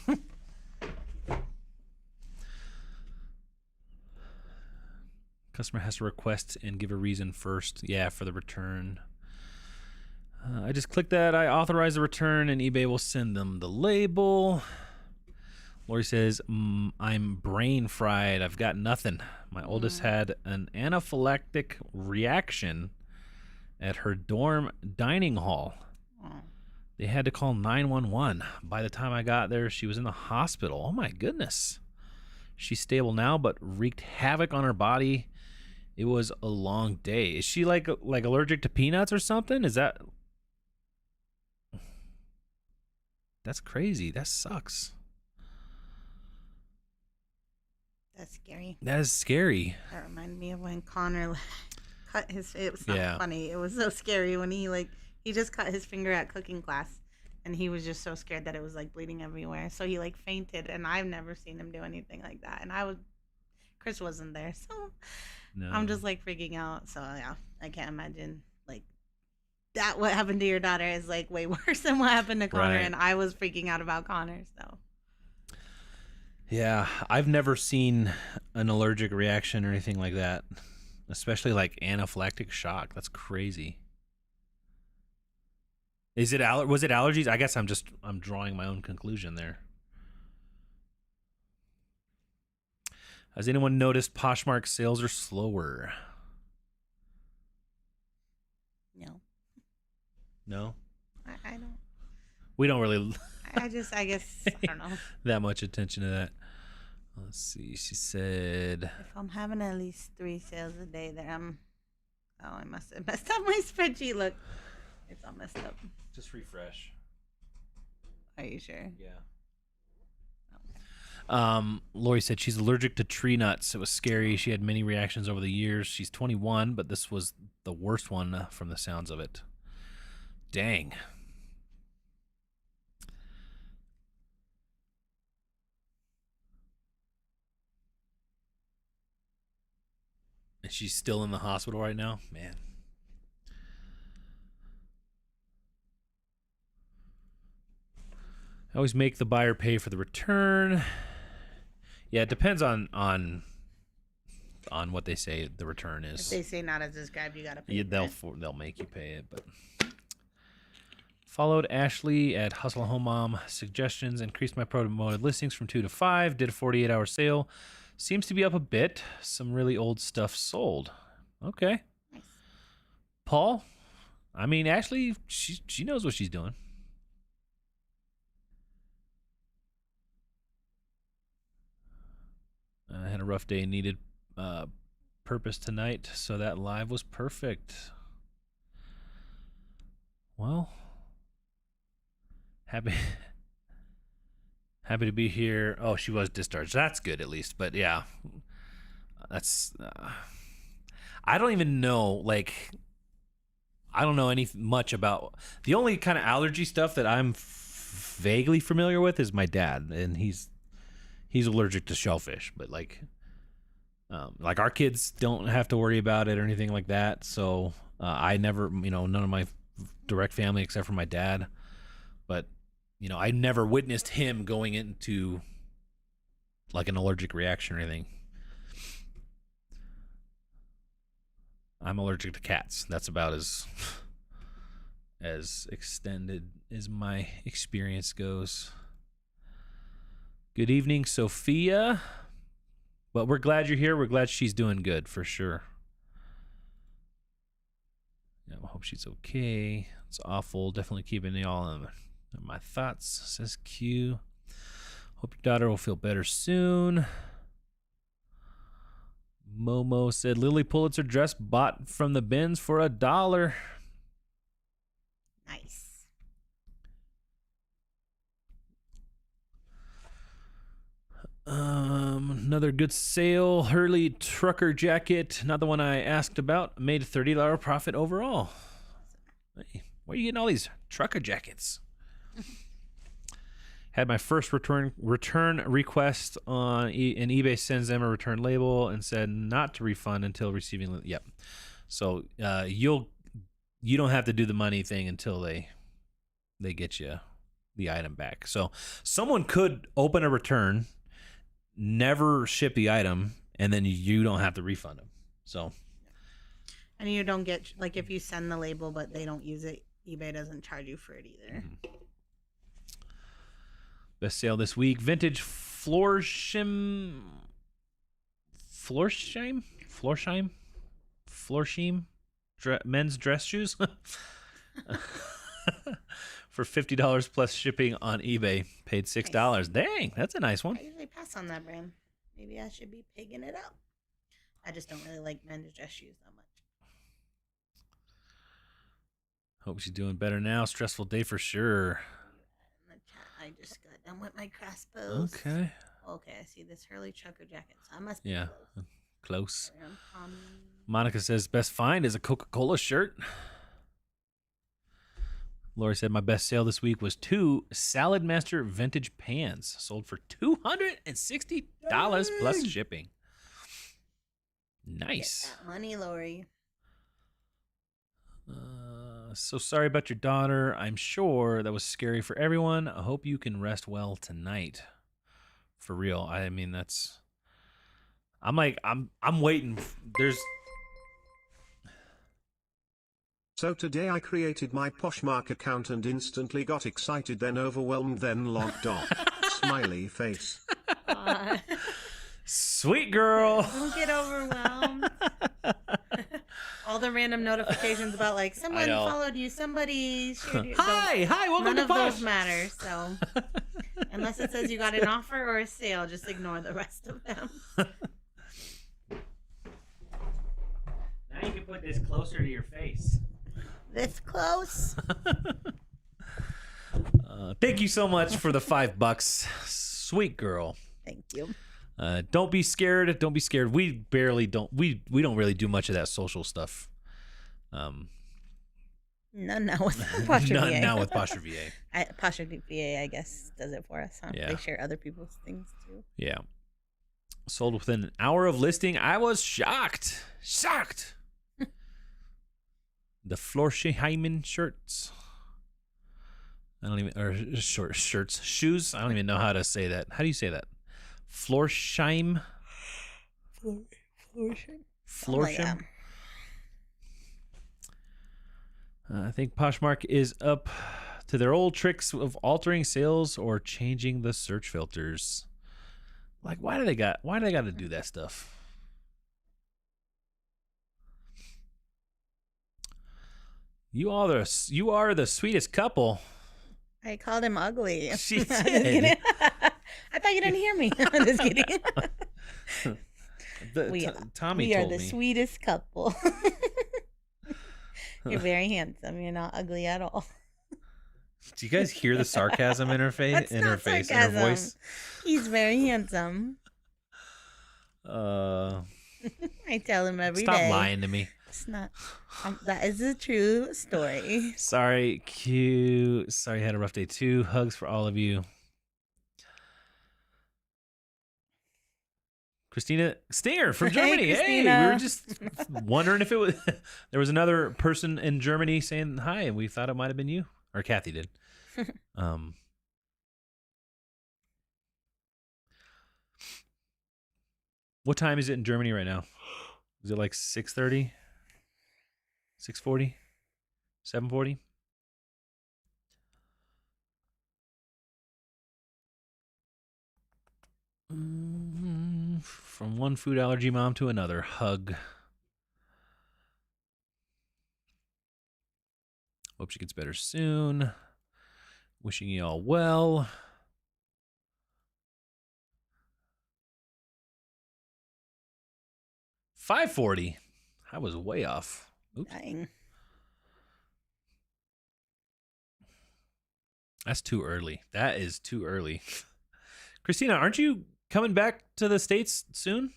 customer has to request and give a reason first. Yeah, for the return. I just click that. I authorize the return, and eBay will send them the label. Lori says, I'm brain fried. I've got nothing. My oldest had an anaphylactic reaction at her dorm dining hall. They had to call 911. By the time I got there, she was in the hospital. Oh, my goodness. She's stable now, but wreaked havoc on her body. It was a long day. Is she like allergic to peanuts or something? Is that... That's crazy. That sucks. That's scary. That is scary. That reminded me of when Connor cut his... It was not funny. It was so scary when he just cut his finger at cooking class, and he was just so scared that it was like bleeding everywhere. So he like fainted, and I've never seen him do anything like that. And Chris wasn't there, so no. I'm just like freaking out. So yeah, I can't imagine like that. What happened to your daughter is like way worse than what happened to Connor, and I was freaking out about Connor. So yeah, I've never seen an allergic reaction or anything like that, especially like anaphylactic shock. That's crazy. Was it allergies? I guess I'm drawing my own conclusion there. Has anyone noticed Poshmark sales are slower? No. No? I don't. We don't really... I guess, I don't know. That much attention to that. Let's see. She said... If I'm having at least 3 sales a day, then I must have messed up my spreadsheet. Look. It's all messed up. Just refresh. Are you sure? Yeah. Okay. Lori said she's allergic to tree nuts. It was scary. She had many reactions over the years. She's 21, but this was the worst one from the sounds of it. Dang. And she's still in the hospital right now? Man. I always make the buyer pay for the return. Yeah, it depends on what they say the return is. If they say not as described, you gotta pay. Yeah, they'll make you pay it. But followed Ashley at Hustle Home Mom suggestions. Increased my promoted listings from 2 to 5. Did a 48-hour sale. Seems to be up a bit. Some really old stuff sold. Okay. Nice. Paul, I mean Ashley, she knows what she's doing. I had a rough day and needed purpose tonight, so that live was perfect. Well, happy to be here. Oh, she was discharged. That's good at least. But yeah, that's I don't even know. Like, I don't know much about the only kind of allergy stuff that I'm vaguely familiar with is my dad, and he's allergic to shellfish, but like our kids don't have to worry about it or anything like that. So I never, none of my direct family except for my dad. But, you know, I never witnessed him going into like an allergic reaction or anything. I'm allergic to cats. That's about as extended as my experience goes. Good evening, Sophia. But we're glad you're here. We're glad she's doing good for sure. Yeah, I hope she's okay. It's awful. Definitely keeping y'all in my thoughts, says Q. Hope your daughter will feel better soon. Momo said Lily Pulitzer dress bought from the bins for $1. Nice. Another good sale. Hurley trucker jacket, not the one I asked about, made a $30 profit overall. Hey, where are you getting all these trucker jackets? Had my first return request on and eBay sends them a return label and said not to refund until receiving. Yep. So you don't have to do the money thing until they get you the item back. So someone could open a return, never ship the item, and then you don't have to refund them. So, and you don't get, like, if you send the label but they don't use it, eBay doesn't charge you for it either. Mm-hmm. Best sale this week: vintage Florsheim men's dress shoes for $50 plus shipping on eBay. Paid $6. Nice. Dang, that's a nice one. I usually pass on that brand. Maybe I should be pigging it up. I just don't really like men's dress shoes that much. Hope she's doing better now. Stressful day for sure. In the chat, I just got done with my crossbows. Okay. Okay, I see this Hurley trucker jacket, so I must be close. Monica says best find is a Coca-Cola shirt. Lori said my best sale this week was 2 Salad Master vintage pans sold for $260 plus shipping. Nice. Get that money, Lori. So sorry about your daughter. I'm sure that was scary for everyone. I hope you can rest well tonight. For real. I mean, that's... I'm waiting. So today I created my Poshmark account and instantly got excited, then overwhelmed, then logged off. Smiley face. Sweet girl. Don't get overwhelmed. All the random notifications about, like, someone followed you, somebody shared you. Hi, welcome None to of Posh. Those matter, so unless it says you got an offer or a sale, just ignore the rest of them. Now you can put this closer to your face. This close? Thank you so much for the $5. Sweet girl. Thank you. Don't be scared. Don't be scared. We barely don't. We don't really do much of that social stuff. None now with Posture VA. Now with Posture VA. Posture VA, I guess, does it for us. Huh? Yeah. They share other people's things too. Yeah. Sold within an hour of listing. I was shocked. The Florsheim shirts. Shoes. I don't even know how to say that. How do you say that? Florsheim. Florsheim. I think Poshmark is up to their old tricks of altering sales or changing the search filters. Like, why do they got to do that stuff? You are the sweetest couple. I called him ugly. She did. I thought you didn't hear me. I'm just kidding. Tommy we told are the me. sweetest couple. You're very handsome. You're not ugly at all. Do you guys hear the sarcasm in her face? That's in her not face, sarcasm. in her voice? He's very handsome. I tell him every day. Stop lying to me. It's not. That is a true story. Sorry, Q. Sorry, I had a rough day too. Hugs for all of you. Christina Stinger from Hey, Germany. Hey, Christina. we were just wondering if it was there was another person in Germany saying hi, and we thought it might have been you, or Kathy did. What time is it in Germany right now? Is it like 6:30, 6:40, 7:40? From one food allergy mom to another. Hug. Hope she gets better soon. Wishing you all well. $5.40. I was way off. Oops. Dang. That's too early. That is too early. Christina, aren't you coming back to the States soon?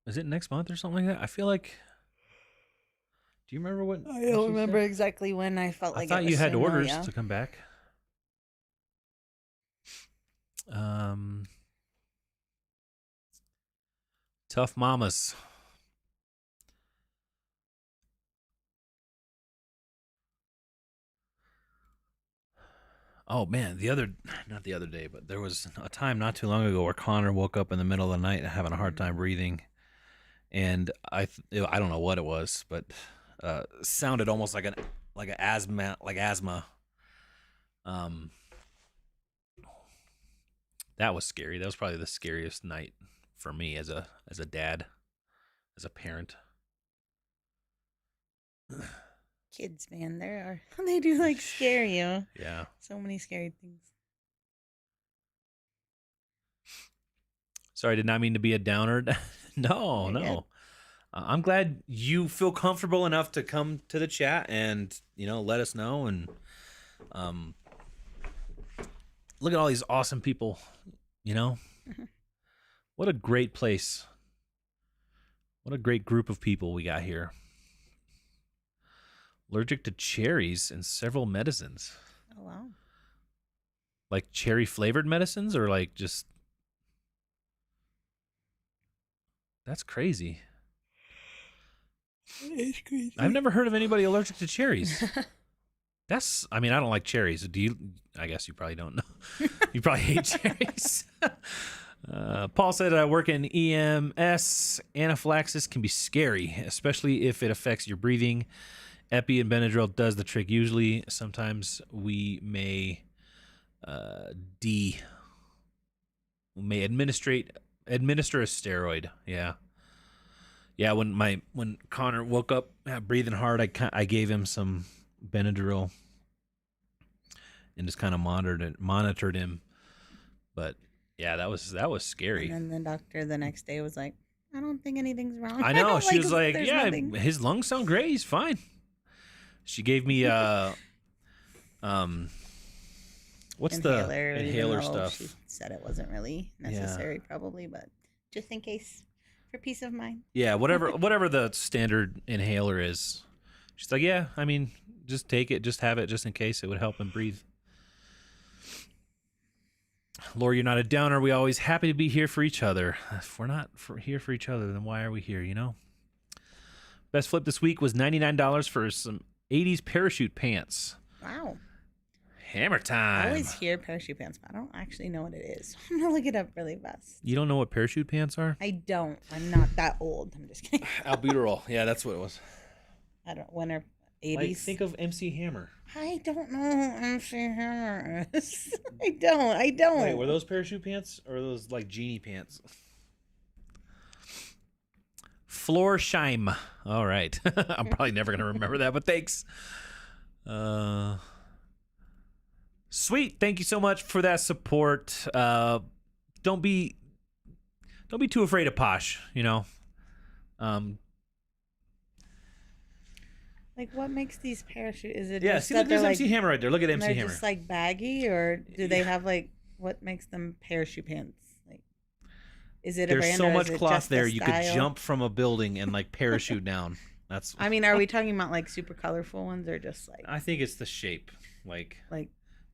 Is it next month or something like that? I feel like. Do you remember what? I don't remember exactly when. I felt like I thought it was you had soon, though, orders yeah. to come back. Tough mamas. Oh man, not the other day, but there was a time not too long ago where Connor woke up in the middle of the night having a hard time breathing, and I don't know what it was, but sounded almost like an asthma. That was scary. That was probably the scariest night for me as a dad, as a parent. Kids, man, they do like scare you. Yeah. So many scary things. Sorry, did not mean to be a downer. No, Very no. good. I'm glad you feel comfortable enough to come to the chat and, let us know. And look at all these awesome people, What a great place. What a great group of people we got here. Allergic to cherries and several medicines. Oh, wow. Like cherry flavored medicines or like just. That's crazy. It's crazy. I've never heard of anybody allergic to cherries. I don't like cherries. Do you? I guess you probably don't know. You probably hate cherries. Paul said, I work in EMS. Anaphylaxis can be scary, especially if it affects your breathing. Epi and Benadryl does the trick usually. Sometimes we may administer a steroid. Yeah. Yeah, when Connor woke up breathing hard, I gave him some Benadryl and just kind of monitored him. But yeah, that was scary. And then the doctor the next day was like, I don't think anything's wrong. I know. She was like, there's yeah, nothing. his lungs sound great. He's fine. She gave me what's Inhaler, the even inhaler though stuff? She said it wasn't really necessary, probably, but just in case, for peace of mind. Yeah, whatever the standard inhaler is. She's like, yeah, just take it, just have it, just in case it would help him breathe. Lori, you're not a downer. We always happy to be here for each other. If we're not here for each other, then why are we here, Best flip this week was $99 for some 80s parachute pants. Wow. Hammer time. I always hear parachute pants, but I don't actually know what it is. I'm going to look it up really fast. You don't know what parachute pants are? I don't. I'm not that old. I'm just kidding. Albuterol. Yeah, that's what it was. I don't. When are 80s? Like, think of MC Hammer. I don't know who MC Hammer is. I don't. Wait, were those parachute pants or were those like genie pants? Florsheim. All right. I'm probably never going to remember that, but thanks. Sweet. Thank you so much for that support. Don't be too afraid of Posh, Like, what makes these parachute? Is it Yeah, just see, that look, there's they're MC Hammer right there. Look at MC they're Hammer. just like baggy, or do they have like what makes them parachute pants? Like, is it a There's brand so or much is it cloth just a there you could style? jump from a building and like parachute down. That's. I mean, are we talking about like super colorful ones or just like I think it's the shape, like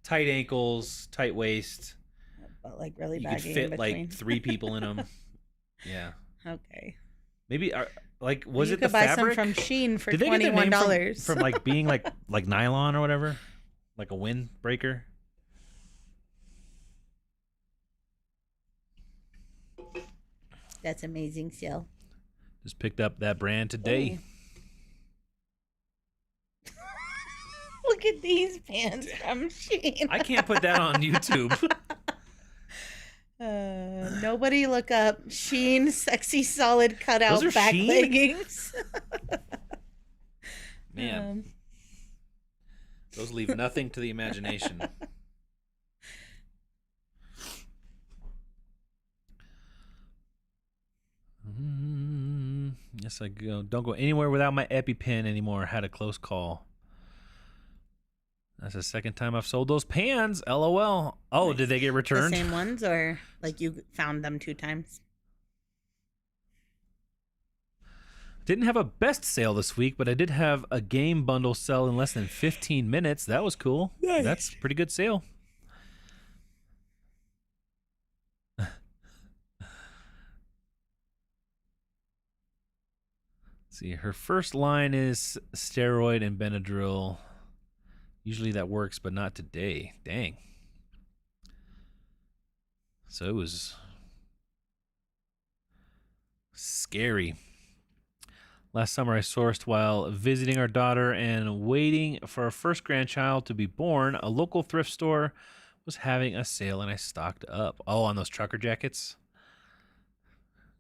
tight ankles, tight waist. But like really You baggy could fit in like between. 3 people in them. Yeah. Okay. Maybe like was you it the could buy fabric? some from Shein for Did they get their name $21 from like being like nylon or whatever, like a windbreaker? That's amazing, Sil. Just picked up that brand today. Look at these pants from Shein. I can't put that on YouTube. Nobody look up Shein sexy solid cutout Those are back Shein? leggings. Man, those leave nothing to the imagination. Yes, I go. Don't go anywhere without my EpiPen anymore. Had a close call. That's the second time I've sold those pans. LOL. Oh, did they get returned? The same ones, or like you found them 2 times? Didn't have a best sale this week, but I did have a game bundle sell in less than 15 minutes. That was cool. Nice. That's a pretty good sale. See, her first line is steroid and Benadryl. Usually that works, but not today. Dang. So it was scary. Last summer I sourced while visiting our daughter and waiting for our first grandchild to be born. A local thrift store was having a sale and I stocked up. Oh, on those trucker jackets?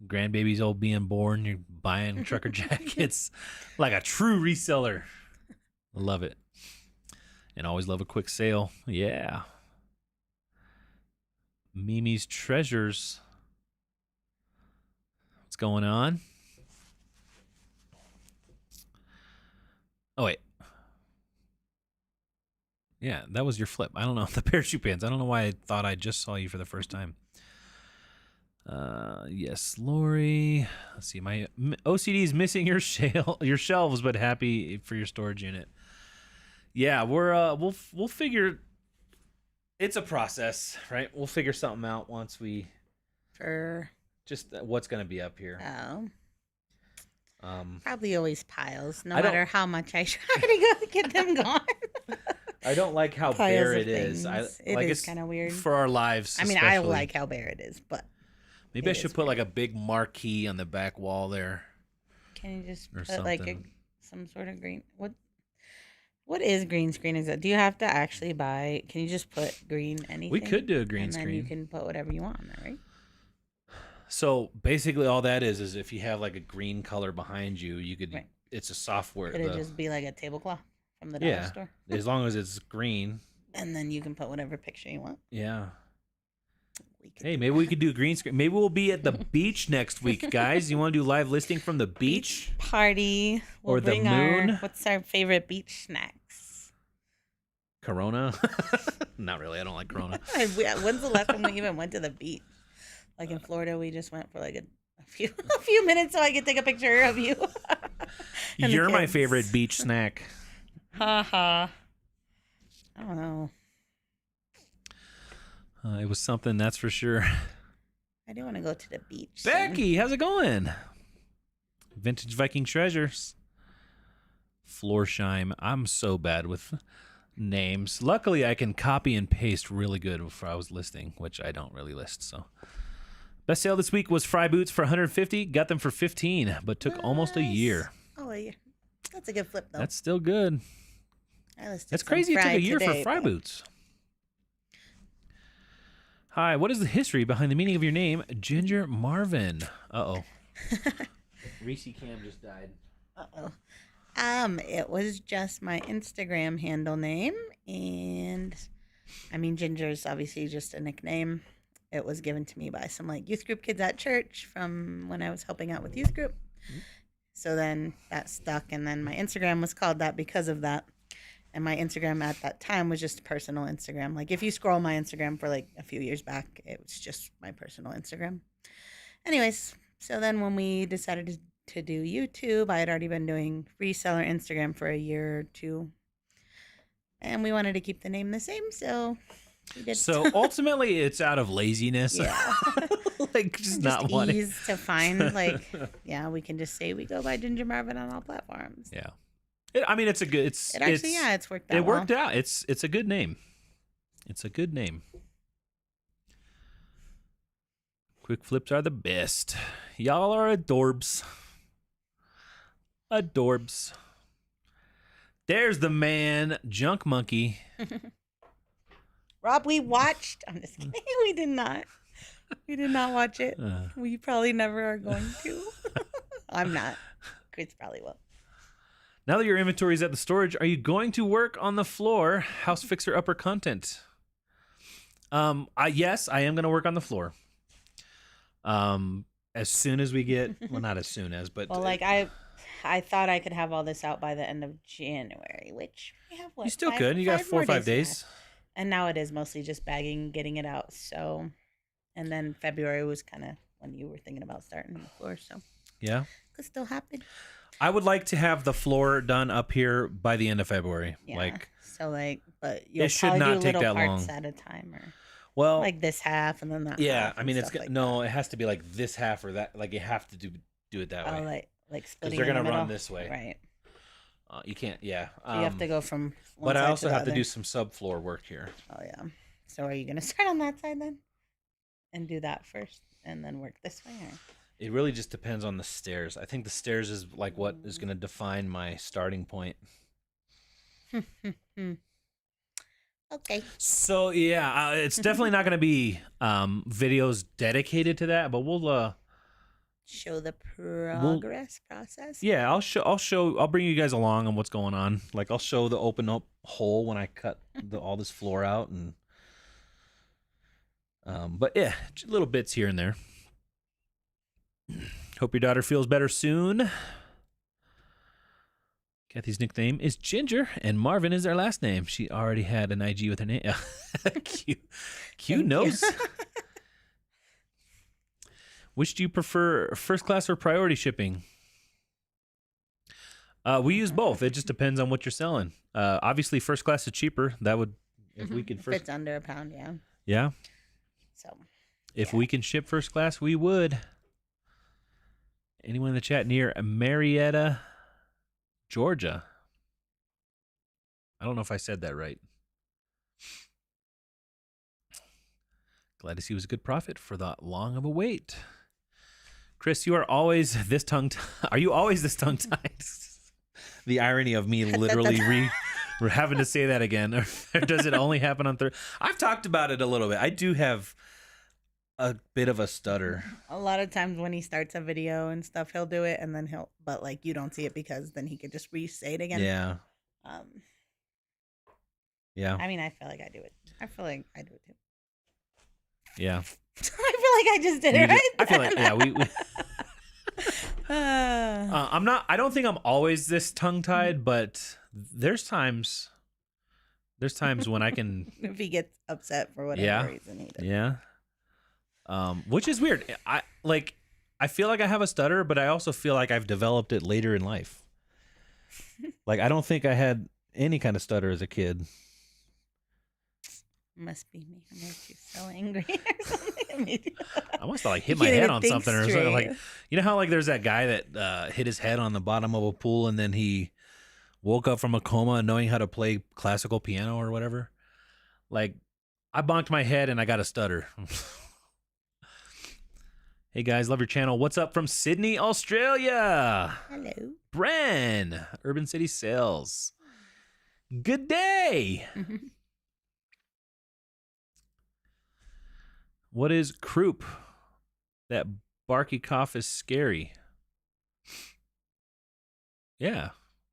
Grandbabies all being born, you're buying trucker jackets like a true reseller. Love it. And always love a quick sale. Yeah. Mimi's Treasures. What's going on? Oh, wait. Yeah, that was your flip. I don't know. The parachute pants. I don't know why I thought I just saw you for the first time. Yes, Lori. Let's see. My OCD is missing your shelves, but happy for your storage unit. Yeah, we'll figure. It's a process, right? We'll figure something out once we. For just what's going to be up here. Probably always piles, no matter how much I try to go get them gone. I don't like how bare it is. It is kind of weird for our lives. I mean, I like how bare it is, but maybe I should put like a big marquee on the back wall there. Can you just put something? Like some sort of green? What is green screen? Is it? Do you have to actually buy? Can you just put green anything? We could do a green screen. And then you can put whatever you want on there, right? So basically, all that is if you have like a green color behind you, you could. Right. It's a software. Could it just be like a tablecloth from the dollar store? As long as it's green. And then you can put whatever picture you want. Yeah. Hey, maybe we could do green screen. Maybe we'll be at the beach next week, guys. You want to do live listing from the beach party, or the moon? What's our favorite beach snacks? Corona? Not really. I don't like Corona. When's the last time we even went to the beach? Like in Florida, we just went for like a few minutes so I could take a picture of you. You're my favorite beach snack. Ha ha. I don't know. It was something, that's for sure. I do want to go to the beach. Becky, how's it going? Vintage Viking Treasures. Florsheim. I'm so bad with names. Luckily, I can copy and paste really good before I was listing, which I don't really list. So, best sale this week was Fry Boots for $150. Got them for $15, but took almost a year. Oh, a year. That's a good flip, though. That's still good. That's crazy. It took a year for Fry Boots. Hi, what is the history behind the meaning of your name, Ginger Marvin? Uh-oh. Reese Cam just died. Uh-oh. It was just my Instagram handle name, and I mean, Ginger is obviously just a nickname. It was given to me by some like youth group kids at church from when I was helping out with youth group. Mm-hmm. So then that stuck, and then my Instagram was called that because of that. And my Instagram at that time was just a personal Instagram. Like if you scroll my Instagram for like a few years back, it was just my personal Instagram. Anyways, so then when we decided to do YouTube, I had already been doing reseller Instagram for a year or two. And we wanted to keep the name the same, so we did. So ultimately, it's out of laziness. Yeah. Like just not wanting. Ease to find. Like, yeah, we can just say we go by Ginger Marvin on all platforms. Yeah. I mean, it's a good. It's worked out. It worked out. It's a good name. It's a good name. Quick flips are the best. Y'all are adorbs. Adorbs. There's the man, Junk Monkey. Rob, we watched. I'm just kidding. We did not. We did not watch it. We probably never are going to. I'm not. Chris probably will. Now that your inventory is at the storage, are you going to work on the floor? House fixer upper content. Yes, I am going to work on the floor. As soon as we get, well, not as soon as, but well, like I thought I could have all this out by the end of January, which we have what? You still could. You got 4 or 5 days. And now it is mostly just bagging, getting it out. So, and then February was kind of when you were thinking about starting the floor. So yeah, could still happen. I would like to have the floor done up here by the end of February. Yeah. But you'll it should not take that long at a time, or well, like this half and then that. Yeah, half I mean, like it has to be like this half or that. Like you have to do it that way. Like splitting. Because they're gonna run this way, right? You can't. Yeah. So you have to go from. But I also have to other. do some subfloor work here. Oh yeah. So are you gonna start on that side then, and do that first, and then work this way? Or? It really just depends on the stairs. I think the stairs is like what is going to define my starting point. Okay. So yeah, it's definitely not going to be videos dedicated to that, but we'll show the progress process. Yeah, I'll bring you guys along on what's going on. Like I'll show the open up hole when I cut all this floor out, and but yeah, little bits here and there. Hope your daughter feels better soon. Kathy's nickname is Ginger, and Marvin is their last name. She already had an IG with her name. Q knows. Which do you prefer, first class or priority shipping? We use both. It just depends on what you're selling. Obviously, first class is cheaper. That would, if we could first. If it's under £1, yeah. Yeah. So. If we can ship first class, we would. Anyone in the chat near Marietta, Georgia? I don't know if I said that right. Glad to see it was a good profit for that long of a wait. Chris, you are always this tongue-tied. Are you always this tongue-tied? The irony of me literally having to say that again. Or does it only happen on Thursday? I've talked about it a little bit. I do have a bit of a stutter. A lot of times when he starts a video and stuff, he'll do it, and then but like you don't see it because then he could just re-say it again. Yeah. Yeah. I mean, I feel like I do it. I feel like I do it too. Yeah. I feel like I just did it right. I feel like, yeah, we I don't think I'm always this tongue-tied, but there's times when I can. If he gets upset for whatever reason, he does. Yeah. Which is weird. I feel like I have a stutter, but I also feel like I've developed it later in life. Like I don't think I had any kind of stutter as a kid. Must be me. I made you so angry or something. I must have like hit my head on something or something. Like, you know how like there's that guy that hit his head on the bottom of a pool and then he woke up from a coma knowing how to play classical piano or whatever. Like I bonked my head and I got a stutter. Hey guys, love your channel. What's up from Sydney, Australia? Hello. Bren, Urban City Sales. Good day. What is croup? That barky cough is scary. Yeah,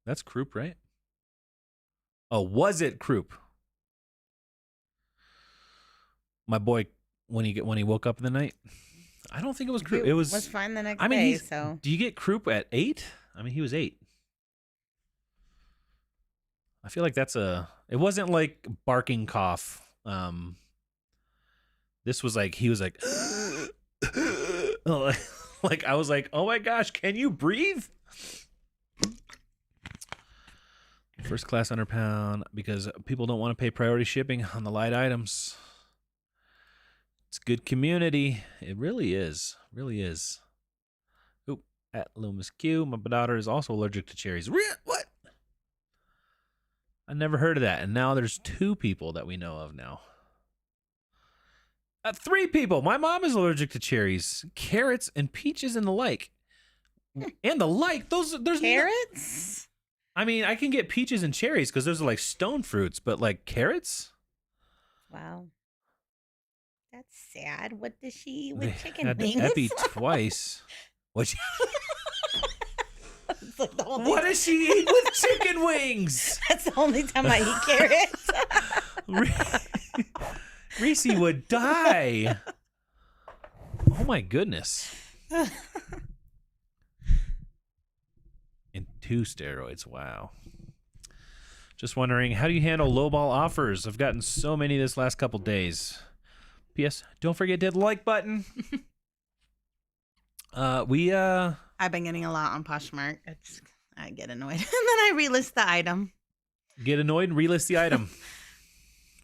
that's croup, right? Oh, was it croup? My boy, when he woke up in the night, I don't think it was croup. It was fine the next day. So do you get croup at 8? I mean, he was 8. I feel like it wasn't like barking cough. This was like, he was like, like I was like, oh my gosh, can you breathe? First class £100 because people don't want to pay priority shipping on the light items. It's good community. It really is. Really is. Oop, at Loomis Q. My daughter is also allergic to cherries. What? I never heard of that. And now there's 2 people that we know of now. 3 people. My mom is allergic to cherries, carrots, and peaches and the like. And the like. There's Carrots? I mean, I can get peaches and cherries because those are like stone fruits, but like carrots? Wow. That's sad. What does she eat with chicken had wings? To epi twice. What? Like What does she eat with chicken wings? That's the only time I eat carrots. Reese would die. Oh my goodness. And 2 steroids. Wow. Just wondering, how do you handle lowball offers? I've gotten so many this last couple days. P.S. Don't forget to hit the like button. I've been getting a lot on Poshmark. I get annoyed. And then I relist the item. Get annoyed and relist the item.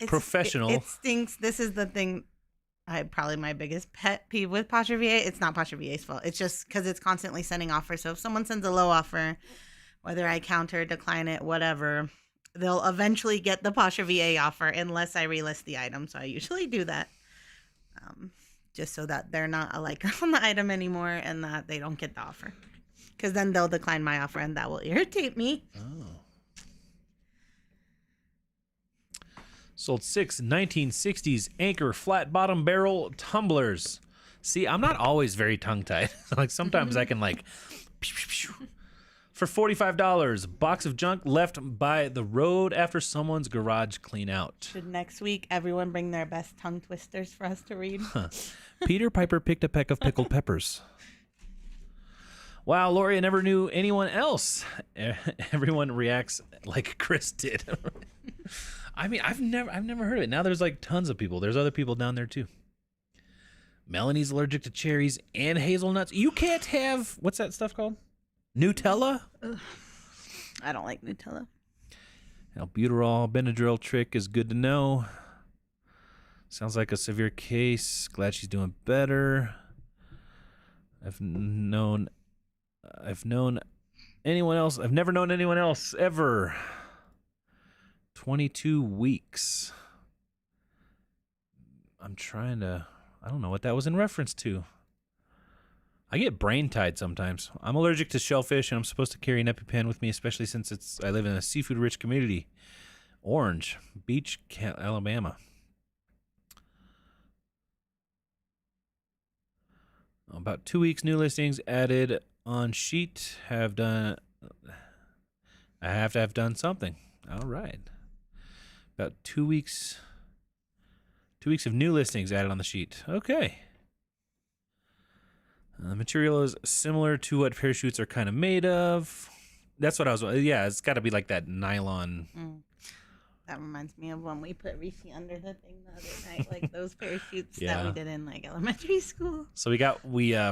Professional. It stinks. This is the thing. Probably my biggest pet peeve with Posture VA. It's not Posture VA's fault. It's just because it's constantly sending offers. So if someone sends a low offer, whether I counter, decline it, whatever, they'll eventually get the Posture VA offer unless I relist the item. So I usually do that. Just so that they're not a liker on the item anymore and that they don't get the offer. Because then they'll decline my offer and that will irritate me. Oh. Sold 6 1960s Anchor flat bottom barrel tumblers. See, I'm not always very tongue-tied. Like sometimes I can like for $45. Box of junk left by the road after someone's garage clean out. Should next week everyone bring their best tongue twisters for us to read? Peter Piper picked a peck of pickled peppers. Wow, Lori, I never knew anyone else. Everyone reacts like Chris did. I mean, I've never heard of it. Now there's like tons of people. There's other people down there too. Melanie's allergic to cherries and hazelnuts. You can't have, what's that stuff called? Nutella? Ugh. I don't like Nutella. Albuterol Benadryl trick is good to know. Sounds like a severe case. Glad she's doing better. I've never known anyone else ever. 22 weeks. I don't know what that was in reference to. I get brain tied sometimes. I'm allergic to shellfish and I'm supposed to carry an EpiPen with me, especially since I live in a seafood rich community. Orange Beach, Alabama. About 2 weeks new listings added on sheet. I have to have done something. All right. About 2 weeks. 2 weeks of new listings added on the sheet. Okay. The material is similar to what parachutes are kind of made of. That's what I was. Yeah, it's got to be like that nylon. That reminds me of when we put Reese under the thing the other night, like those parachutes that we did in like elementary school. So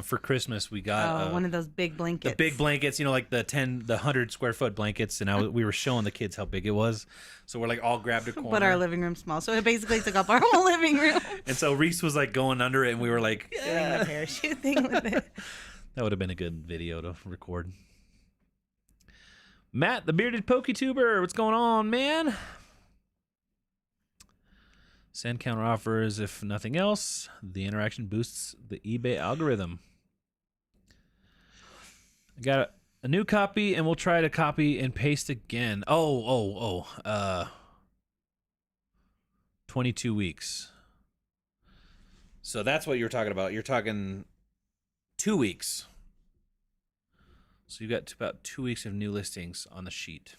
for Christmas we got one of those big blankets. The big blankets, like the 100 square foot blankets, and we were showing the kids how big it was. So we're like all grabbed a corner. But our living room's small, so it basically took up our whole living room. And so Reese was like going under it, and we were like doing the parachute thing with it. That would have been a good video to record. Matt, the bearded PokeTuber, what's going on, man? Send counter offers. If nothing else, the interaction boosts the eBay algorithm. I got a new copy, and we'll try to copy and paste again. 22 weeks. So that's what you're talking about. You're talking 2 weeks. So you got about 2 weeks of new listings on the sheet.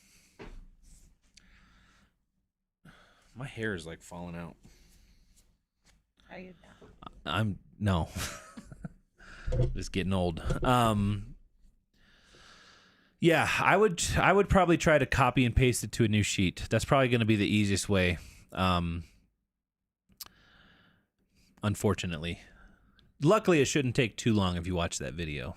My hair is like falling out. Are you down? No. Just getting old. Yeah, I would probably try to copy and paste it to a new sheet. That's probably going to be the easiest way. Unfortunately. Luckily, it shouldn't take too long if you watch that video.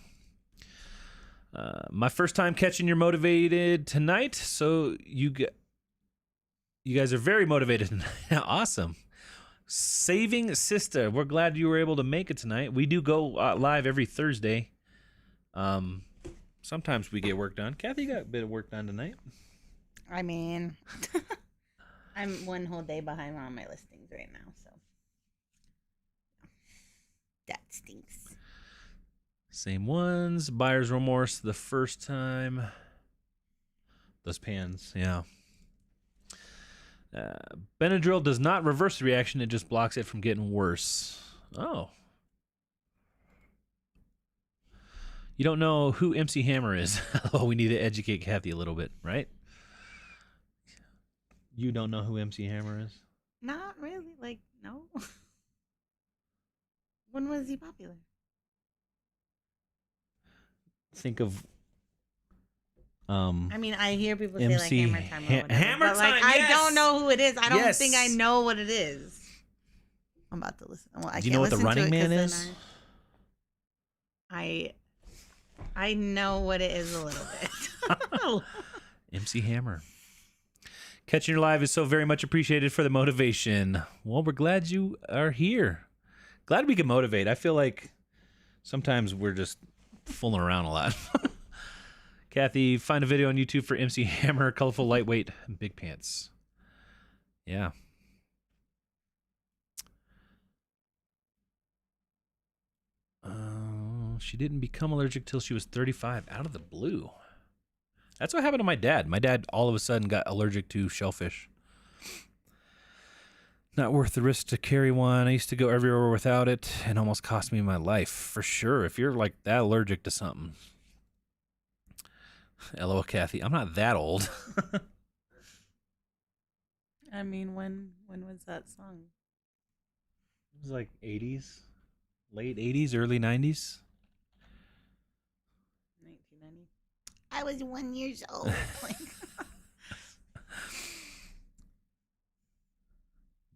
My first time catching your motivated tonight, so you guys are very motivated tonight. Awesome. Saving Sister, we're glad you were able to make it tonight. We do go live every Thursday. Sometimes we get work done. Kathy got a bit of work done tonight. I mean, I'm one whole day behind on my listings right now, so that stinks. Same ones. Buyer's remorse the first time. Those pans, yeah. Benadryl does not reverse the reaction. It just blocks it from getting worse. Oh. You don't know who MC Hammer is. Oh, we need to educate Kathy a little bit, right? You don't know who MC Hammer is? Not really. Like, no. When was he popular? Think of I mean, I hear people say MC like Hammer Time or whatever, Hammer but like Time, yes! I don't know who it is. I don't Yes. think I know what it is. I'm about to listen. Well, I Do you can't know what the listen to Running it Man 'cause is? then I know what it is a little bit. MC Hammer. Catching your live is so very much appreciated for the motivation. Well, we're glad you are here. Glad we can motivate. I feel like sometimes we're just fooling around a lot. Kathy, find a video on YouTube for MC Hammer, colorful, lightweight, and big pants. Yeah. She didn't become allergic till she was 35. Out of the blue. That's what happened to my dad. My dad all of a sudden got allergic to shellfish. Not worth the risk to carry one. I used to go everywhere without it and almost cost me my life. For sure. If you're like that allergic to something. LOL, Kathy. I'm not that old. I mean, when was that song? It was like 80s. Late 80s, early 90s. 1990. I was 1 year old.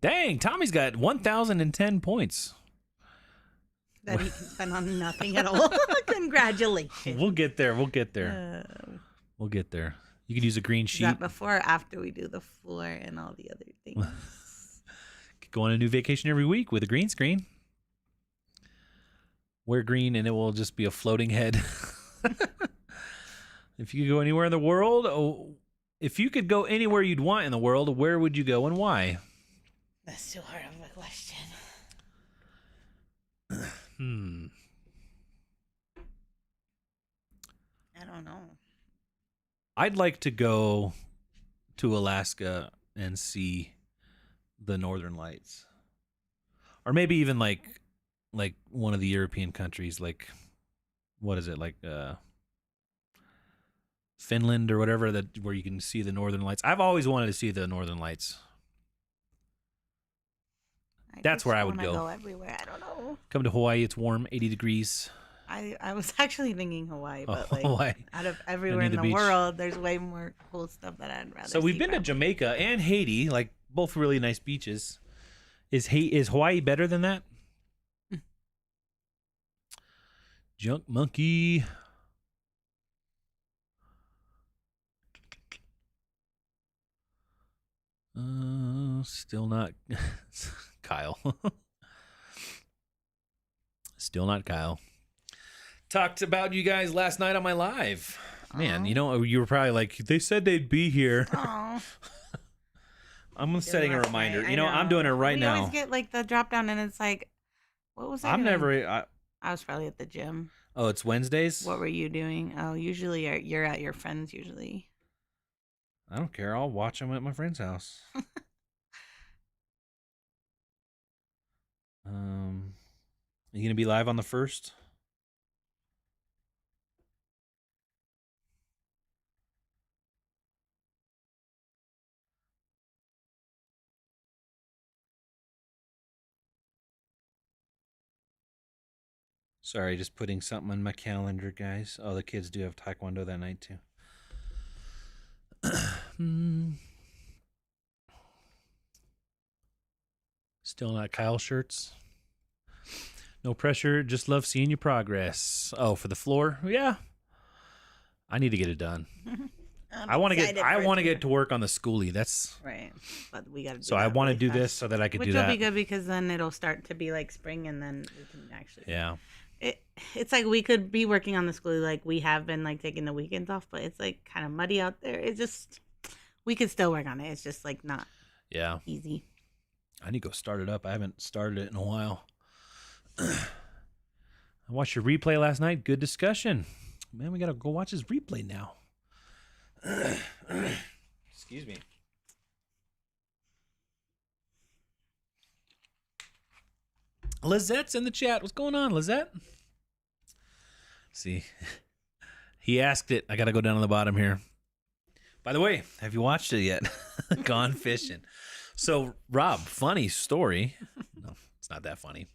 Dang, Tommy's got 1,010 points. That he can spend on nothing at all. Congratulations. We'll get there. We'll get there. We'll get there. You could use a green Is sheet. that before or after we do the floor and all the other things? Could go on a new vacation every week with a green screen. Wear green and it will just be a floating head. If you could go anywhere in the world, if you could go anywhere you'd want in the world, where would you go and why? That's too hard of a question. I don't know. I'd like to go to Alaska and see the Northern Lights. Or maybe even like one of the European countries, like what is it, like Finland or whatever, that where you can see the Northern Lights. I've always wanted to see the Northern Lights. That's where I would go. Everywhere. I don't know. Come to Hawaii. It's warm, 80 degrees. I was actually thinking Hawaii, but like Hawaii. out of everywhere in the world, there's way more cool stuff that I'd rather. So we've been to Jamaica and Haiti, like both really nice beaches. Is Hawaii better than that? Junk monkey. Still not Kyle. Still not Kyle. Talked about you guys last night on my live. Man, you know, you were probably like, they said they'd be here. I'm setting a reminder. You know, I'm doing it right now. We always get like the drop down and it's like, what was I doing? I was probably at the gym. Oh, it's Wednesdays? What were you doing? Oh, usually you're at your friend's usually. I don't care. I'll watch them at my friend's house. Are you going to be live on the 1st? Sorry, just putting something on my calendar, guys. Oh, the kids do have Taekwondo that night, too. Still not Kyle shirts. No pressure. Just love seeing your progress. Oh, for the floor? Yeah. I need to get it done. I want to get to work on the Skooly. That's right. But we got to. So I want to do this so that I could do that. Which will be good because then it'll start to be like spring, and then we can actually. Yeah. It's like we could be working on the Skooly like we have been like taking the weekends off, but it's like kind of muddy out there. It's just we could still work on it. It's just like not. Yeah. Easy. I need to go start it up. I haven't started it in a while. I watched your replay last night. Good discussion. Man, we got to go watch his replay now. Excuse me. Lizette's in the chat. What's going on, Lizette? See, he asked it. I got to go down to the bottom here. By the way, have you watched it yet? Gone fishing. So, Rob, funny story. No, it's not that funny.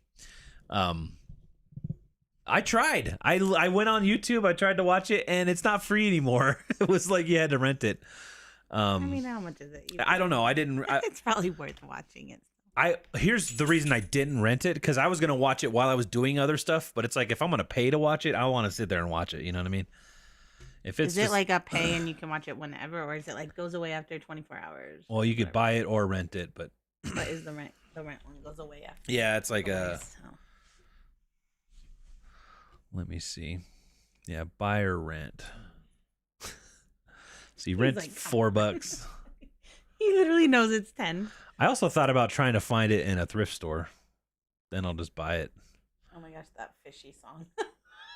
I tried. I went on YouTube. I tried to watch it, and it's not free anymore. It was like you had to rent it. I mean, how much is it? I don't know. I didn't. It's probably worth watching it. Here's the reason I didn't rent it, because I was gonna watch it while I was doing other stuff. But it's like if I'm gonna pay to watch it, I want to sit there and watch it. You know what I mean? If it's is it like a pay and you can watch it whenever, or is it like goes away after 24 hours? Well, you could buy it or rent it, but is the rent one goes away after? Yeah, it's like a. Let me see. Yeah, buy or rent. See, rent's like, $4. He literally knows it's 10. I also thought about trying to find it in a thrift store. Then I'll just buy it. Oh my gosh, that fishy song.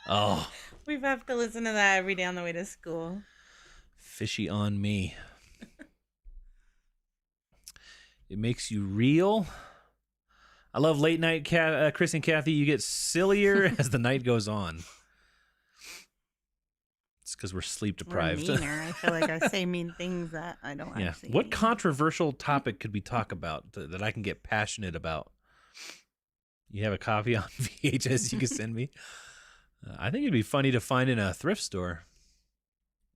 Oh. We have to listen to that every day on the way to school. Fishy on me. It makes you real. I love late night, Chris and Kathy. You get sillier as the night goes on. It's because we're sleep deprived. We're meaner. I feel like I say mean things that I don't actually What mean. controversial topic could we talk about that I can get passionate about? You have a copy on VHS you can send me? I think it'd be funny to find in a thrift store.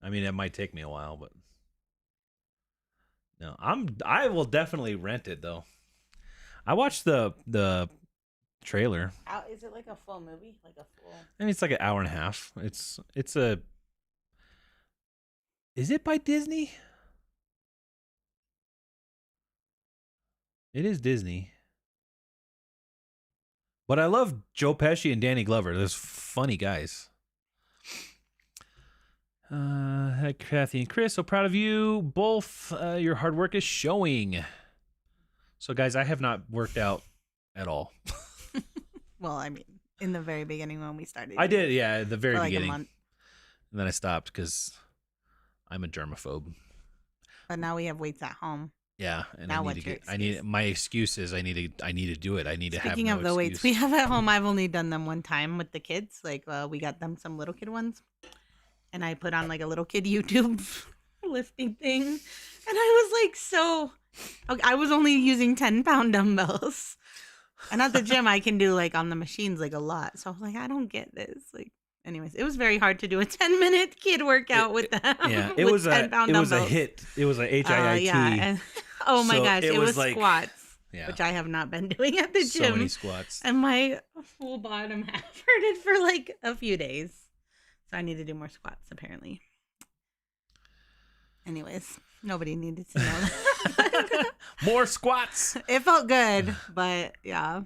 I mean, it might take me a while, but no, I will definitely rent it though. I watched the trailer. How is it, like a full movie? Like a full? I mean, it's like an hour and a half. It's a. Is it by Disney? It is Disney. But I love Joe Pesci and Danny Glover. Those funny guys. Hi, Kathy and Chris. So proud of you both. Your hard work is showing. So, guys, I have not worked out at all. Well, I mean, in the very beginning when we started. I did, yeah, at the very beginning. A month. And then I stopped because I'm a germaphobe. But now we have weights at home. Yeah, and now my excuse is I need to do it. I need to have. Speaking of the weights we have at home, I've only done them one time with the kids. Like we got them some little kid ones, and I put on like a little kid YouTube lifting thing, and I was like, so I was only using 10-pound dumbbells, and at the gym I can do like on the machines like a lot. So I was like, I don't get this. Like, anyways, it was very hard to do a 10-minute kid workout with them. Yeah, it was a hit. It was a HIIT. Yeah. Oh my gosh, it was like, squats, yeah. which I have not been doing at the gym. So many squats. And my whole bottom half hurted for like a few days. So I need to do more squats, apparently. Anyways, nobody needed to know that. More squats. It felt good, but yeah,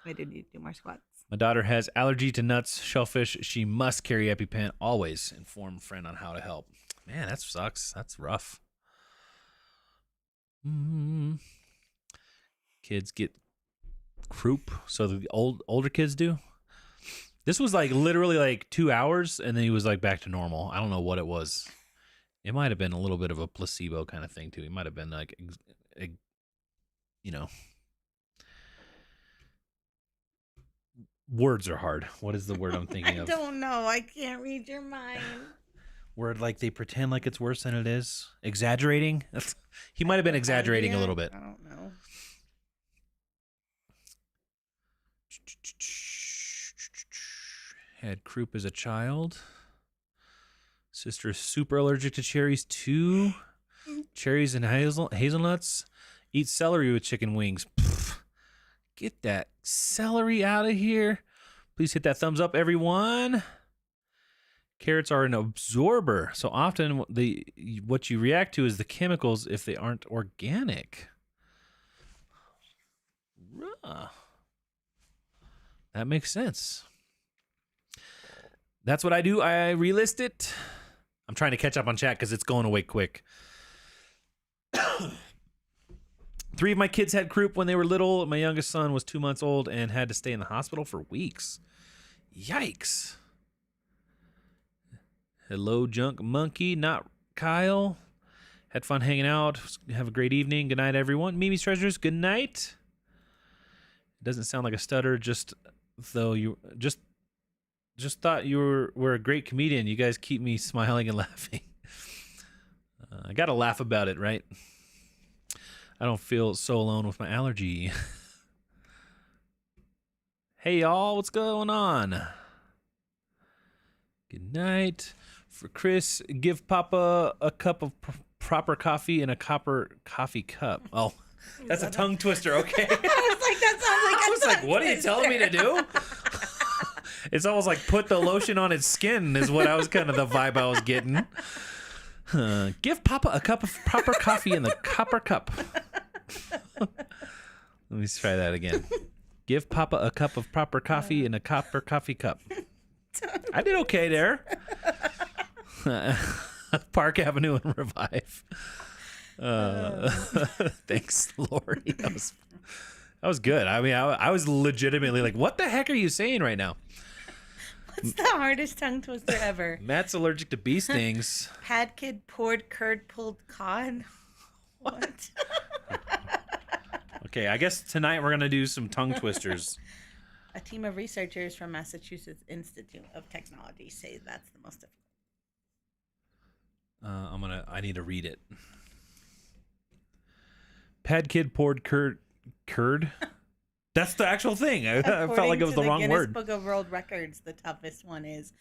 I did need to do more squats. My daughter has allergy to nuts, shellfish. She must carry EpiPen. Always inform friend on how to help. Man, that sucks. That's rough. Kids get croup, so the older kids do. This was like literally like 2 hours, and then he was like back to normal. I don't know what it was. It might have been a little bit of a placebo kind of thing too. He might have been like, you know. Words are hard. What is the word I'm thinking of? I don't know. I can't read your mind. Word like they pretend like it's worse than it is. Exaggerating. He might have been exaggerating a little bit. I don't know. Had croup as a child. Sister is super allergic to cherries too. Cherries and hazelnuts. Eat celery with chicken wings. Pfft. Get that celery out of here. Please hit that thumbs up, everyone. Carrots are an absorber, so often what you react to is the chemicals if they aren't organic. That makes sense. That's what I do. I relist it. I'm trying to catch up on chat because it's going away quick. 3 of my kids had croup when they were little. My youngest son was 2 months old and had to stay in the hospital for weeks. Yikes. Hello, Junk Monkey, not Kyle. Had fun hanging out. Have a great evening. Good night, everyone. Mimi's Treasures, good night. It doesn't sound like a stutter, just though you just thought you were a great comedian. You guys keep me smiling and laughing. I got to laugh about it, right? I don't feel so alone with my allergy. Hey, y'all, what's going on? Good night. For Chris, give Papa a cup of proper coffee in a copper coffee cup. Oh, that's a tongue twister, okay. I was like, that sounds like I was like, what are you telling me to do? It's almost like put the lotion on its skin is what I was kind of the vibe I was getting. Give Papa a cup of proper coffee in the copper cup. Let me try that again. Give Papa a cup of proper coffee in a copper coffee cup. I did okay there. Park Avenue and Revive. Thanks, Lori. That was good. I mean, I was legitimately like, what the heck are you saying right now? What's the hardest tongue twister ever? Matt's allergic to bee stings. Had kid poured curd pulled cod. What? Okay, I guess tonight we're going to do some tongue twisters. A team of researchers from Massachusetts Institute of Technology say that's the most difficult. I need to read it. Pad kid poured curd. That's the actual thing. I felt like it was the wrong Guinness word. Book of World Records, the toughest one is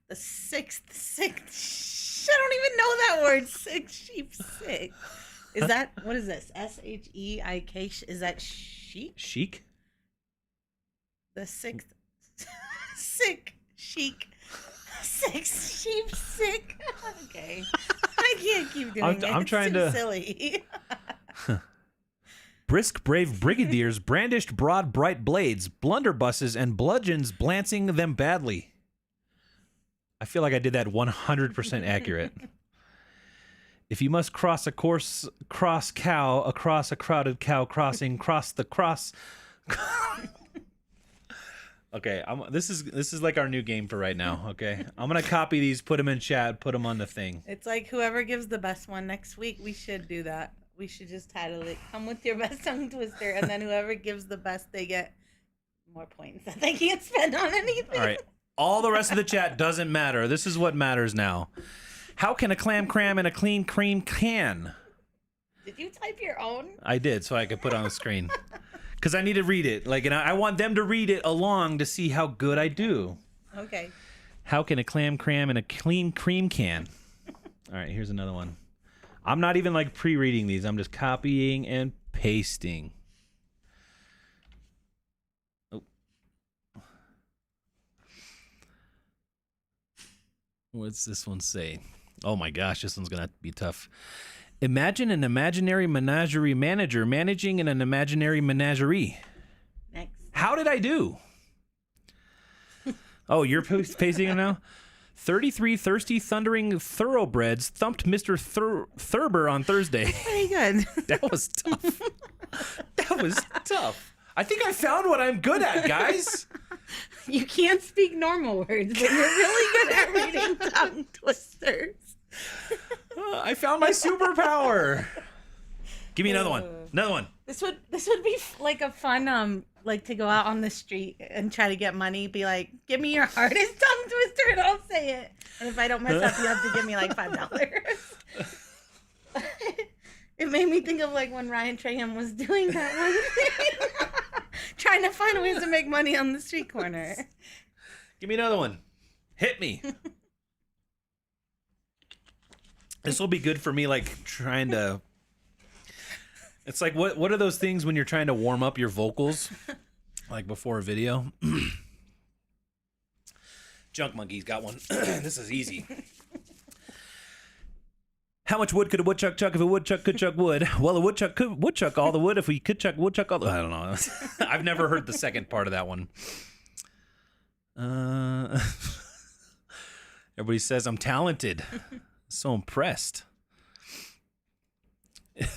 the sixth. I don't even know that word. Six sheep sick. Is that, what is this? S-H-E-I-K. Is that chic? Chic? The sixth. Sick. Chic. Six sheep sick. Okay. I can't keep doing it. I'm trying to. Silly. Brisk, brave brigadiers brandished broad, bright blades, blunderbusses, and bludgeons, glancing them badly. I feel like I did that 100% accurate. If you must cross a cross cow across a crowded cow crossing, cross the cross. Okay, this is like our new game for right now. Okay, I'm gonna copy these, put them in chat, put them on the thing. It's like whoever gives the best one next week. We should do that. We should just title it "Come with your best tongue twister," and then whoever gives the best, they get more points that they can't spend on anything. All right, all the rest of the chat doesn't matter. This is what matters now. How can a clam cram in a clean cream can? Did you type your own? I did, so I could put it on the screen. Because I need to read it. Like, and I want them to read it along to see how good I do. Okay. How can a clam cram in a clean cream can? All right, here's another one. I'm not even like pre-reading these. I'm just copying and pasting. Oh. What's this one say? Oh my gosh, this one's going to be tough. Imagine an imaginary menagerie manager managing in an imaginary menagerie. Next. How did I do? Oh, you're pasting them now? 33 thirsty, thundering thoroughbreds thumped Mr. Thurber on Thursday. Pretty good. That was tough. That was tough. I think I found what I'm good at, guys. You can't speak normal words, but you're really good at reading tongue twisters. I found my superpower. Give me another one. Another one. This would be like a fun like to go out on the street and try to get money. Be like, give me your hardest tongue twister and I'll say it. And if I don't mess up, you have to give me like $5. It made me think of like when Ryan Traham was doing that one thing, trying to find ways to make money on the street corner. Give me another one. Hit me. This will be good for me, like trying to. It's like what are those things when you're trying to warm up your vocals, like before a video? Junk Monkey's got one. This is easy. How much wood could a woodchuck chuck if a woodchuck could chuck wood? Well, a woodchuck could woodchuck all the wood if we could chuck woodchuck all the... I don't know. I've never heard the second part of that one. Everybody says I'm talented. So impressed.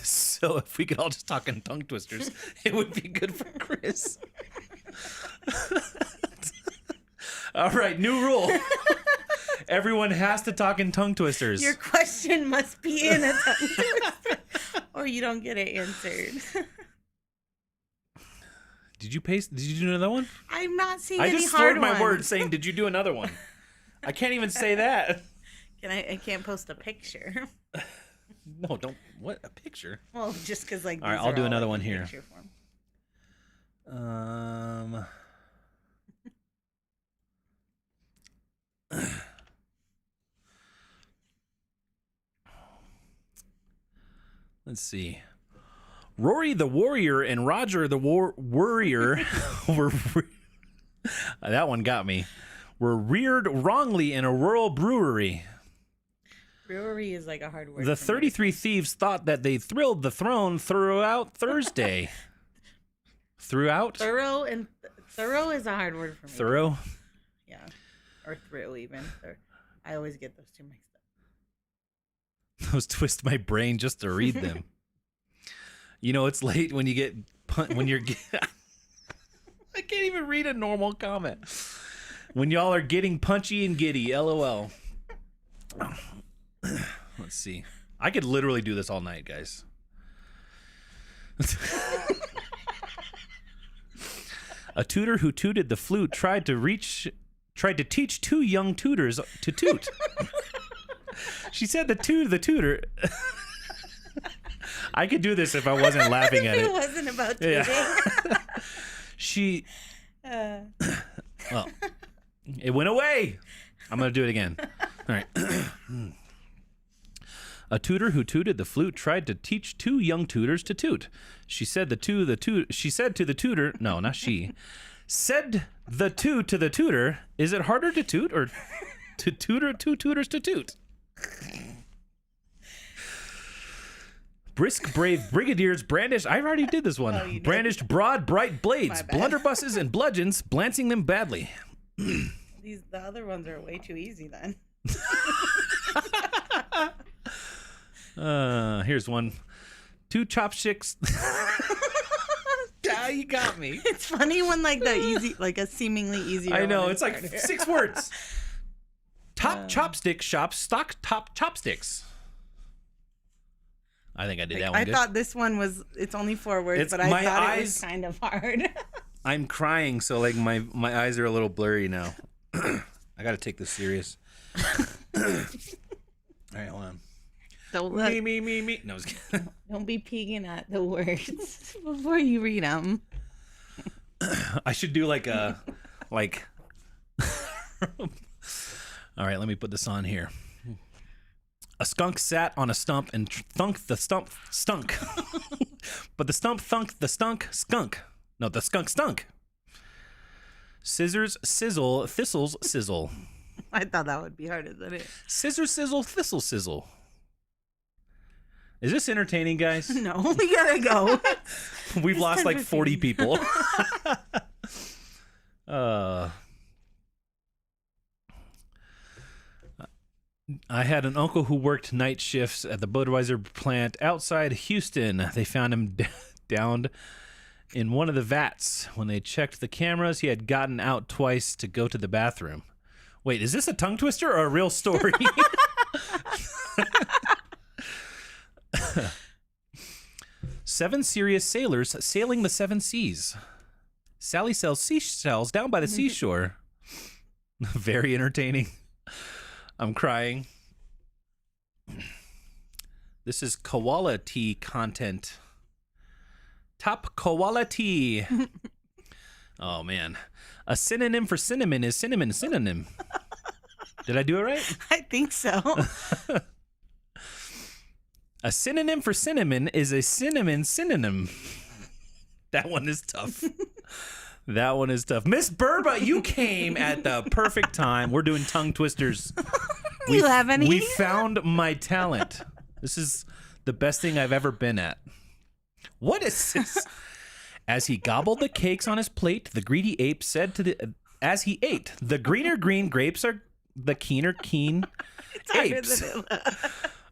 So if we could all just talk in tongue twisters, it would be good for Chris. All right, new rule. Everyone has to talk in tongue twisters. Your question must be in a tongue twister, or you don't get it answered. Did you do another one? I'm not seeing I any just hard slurred my ones. words saying, did you do another one? I can't even say that. I can't post a picture. No, don't. What? A picture? Well, just because like. All right, these I'll are do all, another like, one in here. picture form. Let's see. Rory the Warrior and Roger the Worrier were that one got me. Were reared wrongly in a rural brewery. Brewery is like a hard word. The for 33 me. thieves thought that they thrilled the throne throughout Thursday. Throughout? Thorough is a hard word for me. Thorough? Yeah. Or through even. I always get those two mixed up. Those twist my brain just to read them. You know, it's late when you get when you're I can't even read a normal comment. When y'all are getting punchy and giddy, LOL. Let's see. I could literally do this all night, guys. A tutor who tooted the flute tried to teach two young tutors to toot. She said the tutor. I could do this if I wasn't laughing at it. It wasn't about tooting. Yeah. Well, it went away. I'm going to do it again. All right. A tutor who tooted the flute tried to teach two young tutors to toot. She said to the tutor, no, not she. Said the to the tutor, is it harder to toot or to tutor two tutors to toot? Brisk, brave brigadiers brandished. I already did this one. Oh, Brandished broad, bright blades, blunderbusses, and bludgeons, glancing them badly. The other ones are way too easy then. Here's one. Two chopsticks. Ah, you got me. It's funny when like a seemingly easier. I know. one It's is like harder. 6 words. Top chopstick shop stock top chopsticks. I think I did that one. I good. thought this one was. It's only 4 words, but I thought it was kind of hard. I'm crying, so like my eyes are a little blurry now. I got to take this serious. All right, hold on. Don't Me. No, I was kidding. Don't be peeking at the words before you read them. I should do like a like. All right, let me put this on here. A skunk sat on a stump and thunk the stump stunk. But the stump thunk the skunk. No, the skunk stunk. Scissors sizzle, thistles sizzle. I thought that would be harder than it. Scissors sizzle, thistle sizzle. Is this entertaining, guys? No, we gotta go. We've lost like 40 people. I had an uncle who worked night shifts at the Budweiser plant outside Houston. They found him downed in one of the vats. When they checked the cameras, he had gotten out twice to go to the bathroom. Wait, is this a tongue twister or a real story? Seven serious sailors sailing the 7 seas. Sally sells seashells down by the seashore. Very entertaining. I'm crying. This is koala tea content. Top koala tea. Oh, man. A synonym for cinnamon is cinnamon synonym. Did I do it right? I think so. A synonym for cinnamon is a cinnamon synonym. That one is tough. That one is tough. Miss Burba, you came at the perfect time. We're doing tongue twisters. You have any? We found my talent. This is the best thing I've ever been at. What is this? As he gobbled the cakes on his plate, the greedy ape said as he ate, the greener green grapes are the keener keen apes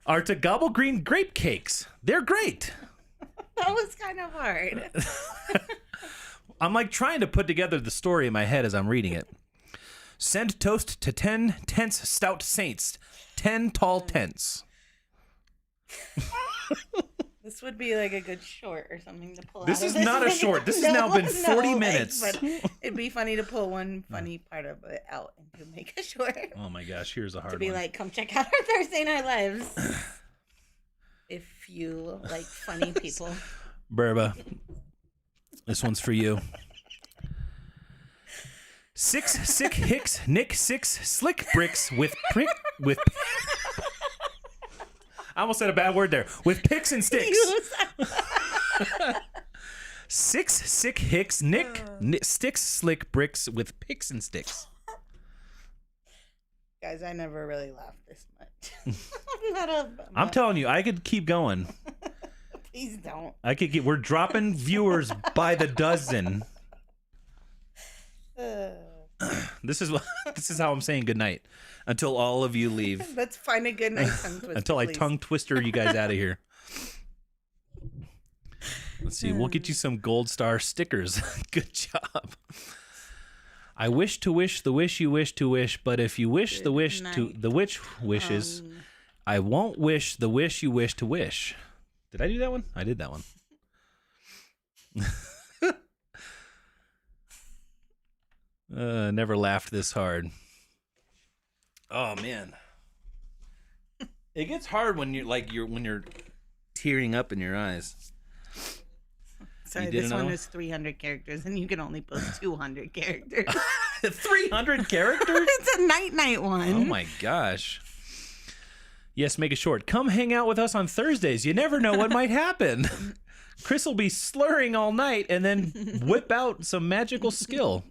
are to gobble green grape cakes. They're great. That was kind of hard. I'm like trying to put together the story in my head as I'm reading it. Send toast to 10 tense stout saints, 10 tall tents. This would be like a good short or something to pull This out is of not a short. This has now been 40 minutes. But it'd be funny to pull one funny part of it out and to make a short. Oh my gosh, here's a hard one. To be like, come check out our Thursday Night Lives. If you like funny people. Burba, this one's for you. 6 sick hicks nick 6 slick bricks with I almost said a bad word there. With picks and sticks. 6 sick hicks nick sticks slick bricks with picks and sticks. Guys, I never really laughed this much. I'm telling you, I could keep going. Please don't. I could keep. We're dropping viewers by the dozen. This is how I'm saying goodnight until all of you leave. Let's find a good night tongue twister. Until I please. tongue twister you guys out of here. Let's see. We'll get you some gold star stickers. Good job. I wish to wish the wish you wish to wish, but if you wish the wish to the witch wishes, I won't wish the wish you wish to wish. Did I do that one? I did that one. Never laughed this hard. Oh man, it gets hard when you're tearing up in your eyes. Sorry, this one is 300 characters, and you can only post 200 characters. 300 characters? It's a night one. Oh my gosh. Yes, make it short. Come hang out with us on Thursdays. You never know what might happen. Chris will be slurring all night and then whip out some magical skill.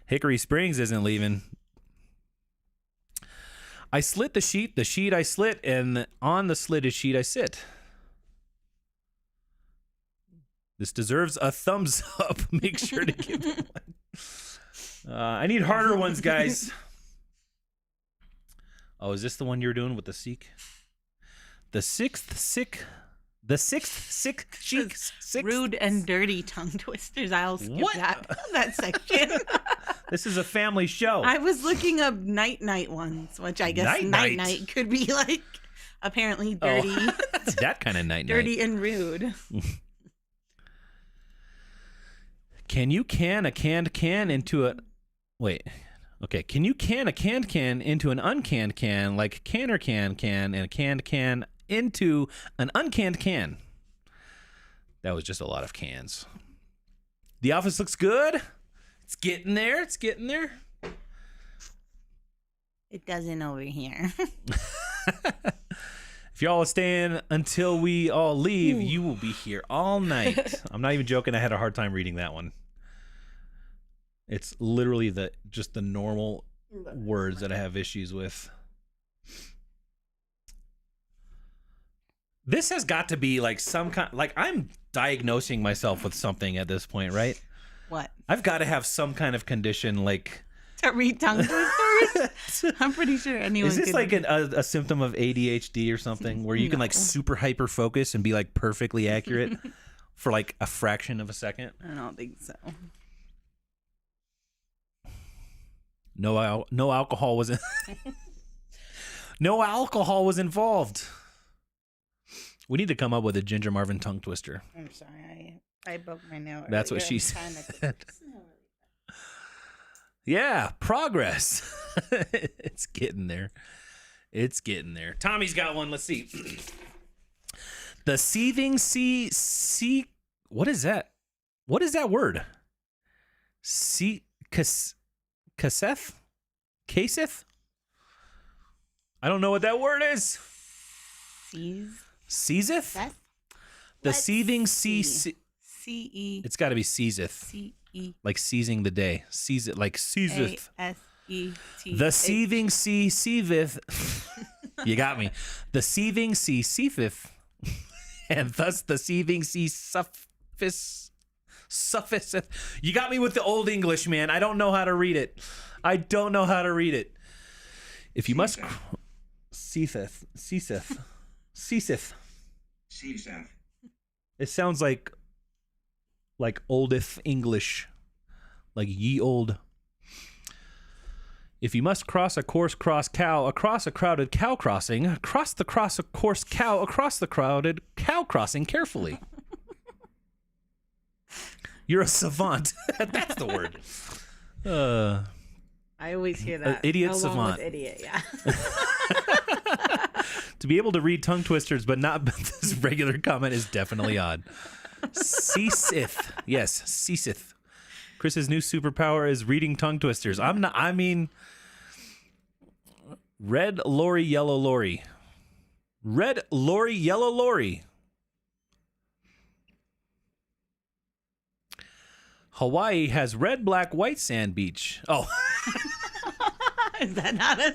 Hickory Springs isn't leaving. I slit the sheet I slit, and on the slitted sheet I sit. This deserves a thumbs up. Make sure to give it one. I need harder ones, guys. Oh, is this the one you're doing with the seek? The sixth sick chic. Rude and dirty tongue twisters. I'll skip that section. This is a family show. I was looking up night ones, which I guess night could be like apparently dirty. Oh, that kind of night. Dirty and rude. Can you can a canned can into a... Wait. Okay. Can you can a canned can into an uncanned can like canner can and a canned can into an uncanned can? That was just a lot of cans. The office looks good. It's getting there. It's getting there. It doesn't over here. If y'all are staying until we all leave, you will be here all night. I'm not even joking. I had a hard time reading that one. It's literally just the normal words that I have issues with. This has got to be like some kind, like I'm diagnosing myself with something at this point, right? What? I've got to have some kind of condition, like to read tongue twisters. I'm pretty sure anyone. Is this like a symptom of ADHD or something, where you can like super hyper focus and be like perfectly accurate for like a fraction of a second? I don't think so. No alcohol was no alcohol was involved. We need to come up with a Ginger Marvin tongue twister. I'm sorry, I broke my nail. That's what she said. Yeah, progress. It's getting there. It's getting there. Tommy's got one. Let's see. The seething sea. What is that? What is that word? Kaseth? Kaseth? I don't know what that word is. Seizeth? The seething sea. C-E. It's got to be seizeth. E. Like seizing the day. Seize it like seizeth. A-S-E-T. The seething sea seetheth. You got me. The seething sea seetheth. And thus the seething sea sufficeth. You got me with the old English, man. I don't know how to read it. If you must... Ceaseth. It sounds like oldeth English. Like ye old. If you must cross a course cow across a crowded cow crossing, cross a course cow across the crowded cow crossing carefully. You're a savant. That's the word. I always hear that. Idiot along savant. With idiot, yeah. To be able to read tongue twisters, but not this regular comment is definitely odd. Ceaseth. Yes, ceaseth. Chris's new superpower is reading tongue twisters. Red lorry, yellow lorry. Red lorry, yellow lorry. Hawaii has red, black, white sand beach. Oh. Is that not a...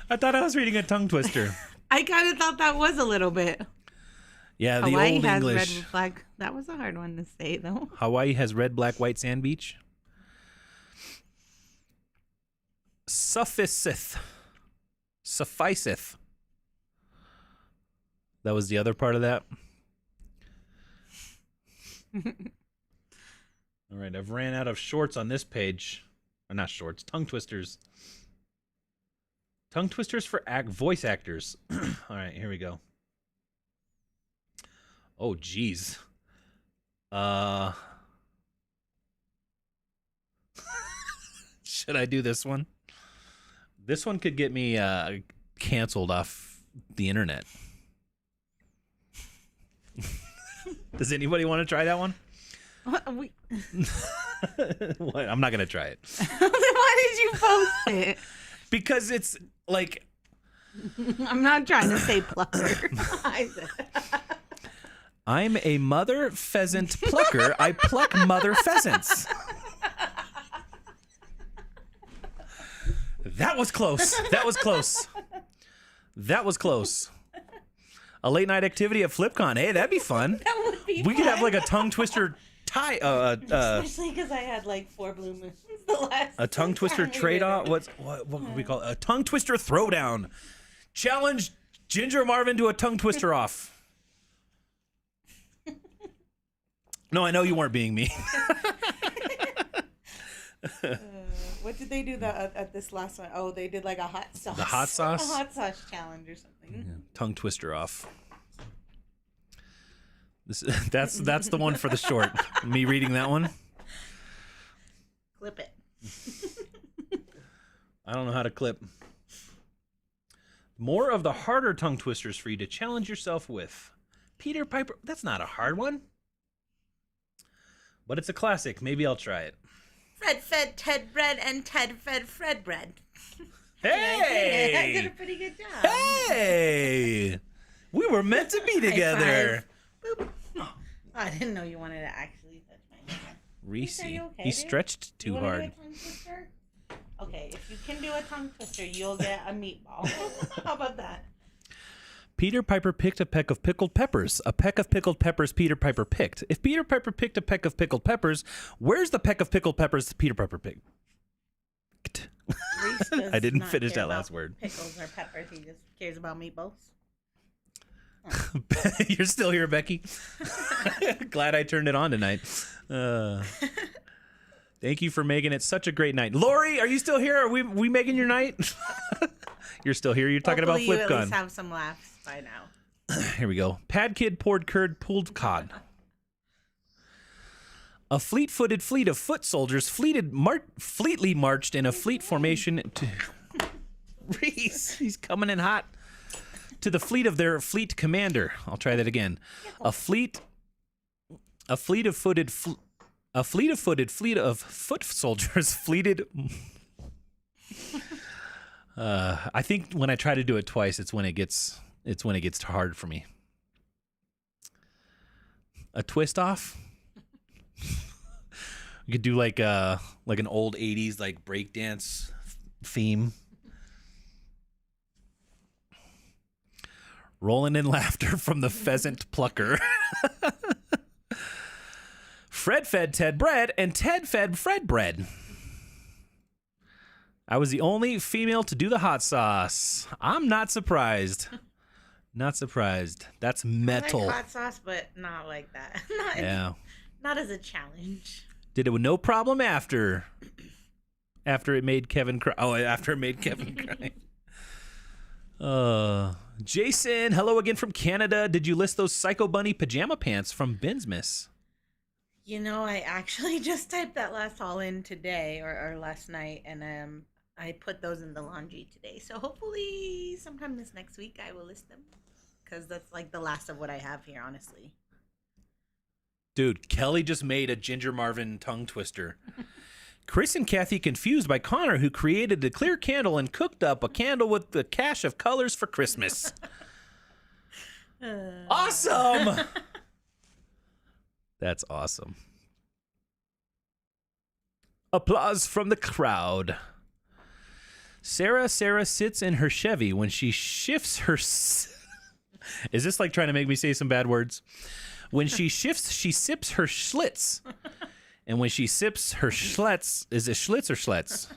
I thought I was reading a tongue twister. I kind of thought that was a little bit. Yeah, the Hawaii old has English. red, black. That was a hard one to say, though. Hawaii has red, black, white sand beach. Sufficeth. That was the other part of that. All right, I've ran out of shorts on this page. Or not shorts, tongue twisters. Tongue twisters for voice actors. All right, here we go. Oh, geez. Should I do this one? This one could get me canceled off the internet. Does anybody want to try that one? What? What? I'm not going to try it. Then why did you post it? Because it's like... I'm not trying to say plucker. I'm a mother pheasant plucker. I pluck mother pheasants. That was close. A late night activity at FlipCon. Hey, that'd be fun. That would be We fun. could have like a tongue twister Especially because I had like 4 blue moons the last a tongue twister time we trade were off. there. What would we call it? A tongue twister throwdown. Challenge Ginger Marvin to a tongue twister off. No, I know you weren't being me. What did they do at this last one? Oh, they did like a hot sauce. The hot sauce? A hot sauce challenge or something. Yeah, tongue twister off. That's the one for the short. Me reading that one. Clip it. I don't know how to clip. More of the harder tongue twisters for you to challenge yourself with. Peter Piper. That's not a hard one. But it's a classic. Maybe I'll try it. Fred fed Ted bread and Ted fed Fred bread. Hey! I did a pretty good job. Hey! We were meant to be together. Boop. Oh, I didn't know you wanted to actually touch my hand. Reese, Are you okay, he dude? stretched too You wanna hard. do a tongue twister? Okay, if you can do a tongue twister, you'll get a meatball. How about that? Peter Piper picked a peck of pickled peppers. A peck of pickled peppers Peter Piper picked. If Peter Piper picked a peck of pickled peppers, where's the peck of pickled peppers Peter Piper picked? Reese does I didn't not finish care that last about word. Pickles or peppers. He just cares about meatballs. You're still here, Becky. Glad I turned it on tonight. Thank you for making it such a great night. Lori, are you still here? Are we making your night? You're still here. You're talking Hopefully about you at least FlipCon. have some laughs by now. Here we go. Pad kid poured curd, pulled cod. A fleet-footed fleet of foot soldiers fleetly marched in a fleet formation to... Reese, he's coming in hot. To the fleet of their fleet commander. I'll try that again. A fleet of foot soldiers fleeted. I think when I try to do it twice, it's when it gets hard for me. A twist off. We could do like an old 80s like breakdance theme. Rolling in laughter from the pheasant plucker. Fred fed Ted bread, and Ted fed Fred bread. I was the only female to do the hot sauce. I'm not surprised. Not surprised. That's metal. I like hot sauce, but not like that. Not as a challenge. Did it with no problem after it made Kevin cry. Oh, after it made Kevin cry. Jason, hello again from Canada. Did you list those Psycho Bunny pajama pants from Binsmas? You know, I actually just typed that last haul in today or last night, and I put those in the laundry today. So hopefully sometime this next week I will list them, because that's like the last of what I have here, honestly. Dude, Kelly just made a Ginger Marvin tongue twister. Chris and Kathy confused by Connor, who created a clear candle and cooked up a candle with the cache of colors for Christmas. Awesome! That's awesome. Applause from the crowd. Sarah sits in her Chevy when she shifts her... Is this like trying to make me say some bad words? When she shifts, she sips her Schlitz. And when she sips her Schlitz, is it Schlitz or Schlitz?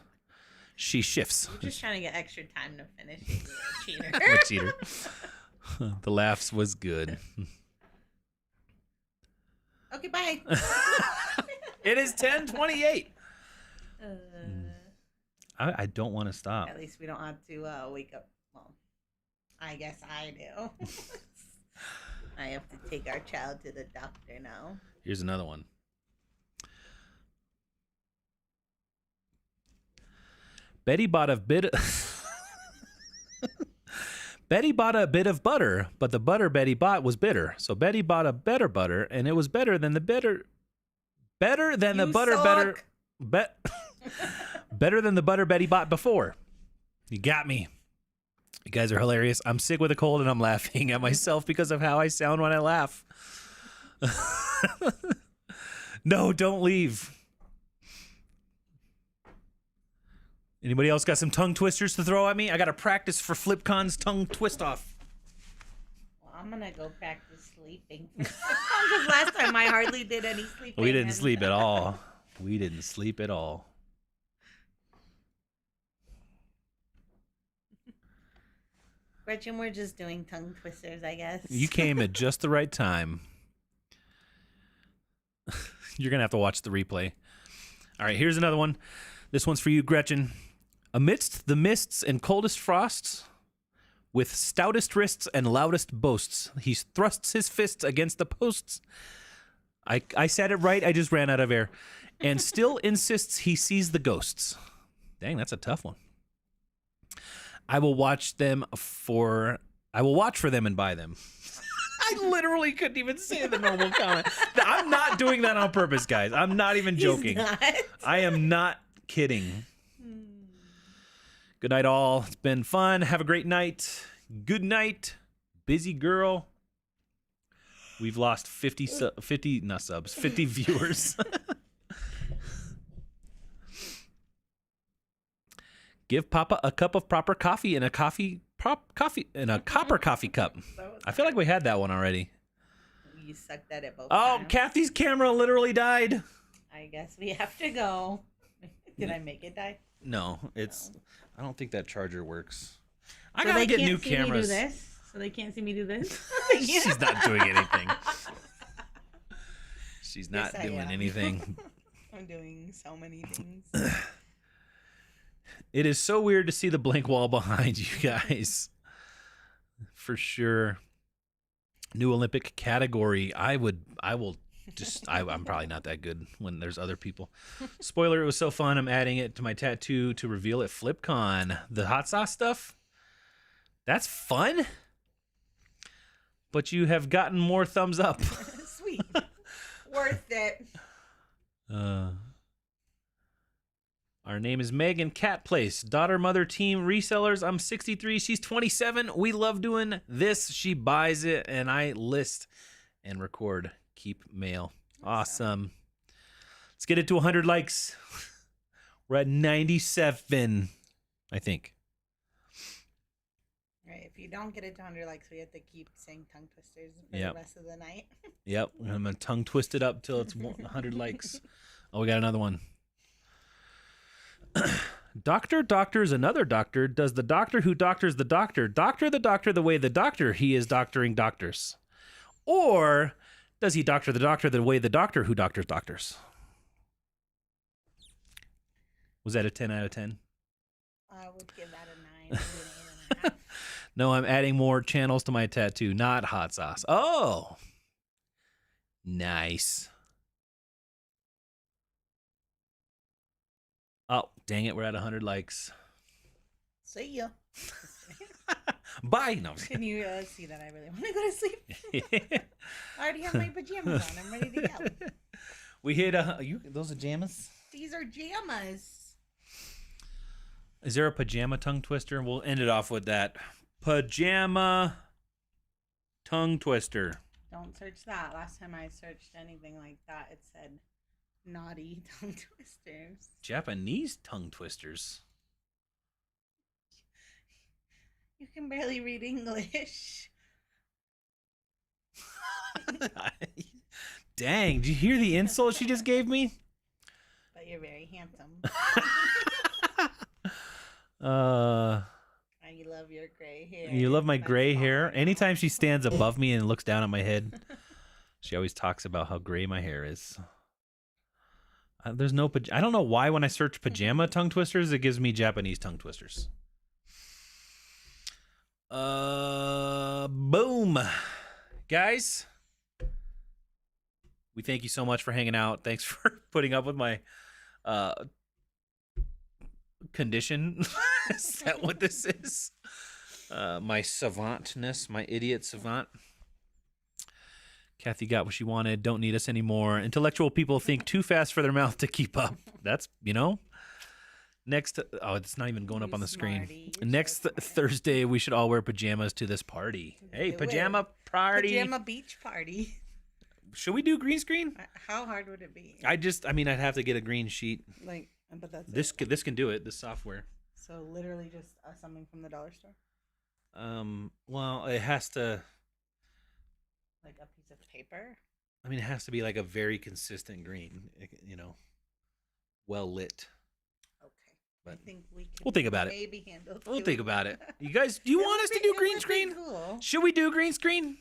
She shifts. You're just trying to get extra time to finish it. Cheater. I'm a cheater. The laughs was good. Okay, bye. It is 10:28. I don't want to stop. At least we don't have to wake up. Well, I guess I do. I have to take our child to the doctor now. Here's another one. Betty bought a bit of butter, but the butter Betty bought was bitter. So Betty bought a better butter, and it was better than the butter better than the butter Betty bought before. You got me. You guys are hilarious. I'm sick with a cold, and I'm laughing at myself because of how I sound when I laugh. No, don't leave. Anybody else got some tongue twisters to throw at me? I got to practice for FlipCon's tongue twist off. Well, I'm going to go practice sleeping. Because last time I hardly did any sleeping. We didn't sleep at all. We didn't sleep at all. Gretchen, we're just doing tongue twisters, I guess. You came at just the right time. You're going to have to watch the replay. All right, here's another one. This one's for you, Gretchen. Amidst the mists and coldest frosts, with stoutest wrists and loudest boasts, he thrusts his fists against the posts. I said it right. I just ran out of air. And still insists he sees the ghosts. Dang, that's a tough one. I will watch for them and buy them. I literally couldn't even say the normal comment. I'm not doing that on purpose, guys. I'm not even joking. I am not kidding. Good night, all. It's been fun. Have a great night. Good night, busy girl. We've lost 50 viewers. Give Papa a cup of proper coffee in a copper coffee cup. I feel like we had that one already. You sucked at it both times. times. Kathy's camera literally died. I guess we have to go. Did I make it die? No, I don't think that charger works. I gotta get new cameras. So they can't see me do this. She's not doing anything. She's not doing anything. I'm doing so many things. It is so weird to see the blank wall behind you guys. For sure. New Olympic category. I'm probably not that good when there's other people. Spoiler, it was so fun. I'm adding it to my tattoo to reveal at FlipCon. The hot sauce stuff, that's fun. But you have gotten more thumbs up. Sweet. Worth it. Our name is Megan Cat Place. Daughter, mother, team, resellers. I'm 63. She's 27. We love doing this. She buys it, and I list and record. Keep mail. Awesome. Let's get it to 100 likes. We're at 97, I think. Right. If you don't get it to 100 likes, we have to keep saying tongue twisters for Yep. the rest of the night. Yep. I'm going to tongue twist it up till it's 100 likes. Oh, we got another one. Doctor doctors another doctor. Does the doctor who doctors the doctor the way the doctor he is doctoring doctors? Or does he doctor the way the doctor who doctors doctors? Was that a 10 out of 10? I would give that a 9. Maybe an 8.5. No, I'm adding more channels to my tattoo, not hot sauce. Oh, nice. Oh, dang it. We're at 100 likes. See ya. Bye. No. Can you see that I really want to go to sleep? I already have my pajamas on. I'm ready to go. We hit those are pajamas? These are jammas. Is there a pajama tongue twister? We'll end it off with that. Pajama tongue twister. Don't search that. Last time I searched anything like that, it said naughty tongue twisters. Japanese tongue twisters. You can barely read English. Dang, did you hear the insult she just gave me? But you're very handsome. I love your gray hair. You love my That's gray all hair? I know. Anytime she stands above me and looks down at my head, she always talks about how gray my hair is. There's no I don't know why when I search pajama tongue twisters, it gives me Japanese tongue twisters. Boom. Guys, we thank you so much for hanging out. Thanks for putting up with my condition. Is that what this is? My savantness, my idiot savant. Kathy got what she wanted. Don't need us anymore. Intellectual people think too fast for their mouth to keep up. That's, Next, it's not even going up on the screen. Next Thursday, we should all wear pajamas to this party. Hey, pajama party. Pajama beach party. Should we do green screen? How hard would it be? I'd have to get a green sheet. But that's This can do it. This software. So literally just something from the dollar store. Well, it has to. Like a piece of paper. It has to be like a very consistent green. Well lit. I think we'll think about it. Maybe handle. We'll think about it. You guys, do you want us to do green screen? Cool. Should we do green screen?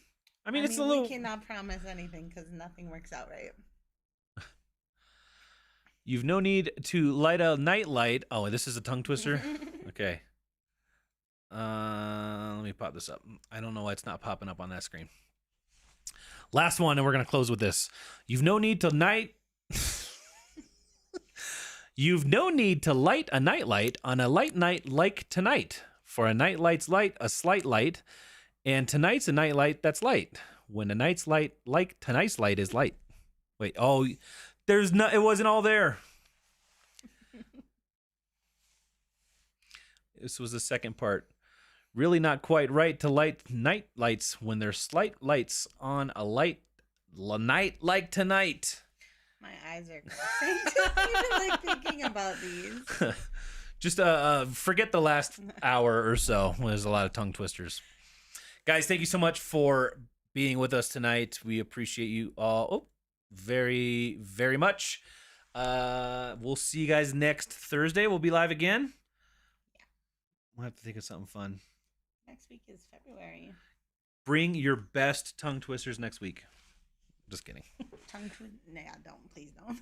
It's a little. We cannot promise anything because nothing works out right. You've no need to light a night light. Oh, this is a tongue twister. Okay. Let me pop this up. I don't know why it's not popping up on that screen. Last one, and we're gonna close with this. You've no need to light a night light on a light night like tonight. For a night light's light, a slight light, and tonight's a night light that's light. When a night's light like tonight's light is light. Wait, it wasn't all there. This was the second part. Really not quite right to light night lights when there's slight lights on a night like tonight. My eyes are closing. Even thinking about these. Just forget the last hour or so when there's a lot of tongue twisters. Guys, thank you so much for being with us tonight. We appreciate you all very, very much. We'll see you guys next Thursday. We'll be live again. Yeah. We'll have to think of something fun. Next week is February. Bring your best tongue twisters next week. Just kidding. Tongue twister? Nah, please don't.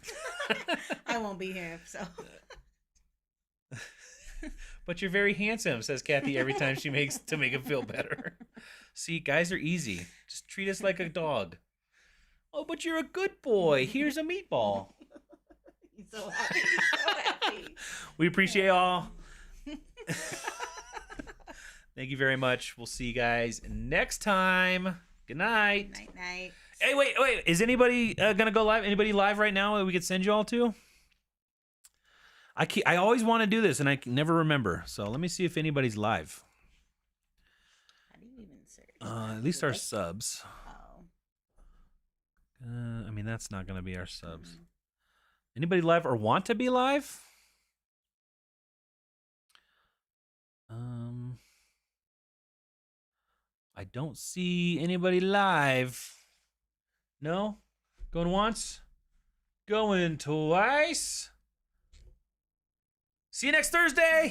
I won't be here, so. But you're very handsome, says Kathy every time she makes to make him feel better. See, guys are easy. Just treat us like a dog. Oh, but you're a good boy. Here's a meatball. He's so happy. He's so happy. We appreciate y'all. Thank you very much. We'll see you guys next time. Good night. Night, night. Hey, wait. Is anybody gonna go live? Anybody live right now that we could send you all to? I always want to do this and I can never remember. So let me see if anybody's live. How do you even search? At least our subs. Oh. That's not gonna be our subs. Anybody live or want to be live? I don't see anybody live. No? Going once? Going twice? See you next Thursday!